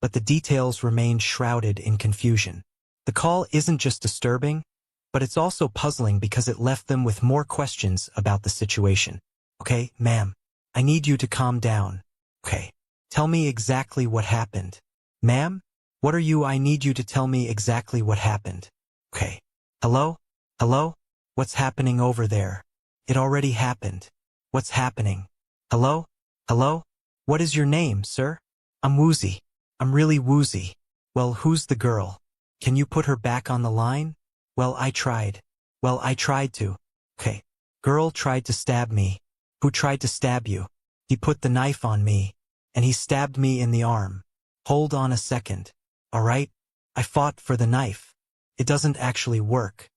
S1: but the details remained shrouded in confusion. The call isn't just disturbing, but it's also puzzling because it left them with more questions about the situation. Okay, ma'am, I need you to calm down. Okay, tell me exactly what happened. Ma'am? What are you? I need you to tell me exactly what happened. Okay. Hello? Hello? What's happening over there? It already happened. What's happening? Hello? Hello? What is your name, sir? I'm woozy. I'm really woozy. Well, who's the girl? Can you put her back on the line? Well, I tried. Well, I tried to. Okay. Girl tried to stab me. Who tried to stab you? He put the knife on me, and he stabbed me in the arm. Hold on a second. All right? I fought for the knife. It doesn't actually work.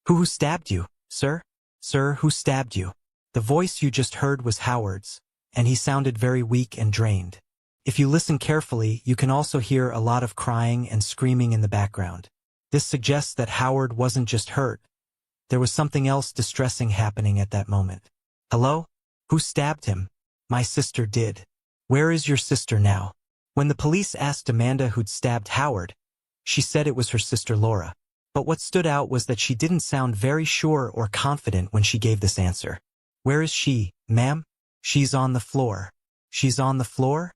S1: Who stabbed you, sir? Sir, who stabbed you? The voice you just heard was Howard's, and he sounded very weak and drained. If you listen carefully, you can also hear a lot of crying and screaming in the background. This suggests that Howard wasn't just hurt. There was something else distressing happening at that moment. Hello? Who stabbed him? My sister did. Where is your sister now? When the police asked Amanda who'd stabbed Howard, she said it was her sister Laura. But what stood out was that she didn't sound very sure or confident when she gave this answer. Where is she, ma'am? She's on the floor. She's on the floor?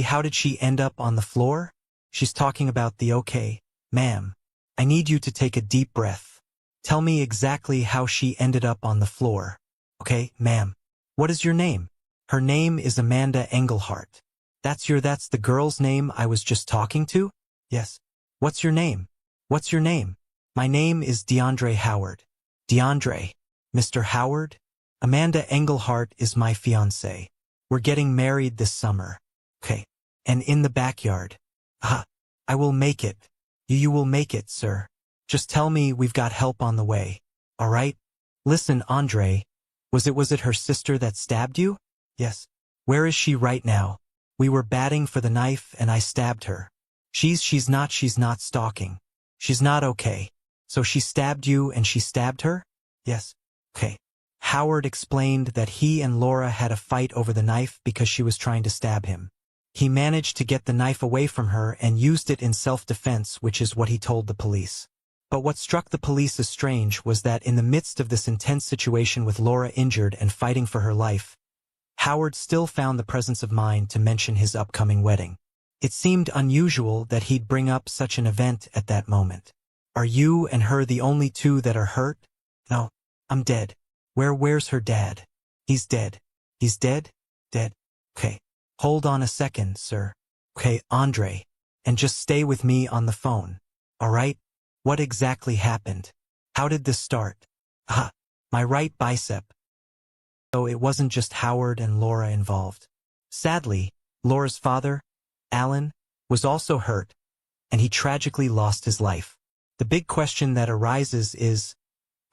S1: How did she end up on the floor? She's talking about the okay, ma'am. I need you to take a deep breath. Tell me exactly how she ended up on the floor. Okay, ma'am. What is your name? Her name is Amanda Engelhart. That's the girl's name I was just talking to? Yes. What's your name? What's your name? My name is DeAndre Howard. DeAndre. Mr. Howard? Amanda Engelhart is my fiancée. We're getting married this summer. Okay. And in the backyard. I will make it. You will make it, sir. Just tell me we've got help on the way. All right? Listen, Andre. Was it her sister that stabbed you? Yes. Where is she right now? We were batting for the knife and I stabbed her. She's not stalking. She's not okay. So she stabbed you and she stabbed her? Yes. Okay. Howard explained that he and Laura had a fight over the knife because she was trying to stab him. He managed to get the knife away from her and used it in self-defense, which is what he told the police. But what struck the police as strange was that in the midst of this intense situation with Laura injured and fighting for her life, Howard still found the presence of mind to mention his upcoming wedding. It seemed unusual that he'd bring up such an event at that moment. Are you and her the only two that are hurt? No, I'm dead. Where's her dad? He's dead. He's dead? Dead. Okay. Hold on a second, sir. Okay, Andre. And just stay with me on the phone. All right? What exactly happened? How did this start? My right bicep. So it wasn't just Howard and Laura involved. Sadly, Laura's father, Alan, was also hurt, and he tragically lost his life. The big question that arises is,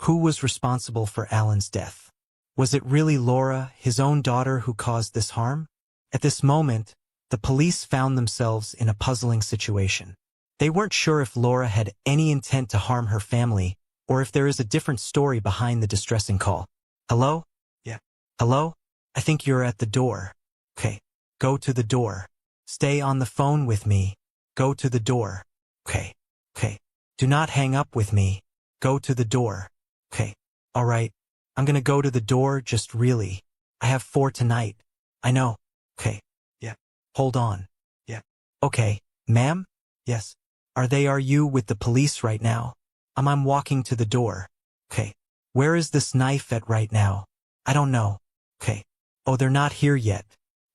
S1: who was responsible for Alan's death? Was it really Laura, his own daughter, who caused this harm? At this moment, the police found themselves in a puzzling situation. They weren't sure if Laura had any intent to harm her family, or if there is a different story behind the distressing call. Hello? Yeah. Hello? I think you're at the door. Okay. Go to the door. Stay on the phone with me. Go to the door. Okay. Okay. Do not hang up with me. Go to the door. Okay. All right. I'm gonna go to the door, just really. I have 4 tonight. I know. Okay. Yeah. Hold on. Yeah. Okay. Ma'am? Yes. Are you with the police right now? I'm walking to the door. Okay. Where is this knife at right now? I don't know. Okay. Oh, they're not here yet.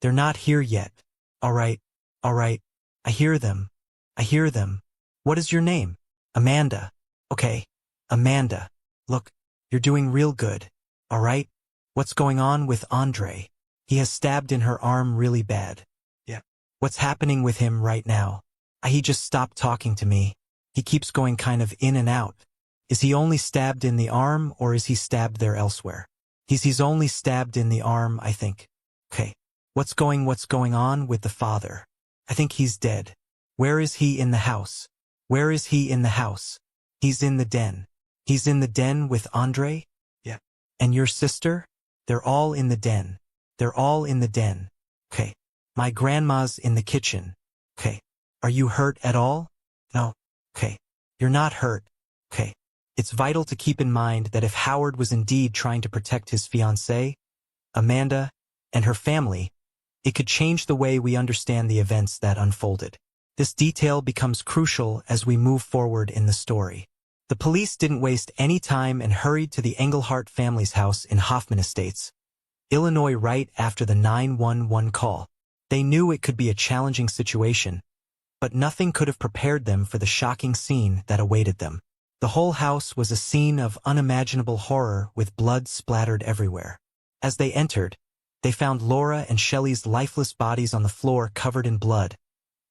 S1: They're not here yet. All right. All right. I hear them. I hear them. What is your name? Amanda. Okay. Amanda. Look, you're doing real good. All right? What's going on with Andre? He has stabbed in her arm really bad. Yeah. What's happening with him right now? He just stopped talking to me. He keeps going kind of in and out. Is he only stabbed in the arm or is he stabbed there elsewhere? He's only stabbed in the arm, I think. Okay. What's going on with the father? I think he's dead. Where is he in the house? Where is he in the house? He's in the den. He's in the den with Andre? Yeah. And your sister? They're all in the den. They're all in the den. Okay. My grandma's in the kitchen. Okay. Are you hurt at all? No. Okay. You're not hurt. Okay. It's vital to keep in mind that if Howard was indeed trying to protect his fiancée, Amanda, and her family, it could change the way we understand the events that unfolded. This detail becomes crucial as we move forward in the story. The police didn't waste any time and hurried to the Engelhart family's house in Hoffman Estates, Illinois right after the 911 call. They knew it could be a challenging situation, but nothing could have prepared them for the shocking scene that awaited them. The whole house was a scene of unimaginable horror with blood splattered everywhere. As they entered, they found Laura and Shelley's lifeless bodies on the floor covered in blood,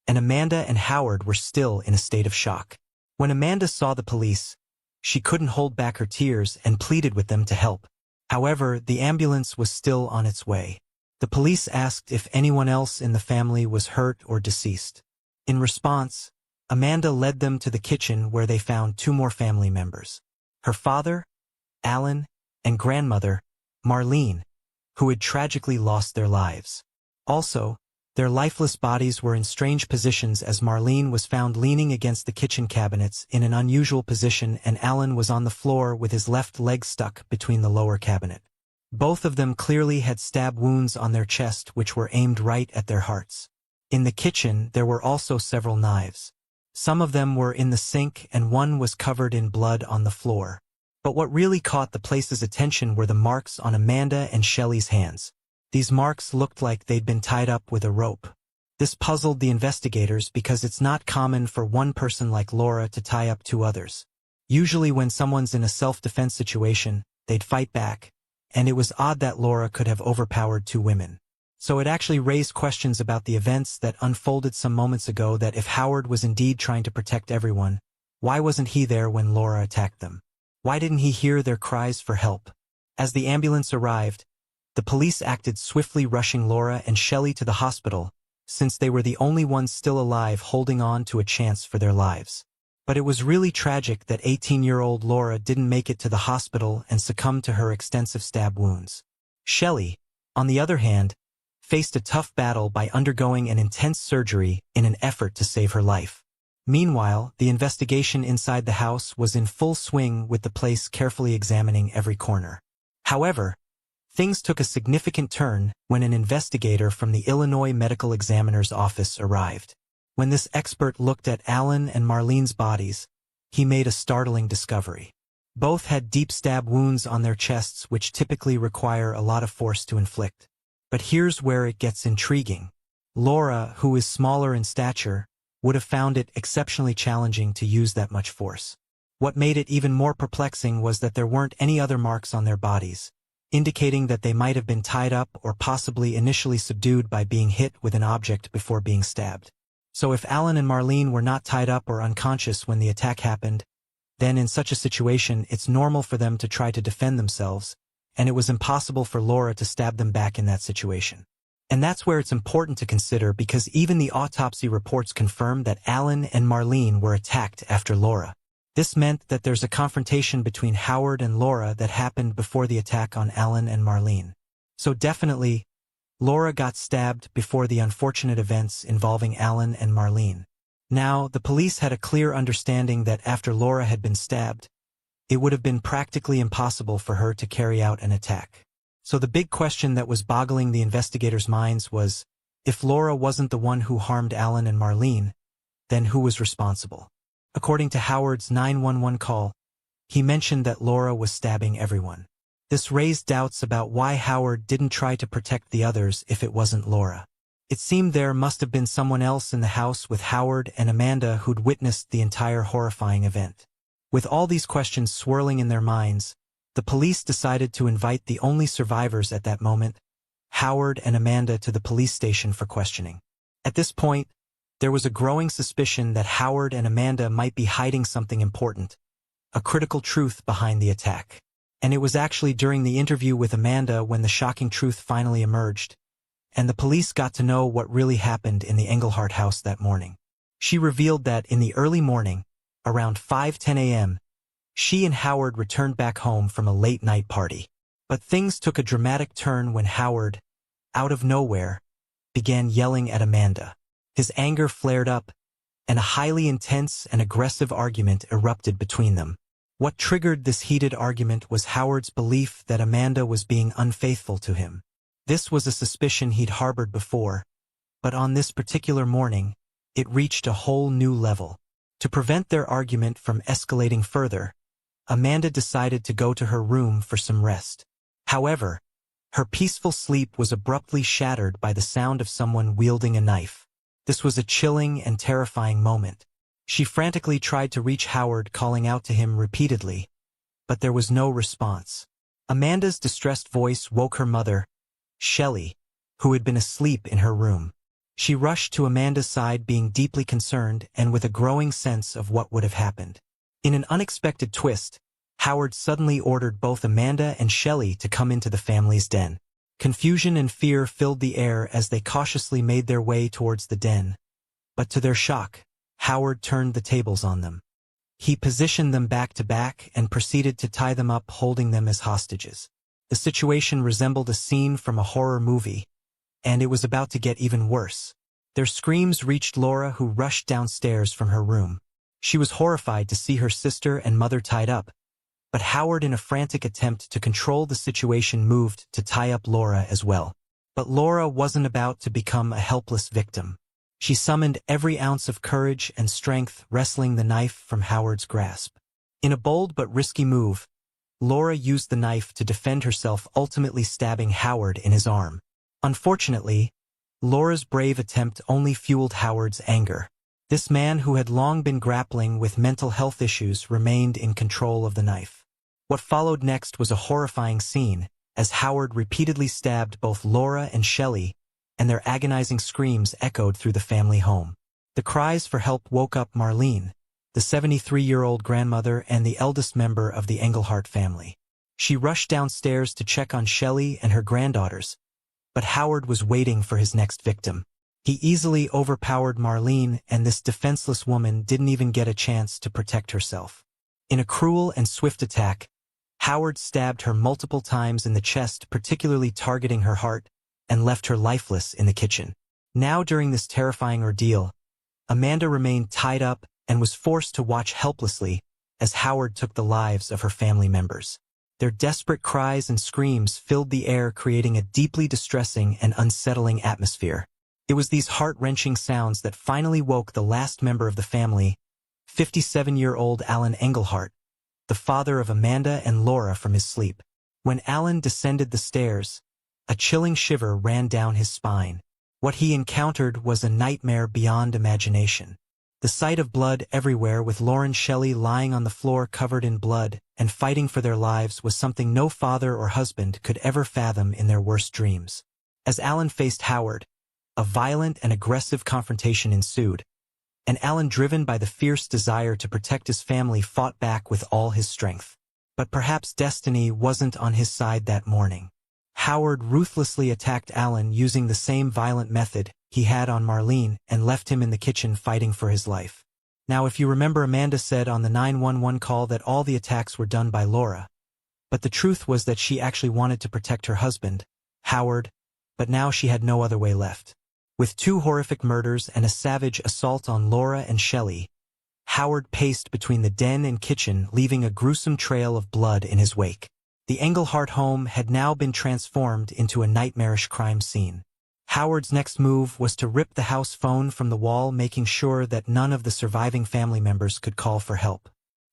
S1: and Amanda and Howard were still in a state of shock. When Amanda saw the police, she couldn't hold back her tears and pleaded with them to help. However, the ambulance was still on its way. The police asked if anyone else in the family was hurt or deceased. In response, Amanda led them to the kitchen where they found 2 more family members. Her father, Alan, and grandmother, Marlene, who had tragically lost their lives. Also, their lifeless bodies were in strange positions as Marlene was found leaning against the kitchen cabinets in an unusual position and Alan was on the floor with his left leg stuck between the lower cabinet. Both of them clearly had stab wounds on their chest which were aimed right at their hearts. In the kitchen, there were also several knives. Some of them were in the sink and one was covered in blood on the floor. But what really caught the place's attention were the marks on Amanda and Shelley's hands. These marks looked like they'd been tied up with a rope. This puzzled the investigators because it's not common for one person like Laura to tie up 2 others. Usually when someone's in a self-defense situation, they'd fight back, and it was odd that Laura could have overpowered 2 women. So it actually raised questions about the events that unfolded some moments ago, that if Howard was indeed trying to protect everyone, why wasn't he there when Laura attacked them? Why didn't he hear their cries for help? As the ambulance arrived, the police acted swiftly, rushing Laura and Shelley to the hospital, since they were the only ones still alive holding on to a chance for their lives. But it was really tragic that 18-year-old Laura didn't make it to the hospital and succumbed to her extensive stab wounds. Shelley, on the other hand, faced a tough battle by undergoing an intense surgery in an effort to save her life. Meanwhile, the investigation inside the house was in full swing, with the place carefully examining every corner. However, things took a significant turn when an investigator from the Illinois Medical Examiner's Office arrived. When this expert looked at Alan and Marlene's bodies, he made a startling discovery. Both had deep stab wounds on their chests, which typically require a lot of force to inflict. But here's where it gets intriguing. Laura, who is smaller in stature, would have found it exceptionally challenging to use that much force. What made it even more perplexing was that there weren't any other marks on their bodies, indicating that they might have been tied up or possibly initially subdued by being hit with an object before being stabbed. So if Alan and Marlene were not tied up or unconscious when the attack happened, then in such a situation it's normal for them to try to defend themselves, and it was impossible for Laura to stab them back in that situation. And that's where it's important to consider, because even the autopsy reports confirm that Alan and Marlene were attacked after Laura. This meant that there's a confrontation between Howard and Laura that happened before the attack on Alan and Marlene. So definitely, Laura got stabbed before the unfortunate events involving Alan and Marlene. Now, the police had a clear understanding that after Laura had been stabbed, it would have been practically impossible for her to carry out an attack. So the big question that was boggling the investigators' minds was, if Laura wasn't the one who harmed Alan and Marlene, then who was responsible? According to Howard's 911 call, he mentioned that Laura was stabbing everyone. This raised doubts about why Howard didn't try to protect the others if it wasn't Laura. It seemed there must have been someone else in the house with Howard and Amanda who'd witnessed the entire horrifying event. With all these questions swirling in their minds, the police decided to invite the only survivors at that moment, Howard and Amanda, to the police station for questioning. At this point, there was a growing suspicion that Howard and Amanda might be hiding something important, a critical truth behind the attack. And it was actually during the interview with Amanda when the shocking truth finally emerged, and the police got to know what really happened in the Engelhart house that morning. She revealed that in the early morning, around 5:10 a.m., she and Howard returned back home from a late-night party. But things took a dramatic turn when Howard, out of nowhere, began yelling at Amanda. His anger flared up, and a highly intense and aggressive argument erupted between them. What triggered this heated argument was Howard's belief that Amanda was being unfaithful to him. This was a suspicion he'd harbored before, but on this particular morning, it reached a whole new level. To prevent their argument from escalating further, Amanda decided to go to her room for some rest. However, her peaceful sleep was abruptly shattered by the sound of someone wielding a knife. This was a chilling and terrifying moment. She frantically tried to reach Howard, calling out to him repeatedly, but there was no response. Amanda's distressed voice woke her mother, Shelley, who had been asleep in her room. She rushed to Amanda's side, being deeply concerned and with a growing sense of what would have happened. In an unexpected twist, Howard suddenly ordered both Amanda and Shelley to come into the family's den. Confusion and fear filled the air as they cautiously made their way towards the den. But to their shock, Howard turned the tables on them. He positioned them back to back and proceeded to tie them up, holding them as hostages. The situation resembled a scene from a horror movie, and it was about to get even worse. Their screams reached Laura, who rushed downstairs from her room. She was horrified to see her sister and mother tied up, but Howard, in a frantic attempt to control the situation, moved to tie up Laura as well. But Laura wasn't about to become a helpless victim. She summoned every ounce of courage and strength, wresting the knife from Howard's grasp. In a bold but risky move, Laura used the knife to defend herself, ultimately stabbing Howard in his arm. Unfortunately, Laura's brave attempt only fueled Howard's anger. This man, who had long been grappling with mental health issues, remained in control of the knife. What followed next was a horrifying scene, as Howard repeatedly stabbed both Laura and Shelley, and their agonizing screams echoed through the family home. The cries for help woke up Marlene, the 73-year-old grandmother and the eldest member of the Engelhart family. She rushed downstairs to check on Shelley and her granddaughters, but Howard was waiting for his next victim. He easily overpowered Marlene, and this defenseless woman didn't even get a chance to protect herself. In a cruel and swift attack, Howard stabbed her multiple times in the chest, particularly targeting her heart, and left her lifeless in the kitchen. Now, during this terrifying ordeal, Amanda remained tied up and was forced to watch helplessly as Howard took the lives of her family members. Their desperate cries and screams filled the air, creating a deeply distressing and unsettling atmosphere. It was these heart-wrenching sounds that finally woke the last member of the family, 57-year-old Alan Engelhart, the father of Amanda and Laura, from his sleep. When Alan descended the stairs, a chilling shiver ran down his spine. What he encountered was a nightmare beyond imagination. The sight of blood everywhere, with Lauren Shelley lying on the floor covered in blood and fighting for their lives, was something no father or husband could ever fathom in their worst dreams. As Alan faced Howard, a violent and aggressive confrontation ensued, and Alan, driven by the fierce desire to protect his family, fought back with all his strength. But perhaps destiny wasn't on his side that morning. Howard ruthlessly attacked Alan using the same violent method he had on Marlene and left him in the kitchen fighting for his life. Now, if you remember, Amanda said on the 911 call that all the attacks were done by Laura. But the truth was that she actually wanted to protect her husband, Howard, but now she had no other way left. With 2 horrific murders and a savage assault on Laura and Shelley, Howard paced between the den and kitchen, leaving a gruesome trail of blood in his wake. The Engelhart home had now been transformed into a nightmarish crime scene. Howard's next move was to rip the house phone from the wall, making sure that none of the surviving family members could call for help.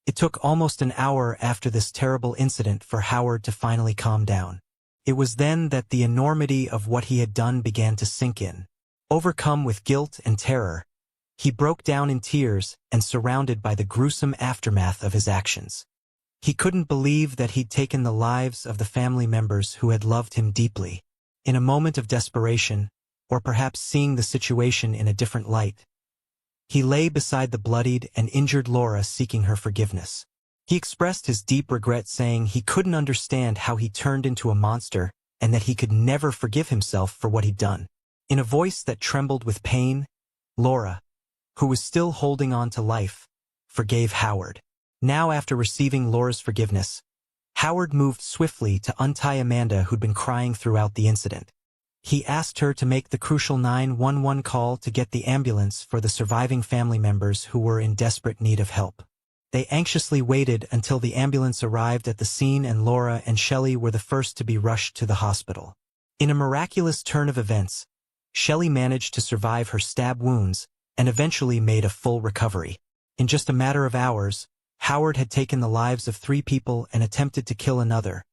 S1: It took almost an hour after this terrible incident for Howard to finally calm down. It was then that the enormity of what he had done began to sink in. Overcome with guilt and terror, he broke down in tears and surrounded by the gruesome aftermath of his actions. He couldn't believe that he'd taken the lives of the family members who had loved him deeply. In a moment of desperation, or perhaps seeing the situation in a different light, he lay beside the bloodied and injured Laura, seeking her forgiveness. He expressed his deep regret, saying he couldn't understand how he turned into a monster and that he could never forgive himself for what he'd done. In a voice that trembled with pain, Laura, who was still holding on to life, forgave Howard. Now, after receiving Laura's forgiveness, Howard moved swiftly to untie Amanda, who'd been crying throughout the incident. He asked her to make the crucial 911 call to get the ambulance for the surviving family members who were in desperate need of help. They anxiously waited until the ambulance arrived at the scene, and Laura and Shelley were the first to be rushed to the hospital. In a miraculous turn of events, Shelley managed to survive her stab wounds and eventually made a full recovery. In just a matter of hours, Howard had taken the lives of 3 people and attempted to kill another,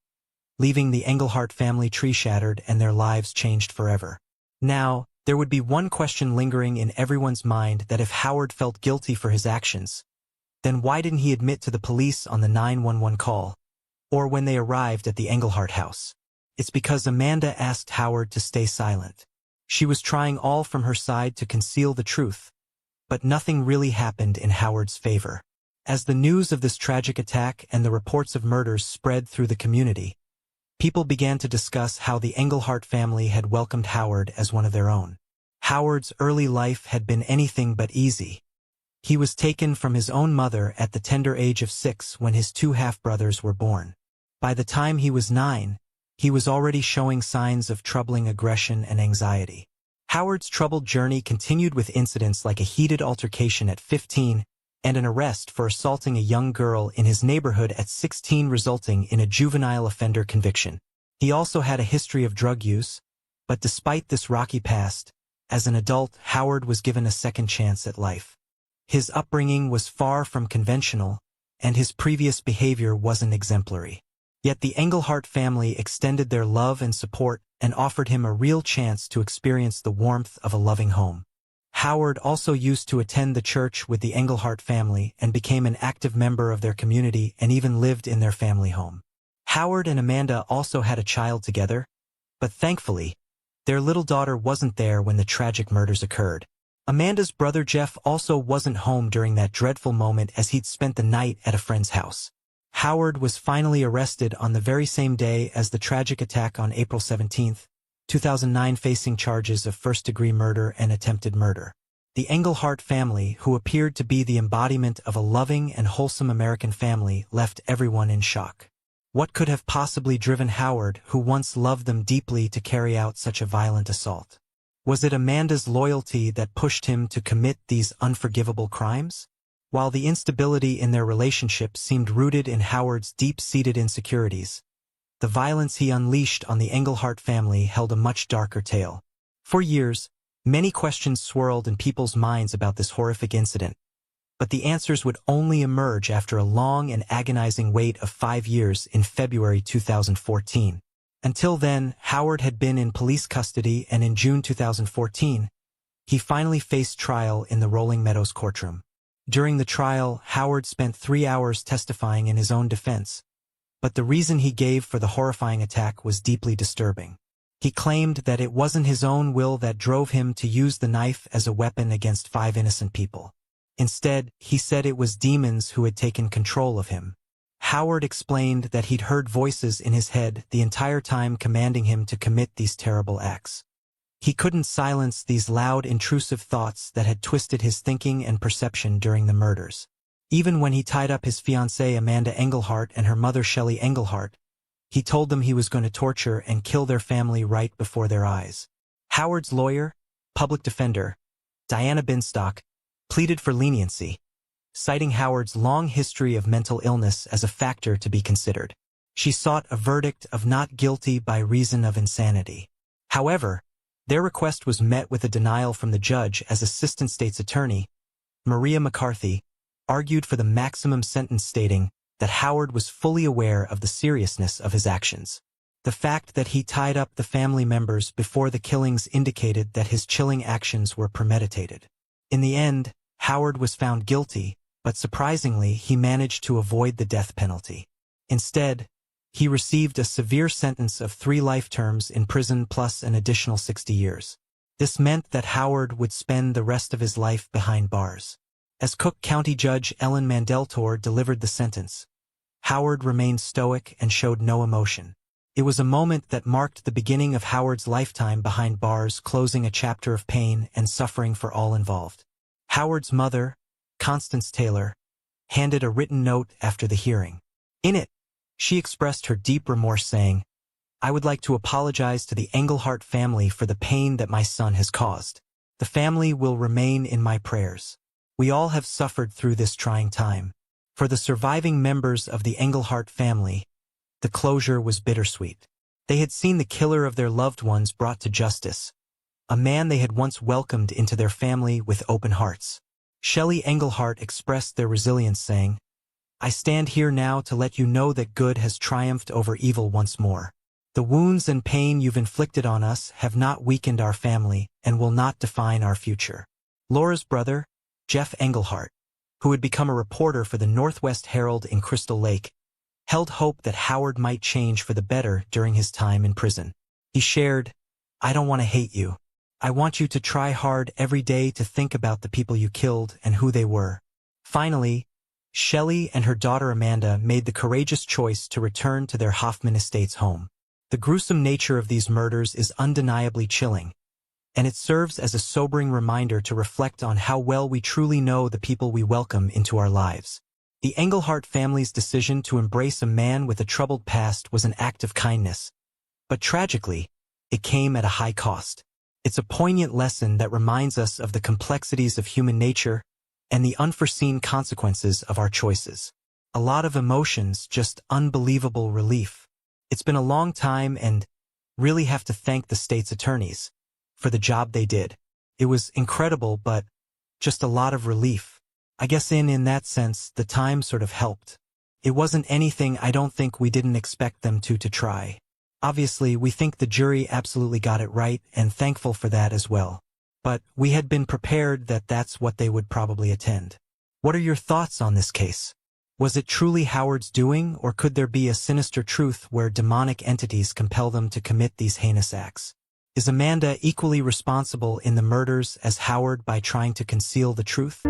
S1: leaving the Engelhart family tree shattered and their lives changed forever. Now, there would be one question lingering in everyone's mind: that if Howard felt guilty for his actions, then why didn't he admit to the police on the 911 call, or when they arrived at the Engelhart house? It's because Amanda asked Howard to stay silent. She was trying all from her side to conceal the truth, but nothing really happened in Howard's favor. As the news of this tragic attack and the reports of murders spread through the community, people began to discuss how the Engelhart family had welcomed Howard as one of their own. Howard's early life had been anything but easy. He was taken from his own mother at the tender age of 6 when his 2 half-brothers were born. By the time he was 9, he was already showing signs of troubling aggression and anxiety. Howard's troubled journey continued with incidents like a heated altercation at 15 and an arrest for assaulting a young girl in his neighborhood at 16, resulting in a juvenile offender conviction. He also had a history of drug use, but despite this rocky past, as an adult, Howard was given a second chance at life. His upbringing was far from conventional, and his previous behavior wasn't exemplary. Yet the Engelhart family extended their love and support and offered him a real chance to experience the warmth of a loving home. Howard also used to attend the church with the Engelhart family and became an active member of their community and even lived in their family home. Howard and Amanda also had a child together, but thankfully, their little daughter wasn't there when the tragic murders occurred. Amanda's brother Jeff also wasn't home during that dreadful moment, as he'd spent the night at a friend's house. Howard was finally arrested on the very same day as the tragic attack on April 17, 2009, facing charges of first-degree murder and attempted murder. The Englehart family, who appeared to be the embodiment of a loving and wholesome American family, left everyone in shock. What could have possibly driven Howard, who once loved them deeply, to carry out such a violent assault? Was it Amanda's loyalty that pushed him to commit these unforgivable crimes? While the instability in their relationship seemed rooted in Howard's deep-seated insecurities, the violence he unleashed on the Englehart family held a much darker tale. For years, many questions swirled in people's minds about this horrific incident, but the answers would only emerge after a long and agonizing wait of 5 years in February 2014. Until then, Howard had been in police custody, and in June 2014, he finally faced trial in the Rolling Meadows courtroom. During the trial, Howard spent 3 hours testifying in his own defense, but the reason he gave for the horrifying attack was deeply disturbing. He claimed that it wasn't his own will that drove him to use the knife as a weapon against 5 innocent people. Instead, he said it was demons who had taken control of him. Howard explained that he'd heard voices in his head the entire time commanding him to commit these terrible acts. He couldn't silence these loud, intrusive thoughts that had twisted his thinking and perception during the murders. Even when he tied up his fiancée Amanda Englehart and her mother Shelley Englehart, he told them he was going to torture and kill their family right before their eyes. Howard's lawyer, public defender, Diana Binstock, pleaded for leniency, citing Howard's long history of mental illness as a factor to be considered. She sought a verdict of not guilty by reason of insanity. However, their request was met with a denial from the judge, as Assistant State's Attorney, Maria McCarthy, argued for the maximum sentence, stating that Howard was fully aware of the seriousness of his actions. The fact that he tied up the family members before the killings indicated that his chilling actions were premeditated. In the end, Howard was found guilty, but surprisingly, he managed to avoid the death penalty. Instead, he received a severe sentence of 3 life terms in prison plus an additional 60 years. This meant that Howard would spend the rest of his life behind bars. As Cook County Judge Ellen Mandeltor delivered the sentence, Howard remained stoic and showed no emotion. It was a moment that marked the beginning of Howard's lifetime behind bars, closing a chapter of pain and suffering for all involved. Howard's mother, Constance Taylor, handed a written note after the hearing. In it, she expressed her deep remorse, saying, "I would like to apologize to the Englehart family for the pain that my son has caused. The family will remain in my prayers. We all have suffered through this trying time." For the surviving members of the Englehart family, the closure was bittersweet. They had seen the killer of their loved ones brought to justice, a man they had once welcomed into their family with open hearts. Shelley Englehart expressed their resilience, saying, "I stand here now to let you know that good has triumphed over evil once more. The wounds and pain you've inflicted on us have not weakened our family and will not define our future." Laura's brother, Jeff Englehart, who had become a reporter for the Northwest Herald in Crystal Lake, held hope that Howard might change for the better during his time in prison. He shared, "I don't want to hate you. I want you to try hard every day to think about the people you killed and who they were." Finally, Shelley and her daughter Amanda made the courageous choice to return to their Hoffman Estates home. The gruesome nature of these murders is undeniably chilling, and it serves as a sobering reminder to reflect on how well we truly know the people we welcome into our lives. The Englehart family's decision to embrace a man with a troubled past was an act of kindness, but tragically, it came at a high cost. It's a poignant lesson that reminds us of the complexities of human nature and the unforeseen consequences of our choices. A lot of emotions, just unbelievable relief. It's been a long time, and really have to thank the state's attorneys for the job they did. It was incredible, but just a lot of relief. I guess in that sense, the time sort of helped. It wasn't anything I don't think we didn't expect them to try. Obviously, we think the jury absolutely got it right, and thankful for that as well. But we had been prepared that that's what they would probably attend. What are your thoughts on this case? Was it truly Howard's doing, or could there be a sinister truth where demonic entities compel them to commit these heinous acts? Is Amanda equally responsible in the murders as Howard by trying to conceal the truth?